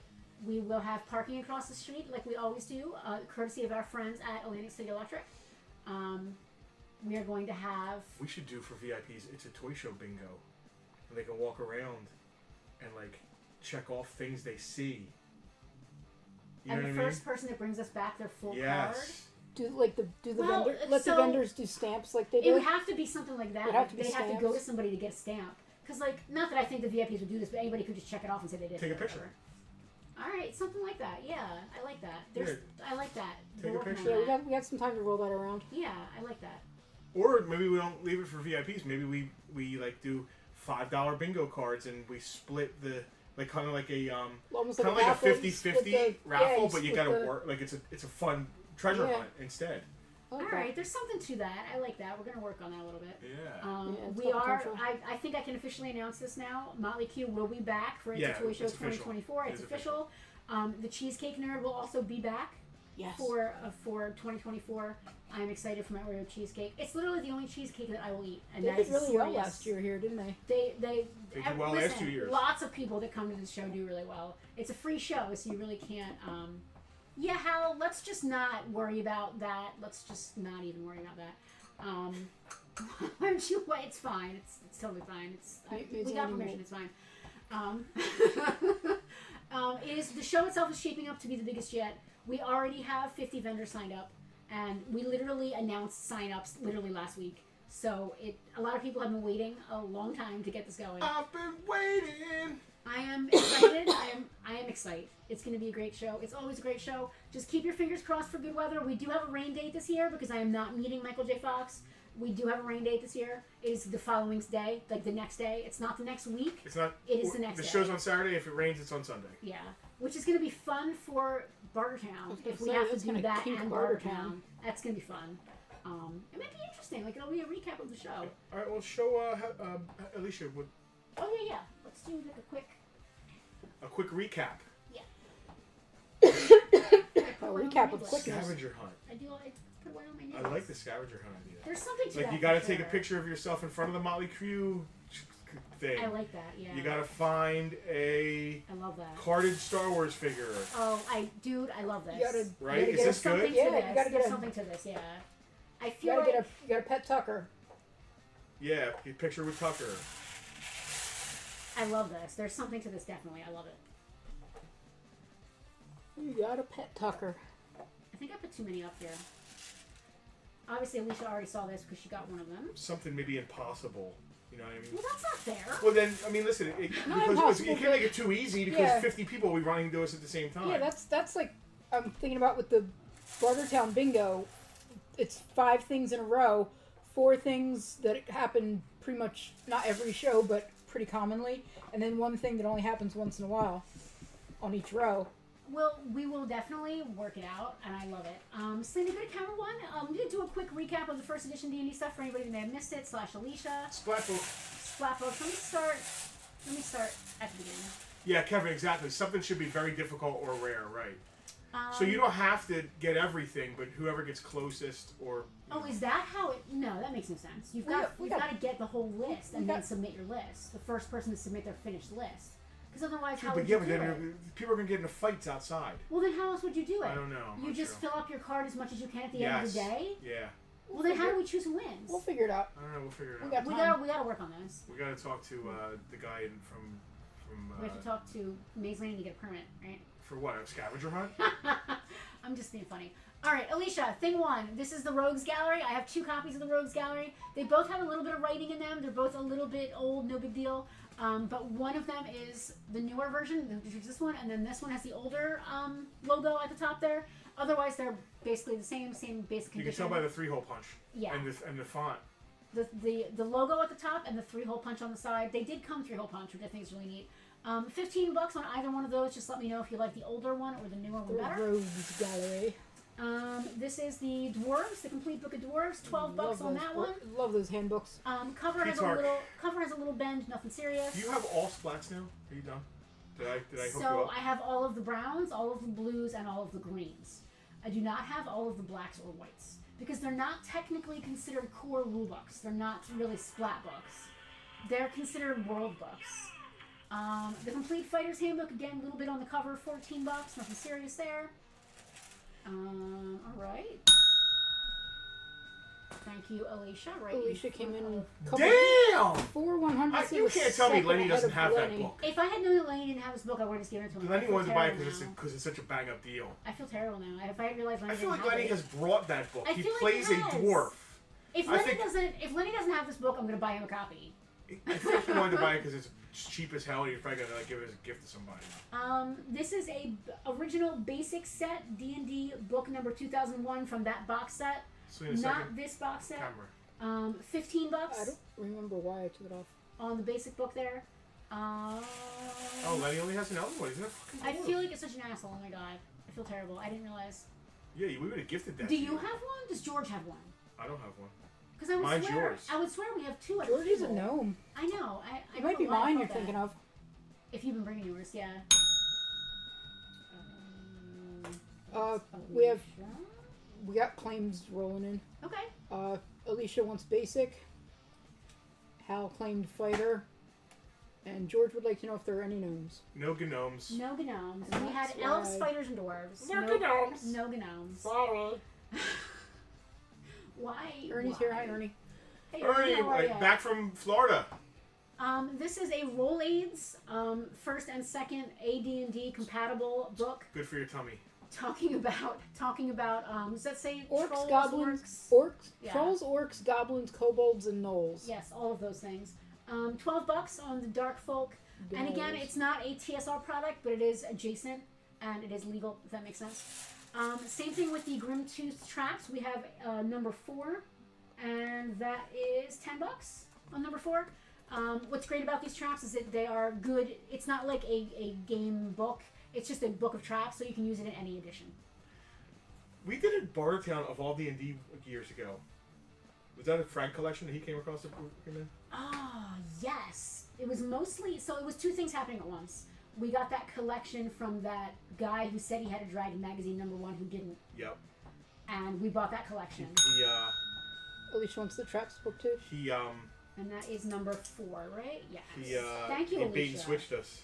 Speaker 3: We will have parking across the street like we always do, courtesy of our friends at Atlantic City Electric. We are going to have...
Speaker 2: We should do for VIPs, it's a toy show bingo. And they can walk around and, like, check off things they see. You
Speaker 3: and
Speaker 2: know
Speaker 3: the
Speaker 2: what I mean?
Speaker 3: first person that brings us back their full card...
Speaker 2: Yes.
Speaker 3: Well,
Speaker 4: let
Speaker 3: so-
Speaker 4: the vendors do stamps like they
Speaker 3: It
Speaker 4: do?
Speaker 3: would have to be something like that.
Speaker 4: Would have to be
Speaker 3: They'd have to go to
Speaker 4: stamps.
Speaker 3: somebody to get a stamp. Because, like, not that I think the VIPs would do this, but anybody could just check it off and say they did.
Speaker 2: Take
Speaker 3: it
Speaker 2: a
Speaker 3: or
Speaker 2: picture.
Speaker 3: whatever. All right, something like that. Yeah, I like that. I like that.
Speaker 2: Take
Speaker 3: We're
Speaker 2: a
Speaker 3: working
Speaker 2: picture.
Speaker 3: on
Speaker 4: Yeah,
Speaker 3: that.
Speaker 4: we got some time to roll that around.
Speaker 3: Yeah, I like that.
Speaker 2: Or maybe we don't leave it for VIPs. Maybe we like do $5 bingo cards and we split the like kind of like a
Speaker 4: Almost
Speaker 2: kind of
Speaker 4: like
Speaker 2: like a
Speaker 4: raffle,
Speaker 2: 50-50
Speaker 4: split the-
Speaker 2: raffle,
Speaker 4: yeah,
Speaker 2: but you
Speaker 4: split
Speaker 2: gotta
Speaker 4: the-
Speaker 2: work like it's a fun treasure
Speaker 4: Yeah.
Speaker 2: hunt instead.
Speaker 4: I like
Speaker 3: All
Speaker 4: that.
Speaker 3: right, there's something to that. I like that. We're going to work on that a little bit.
Speaker 2: Yeah.
Speaker 4: Yeah, it's
Speaker 3: We
Speaker 4: got
Speaker 3: are.
Speaker 4: potential.
Speaker 3: I think I can officially announce this now. Motley Q will be back for It's
Speaker 2: Yeah,
Speaker 3: a Toy Show
Speaker 2: it's official.
Speaker 3: 2024.
Speaker 2: It
Speaker 3: It's
Speaker 2: is
Speaker 3: official. The Cheesecake Nerd will also be back
Speaker 4: Yes.
Speaker 3: for 2024. I'm excited for my Oreo cheesecake. It's literally the only cheesecake that I will eat, and
Speaker 4: They
Speaker 3: that
Speaker 4: did
Speaker 3: is
Speaker 4: really well
Speaker 3: serious.
Speaker 4: last year here, didn't they?
Speaker 3: They
Speaker 2: did well
Speaker 3: listen,
Speaker 2: last 2 years.
Speaker 3: Lots of people that come to this show do really well. It's a free show, so you really can't. Yeah, Hal. Let's just not worry about that. Let's just not even worry about that. Why don't you? It's fine. It's totally fine. We got permission. It's fine. The show itself is shaping up to be the biggest yet. We already have 50 vendors signed up, and we literally announced sign-ups literally last week. So a lot of people have been waiting a long time to get this going.
Speaker 2: I've been waiting.
Speaker 3: I am excited. I am excited. It's going to be a great show. It's always a great show. Just keep your fingers crossed for good weather. We do have a rain date this year because I am not meeting Michael J. Fox. We do have a rain date this year. It is the following day, like the next day. It's not the next week.
Speaker 2: It's not.
Speaker 3: It is the next
Speaker 2: The
Speaker 3: day.
Speaker 2: show's on Saturday. If it rains, it's on Sunday.
Speaker 3: Yeah, which is going to be fun for Bartertown
Speaker 4: was
Speaker 3: if
Speaker 4: gonna
Speaker 3: we
Speaker 4: say,
Speaker 3: have to
Speaker 4: that's
Speaker 3: do
Speaker 4: gonna
Speaker 3: that
Speaker 4: kink
Speaker 3: and
Speaker 4: Bartertown.
Speaker 3: Bartertown. That's going to be fun. It might be interesting. Like it'll be a recap of the show.
Speaker 2: All right. Well, show Alicia with
Speaker 3: Oh yeah. Let's do like
Speaker 2: a quick recap.
Speaker 4: A recap of quickness.
Speaker 2: Scavenger hunt.
Speaker 3: I put one on my nails.
Speaker 2: I like the scavenger hunt idea.
Speaker 3: There's something to
Speaker 2: Like
Speaker 3: that.
Speaker 2: you got to
Speaker 3: for
Speaker 2: take a
Speaker 3: sure.
Speaker 2: picture of yourself in front of the Motley Crue thing.
Speaker 3: I like that. Yeah.
Speaker 2: You got to find a
Speaker 3: I love that.
Speaker 2: carded Star Wars figure.
Speaker 3: Oh, I love this.
Speaker 4: You gotta-
Speaker 2: Right?
Speaker 4: you gotta
Speaker 2: Is
Speaker 4: get
Speaker 2: this
Speaker 3: Something
Speaker 2: good?
Speaker 3: to
Speaker 4: Yeah,
Speaker 3: this.
Speaker 4: you gotta get
Speaker 3: There's
Speaker 4: a-
Speaker 3: something to this. Yeah. I
Speaker 4: You
Speaker 3: feel
Speaker 4: gotta
Speaker 3: like
Speaker 4: you gotta pet Tucker.
Speaker 2: Yeah, picture with Tucker.
Speaker 3: I love this. There's something to this. Definitely, I love it.
Speaker 4: You gotta pet Tucker.
Speaker 3: I think I put too many up here. Obviously, Alicia already saw this because she got one of them.
Speaker 2: Something maybe impossible. You know what I mean?
Speaker 3: Well, that's not fair.
Speaker 2: Well, then, I mean, listen,
Speaker 4: Not
Speaker 2: because
Speaker 4: impossible,
Speaker 2: you can't make it too easy because
Speaker 4: Yeah.
Speaker 2: 50 people will be running to us at the same time.
Speaker 4: Yeah, that's like I'm thinking about with the Bartertown bingo. It's 5 things in a row, 4 things that happen pretty much not every show, but pretty commonly, and then 1 thing that only happens once in a while on each row.
Speaker 3: Well, we will definitely work it out, and I love it. Cindy, go to camera 1. I'm going to do a quick recap of the first edition D&D stuff for anybody that may have missed it, / Alicia.
Speaker 2: Splatbook.
Speaker 3: Splatbooks. Let me start at the beginning.
Speaker 2: Yeah, Kevin, exactly. Something should be very difficult or rare, right? So you don't have to get everything, but whoever gets closest or...
Speaker 3: Oh, is that how it... No, that makes no sense. You've
Speaker 4: We
Speaker 3: got
Speaker 4: got- we
Speaker 3: you've
Speaker 4: got-
Speaker 3: got to get the whole list and
Speaker 4: we
Speaker 3: then
Speaker 4: got-
Speaker 3: submit your list. The first person to submit their finished list. Because otherwise, how
Speaker 2: But
Speaker 3: would
Speaker 2: yeah,
Speaker 3: you
Speaker 2: but
Speaker 3: do it?
Speaker 2: then people are going to get into fights outside.
Speaker 3: Well, then how else would you do it?
Speaker 2: I don't know. I'm
Speaker 3: You
Speaker 2: not
Speaker 3: just
Speaker 2: sure.
Speaker 3: fill up your card as much as you can at the end of the day?
Speaker 2: Yeah.
Speaker 3: Well, then how do we choose who wins?
Speaker 4: We'll figure it out.
Speaker 2: I don't know. We'll figure it
Speaker 4: We
Speaker 2: out.
Speaker 4: got-
Speaker 3: We gotta work on this.
Speaker 2: We got to talk to the guy from
Speaker 3: We have to talk to Maze Lane to get a permit, right?
Speaker 2: for what, a scavenger hunt?
Speaker 3: I'm just being funny. All right, Alicia, thing 1. This is the Rogues Gallery. I have 2 copies of the Rogues Gallery. They both have a little bit of writing in them. They're both a little bit old, no big deal. But one of them is the newer version, which is this one, and then this one has the older logo at the top there. Otherwise, they're basically the same basic
Speaker 2: You
Speaker 3: condition.
Speaker 2: can tell by the 3-hole punch.
Speaker 3: Yeah.
Speaker 2: And the font.
Speaker 3: The logo at the top and the 3-hole punch on the side. They did come 3-hole punch, which I think is really neat. $15 on either one of those. Just let me know if you like the older one or the newer one
Speaker 4: The
Speaker 3: better.
Speaker 4: Rogues Gallery.
Speaker 3: This is the Dwarves, the complete book of Dwarves. $12 on that one.
Speaker 4: Love those handbooks.
Speaker 3: Cover has
Speaker 2: Petarch.
Speaker 3: a little bend, nothing serious.
Speaker 2: Do you have all splats now? Are you done? Did I hook you
Speaker 3: So
Speaker 2: up?
Speaker 3: I have all of the browns, all of the blues, and all of the greens. I do not have all of the blacks or whites because they're not technically considered core rule books. They're not really splat books. They're considered world books. The Complete Fighter's Handbook, again, a little bit on the cover, $14. Nothing serious there. Alright. Thank you, Alicia. Right,
Speaker 4: Alicia came in.
Speaker 2: Damn!
Speaker 4: 4 100.
Speaker 2: You can't tell me Lenny doesn't have that book.
Speaker 3: If I had known that Lenny didn't have this book, I would have just given it to him.
Speaker 2: Lenny wanted to buy it because it's such a bang up deal.
Speaker 3: I feel terrible now. If I had realized Lenny
Speaker 2: I feel
Speaker 3: didn't
Speaker 2: like
Speaker 3: have
Speaker 2: Lenny
Speaker 3: it.
Speaker 2: has brought that book.
Speaker 3: I
Speaker 2: He
Speaker 3: feel like
Speaker 2: plays
Speaker 3: he
Speaker 2: a
Speaker 3: has.
Speaker 2: dwarf.
Speaker 3: If Lenny doesn't have this book, I'm gonna buy him a copy.
Speaker 2: I think he wanted to buy it because it's cheap as hell and you're probably gonna give it as a gift to somebody.
Speaker 3: This is a original basic set D&D book number 2001 from that box set. Not this box set.
Speaker 2: Camera.
Speaker 3: $15.
Speaker 4: I don't remember why I took it off.
Speaker 3: On the basic book there.
Speaker 2: Oh, Lenny only has an elder one. Isn't that fucking
Speaker 3: I
Speaker 2: cool?
Speaker 3: feel like it's such an asshole. Oh my god. I feel terrible. I didn't realize.
Speaker 2: Yeah, we would have gifted that.
Speaker 3: Do
Speaker 2: to
Speaker 3: you have one? Does George have one?
Speaker 2: I don't have one.
Speaker 3: Because I would
Speaker 2: Mine's
Speaker 3: swear,
Speaker 2: yours.
Speaker 3: I would swear we have two.
Speaker 4: George is a gnome.
Speaker 3: I know. I
Speaker 4: It
Speaker 3: don't
Speaker 4: might be
Speaker 3: know why I
Speaker 4: mine
Speaker 3: thought
Speaker 4: you're
Speaker 3: that.
Speaker 4: thinking of.
Speaker 3: If you've been bringing yours, yeah.
Speaker 4: We got claims rolling in.
Speaker 3: Okay.
Speaker 4: Alicia wants basic. Hal claimed fighter. And George would like to know if there are any gnomes.
Speaker 2: No gnomes.
Speaker 3: No gnomes.
Speaker 4: And
Speaker 3: We had
Speaker 4: that's
Speaker 3: elves,
Speaker 4: why-
Speaker 3: spiders, and dwarves.
Speaker 5: No gnomes.
Speaker 3: No gnomes.
Speaker 5: Sorry.
Speaker 3: Why?
Speaker 4: Ernie's
Speaker 3: why?
Speaker 4: here. Hi, Ernie.
Speaker 3: Hey,
Speaker 2: Ernie,
Speaker 3: how are ya?
Speaker 2: back from Florida.
Speaker 3: This is a Roll Aids, first and second AD&D compatible book
Speaker 2: Good for your tummy.
Speaker 3: talking about does that say
Speaker 4: Orcs,
Speaker 3: trolls,
Speaker 4: goblins,
Speaker 3: orcs? Yeah.
Speaker 4: trolls, orcs, goblins, kobolds, and gnolls.
Speaker 3: Yes, all of those things. $12 on the Dark Folk. And again,
Speaker 4: Gnolls.
Speaker 3: it's not a TSR product, but it is adjacent and it is legal, if that makes sense. Same thing with the Grim Tooth Traps. We have number 4, and that is $10 on number 4. What's great about these traps is that they are good. It's not like a game book. It's just a book of traps, so you can use it in any edition.
Speaker 2: We did a Bartertown of all D&D years ago. Was that a Frank collection that he came across?
Speaker 3: Ah, yes. It was mostly, so it was two things happening at once. We got that collection from that guy who said he had a Dragon magazine number 1 who didn't.
Speaker 2: Yep.
Speaker 3: And we bought that collection.
Speaker 4: Alicia wants the traps book too.
Speaker 3: And that is number 4, right? Yes. Thank you,
Speaker 2: he
Speaker 3: Alicia.
Speaker 2: bait and switched us.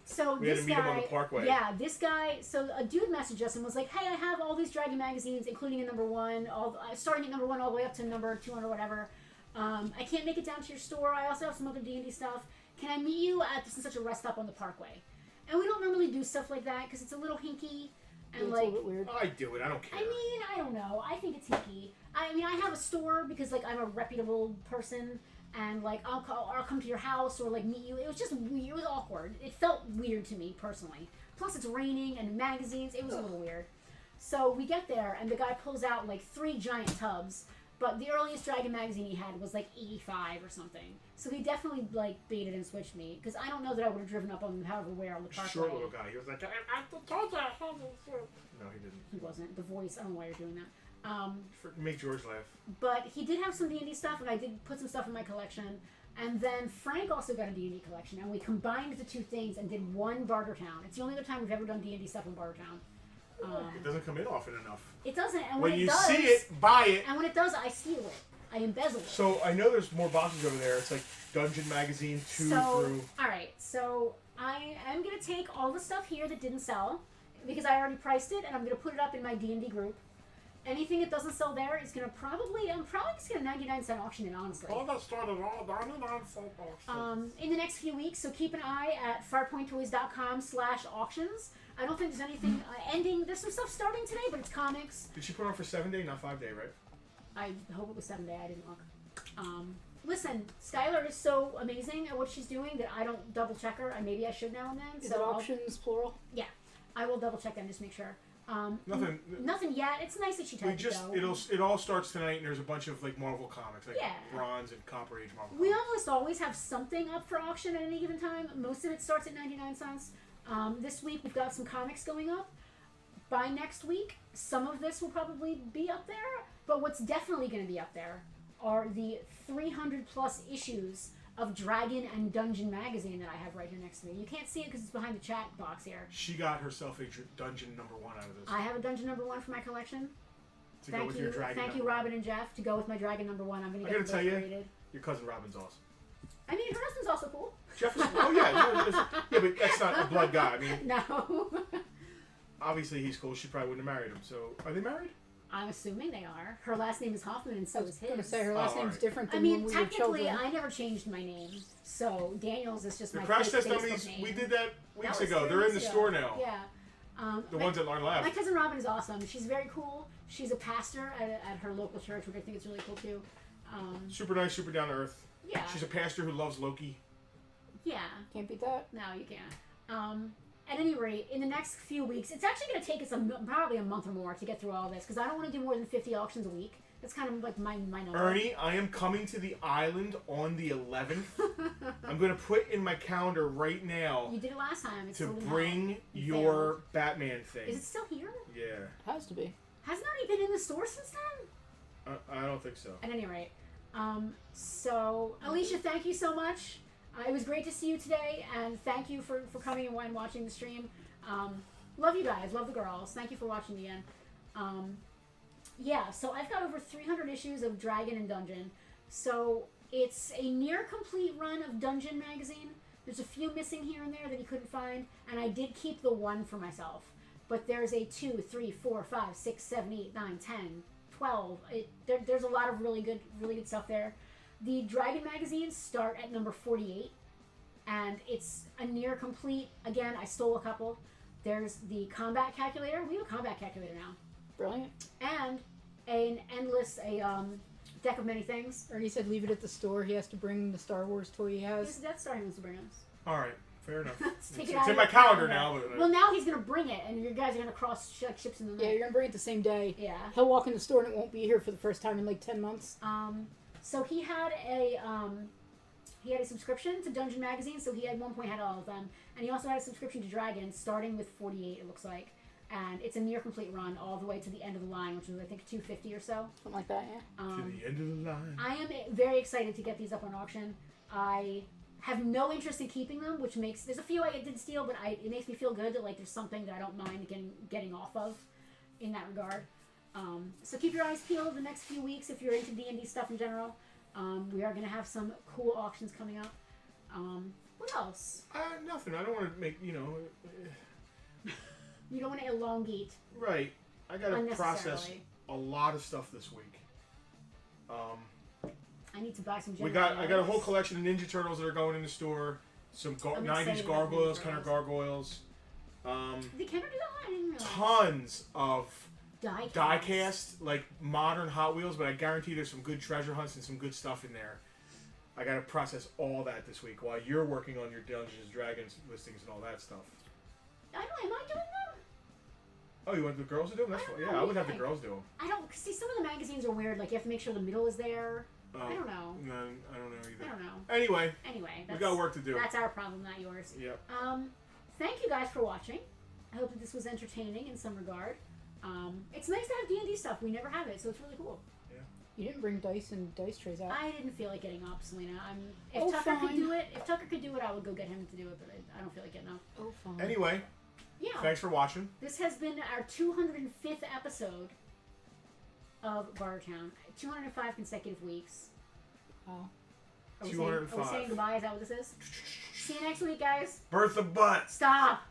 Speaker 3: So
Speaker 2: We had
Speaker 3: this
Speaker 2: to meet
Speaker 3: guy,
Speaker 2: him on the Parkway.
Speaker 3: Yeah, this guy. So a dude messaged us and was like, "Hey, I have all these Dragon magazines, including a number 1, starting at number 1 all the way up to number 200 or whatever. I can't make it down to your store. I also have some other D&D stuff. Can I meet you at this and such a rest stop on the Parkway?" And we don't normally do stuff like that because it's a little hinky and
Speaker 4: It's a
Speaker 3: like.
Speaker 4: little bit weird.
Speaker 2: I do it. I don't care.
Speaker 3: I mean, I don't know. I think it's hinky. I mean, I have a store because like I'm a reputable person. And like I'll come to your house or like meet you. It was just weird. It was awkward. It felt weird to me personally. Plus it's raining and magazines. It was a little weird. So we get there and the guy pulls out like 3 giant tubs. But the earliest Dragon magazine he had was like 85 or something. So he definitely like baited and switched me because I don't know that I would have driven up on him however where on the Parkway.
Speaker 2: Short little guy. He was like,
Speaker 5: I told you I had this.
Speaker 2: no, he didn't.
Speaker 3: He wasn't. The voice. I don't know why you're doing that.
Speaker 2: Make George laugh.
Speaker 3: But he did have some D&D stuff, and I did put some stuff in my collection. And then Frank also got a D&D collection, and we combined the two things and did one Bartertown. It's the only other time we've ever done D&D stuff in Bartertown.
Speaker 2: It doesn't come in often enough.
Speaker 3: It doesn't, and
Speaker 2: When
Speaker 3: when
Speaker 2: you
Speaker 3: it does,
Speaker 2: see it, buy it.
Speaker 3: and when it does, I steal it. I embezzle it.
Speaker 2: So I know there's more boxes over there. It's like Dungeon Magazine 2 through.
Speaker 3: All right, so I am gonna take all the stuff here that didn't sell because I already priced it, and I'm gonna put it up in my D&D group. Anything that doesn't sell there is gonna I'm probably just gonna 99-cent auction it, honestly.
Speaker 5: All that started all 99-cent auction.
Speaker 3: In the next few weeks, so keep an eye at farpointtoys.com/auctions. I don't think there's anything ending. There's some stuff starting today, but it's comics.
Speaker 2: Did she put on for 7-day, not 5-day, right?
Speaker 3: I hope it was 7 day. I didn't look. Listen, Skylar is so amazing at what she's doing that I don't double check her. Maybe I should now and then.
Speaker 4: Is
Speaker 3: so
Speaker 4: it auctions plural?
Speaker 3: Yeah, I will double check them just to make sure.
Speaker 2: Nothing.
Speaker 3: Nothing yet. It's nice that she
Speaker 2: We
Speaker 3: typed
Speaker 2: just
Speaker 3: it though.
Speaker 2: it all starts tonight, and there's a bunch of like Marvel comics, like
Speaker 3: Yeah.
Speaker 2: Bronze and Copper Age Marvel.
Speaker 3: We
Speaker 2: comics.
Speaker 3: almost always have something up for auction at any given time. Most of it starts at 99 cents. This week we've got some comics going up. By next week, some of this will probably be up there, but what's definitely going to be up there are the 300 plus issues of Dragon and Dungeon magazine that I have right here next to me. You can't see it because it's behind the chat box here.
Speaker 2: She got herself a Dungeon #1 out of this.
Speaker 3: I have a Dungeon #1 for my collection.
Speaker 2: To go with your Dragon
Speaker 3: Thank you,
Speaker 2: #1.
Speaker 3: Robin and Jeff, to go with my Dragon #1. I'm going to get
Speaker 2: tell you,
Speaker 3: graded.
Speaker 2: your cousin Robin's awesome.
Speaker 3: I mean, her husband's also cool.
Speaker 2: Jefferson. Oh yeah, yeah, but that's not a blood guy. I mean,
Speaker 3: No.
Speaker 2: obviously he's cool. She probably wouldn't have married him. So, are they married?
Speaker 3: I'm assuming they are. Her last name is Hoffman, and so is his.
Speaker 4: I was going to say her last name's
Speaker 2: alright.
Speaker 4: different
Speaker 3: I
Speaker 4: than
Speaker 3: mean,
Speaker 4: when we were
Speaker 3: technically,
Speaker 4: children.
Speaker 3: I never changed my name, so Daniels is just
Speaker 2: The
Speaker 3: my
Speaker 2: crash
Speaker 3: fake
Speaker 2: test
Speaker 3: Facebook
Speaker 2: dummies.
Speaker 3: name.
Speaker 2: We did that weeks
Speaker 3: was
Speaker 2: ago.
Speaker 3: 3
Speaker 2: They're in the
Speaker 3: weeks ago.
Speaker 2: store now.
Speaker 3: Yeah.
Speaker 2: The ones that aren't
Speaker 3: My
Speaker 2: left.
Speaker 3: cousin Robin is awesome. She's very cool. She's a pastor at her local church, which I think is really cool too.
Speaker 2: Super nice, super down to earth.
Speaker 3: Yeah.
Speaker 2: She's a pastor who loves Loki.
Speaker 3: Yeah.
Speaker 4: Can't beat that.
Speaker 3: No, you can't. At any rate, in the next few weeks, it's actually going to take us probably a month or more to get through all this because I don't want to do more than 50 auctions a week. That's kind of like my number.
Speaker 2: Ernie, I am coming to the island on the 11th. I'm going to put in my calendar right now
Speaker 3: You did it last time. It's
Speaker 2: to
Speaker 3: still in
Speaker 2: bring
Speaker 3: hell. You
Speaker 2: your
Speaker 3: failed.
Speaker 2: Batman thing.
Speaker 3: Is it still here?
Speaker 2: Yeah.
Speaker 4: Has to be.
Speaker 3: Hasn't it already been in the store since then?
Speaker 2: I don't think so.
Speaker 3: At any rate. So, Alicia, thank you so much. It was great to see you today, and thank you for coming and watching the stream. Love you guys. Love the girls. Thank you for watching again. Yeah, so I've got over 300 issues of Dragon and Dungeon. So it's a near complete run of Dungeon magazine. There's a few missing here and there that he couldn't find, and I did keep the 1 for myself. But there's a 2, 3, 4, 5, 6, 7, 8, 9, 10, 12. There's a lot of really good stuff there. The Dragon magazines start at number 48, and it's a near complete. Again, I stole a couple. There's the combat calculator. We have a combat calculator now.
Speaker 4: Brilliant.
Speaker 3: And an endless deck of many things.
Speaker 4: Ernie said leave it at the store. He has to bring the Star Wars toy he
Speaker 3: Here's
Speaker 4: has.
Speaker 3: the Death Star he wants to bring us.
Speaker 2: All right. Fair enough.
Speaker 3: Let's take
Speaker 2: It's
Speaker 3: it out
Speaker 2: in
Speaker 3: of
Speaker 2: my
Speaker 3: your
Speaker 2: calendar now. But,
Speaker 3: Well, now he's going to bring it, and you guys are going to cross ships in the
Speaker 4: Yeah,
Speaker 3: night.
Speaker 4: you're going to bring it the same day.
Speaker 3: Yeah.
Speaker 4: He'll walk in the store and it won't be here for the first time in like 10 months.
Speaker 3: So he had a subscription to Dungeon Magazine, so he at one point had all of them. And he also had a subscription to Dragon, starting with 48, it looks like. And it's a near complete run all the way to the end of the line, which is, I think, 250 or so.
Speaker 4: Something like that, yeah.
Speaker 2: to the end of the line.
Speaker 3: I am very excited to get these up on auction. I have no interest in keeping them, which makes... There's a few I did steal, but it makes me feel good that like there's something that I don't mind getting off of in that regard. So keep your eyes peeled the next few weeks if you're into D&D stuff in general. We are going to have some cool auctions coming up. What else?
Speaker 2: Nothing. I don't want to make,
Speaker 3: You don't want to elongate
Speaker 2: Right. I got to process
Speaker 3: unnecessarily.
Speaker 2: a lot of stuff this week.
Speaker 3: I need to buy some.
Speaker 2: I got a whole collection of Ninja Turtles that are going in the store. Some
Speaker 3: I'm
Speaker 2: 90s
Speaker 3: excited about
Speaker 2: gargoyles,
Speaker 3: Ninja
Speaker 2: kind of
Speaker 3: Turtles.
Speaker 2: gargoyles.
Speaker 3: Did Kenner do that? I didn't realize.
Speaker 2: Tons of
Speaker 3: Die
Speaker 2: die-cast, like modern Hot Wheels, but I guarantee there's some good treasure hunts and some good stuff in there. I got to process all that this week while you're working on your Dungeons & Dragons listings and all that stuff.
Speaker 3: I don't. Am I doing them?
Speaker 2: Oh, you want the girls to do them? That's
Speaker 3: I don't
Speaker 2: fine.
Speaker 3: know,
Speaker 2: Yeah, I
Speaker 3: what
Speaker 2: would
Speaker 3: do you
Speaker 2: have the
Speaker 3: think?
Speaker 2: girls do them.
Speaker 3: I don't see. Some of the magazines are weird. Like you have to make sure the middle is there. I don't know.
Speaker 2: No, I don't know either.
Speaker 3: I don't know.
Speaker 2: Anyway,
Speaker 3: Anyway,
Speaker 2: we got work to do.
Speaker 3: That's our problem, not yours.
Speaker 2: Yep.
Speaker 3: Thank you guys for watching. I hope that this was entertaining in some regard. It's nice to have D&D stuff. We never have it, so it's really cool.
Speaker 4: You didn't bring dice and dice trays out.
Speaker 3: I didn't feel like getting up, Selena. If
Speaker 4: Oh,
Speaker 3: Tucker could
Speaker 4: fine.
Speaker 3: do it, I would go get him to do it, but I don't feel like getting up.
Speaker 4: Oh, fine.
Speaker 2: Anyway,
Speaker 3: Yeah.
Speaker 2: thanks for watching.
Speaker 3: This has been our 205th episode of Bartertown. 205 consecutive weeks.
Speaker 4: Oh.
Speaker 3: Are we
Speaker 2: 205.
Speaker 3: saying goodbye? Is that what this is? See you next week, guys.
Speaker 2: Birth of butt.
Speaker 3: Stop.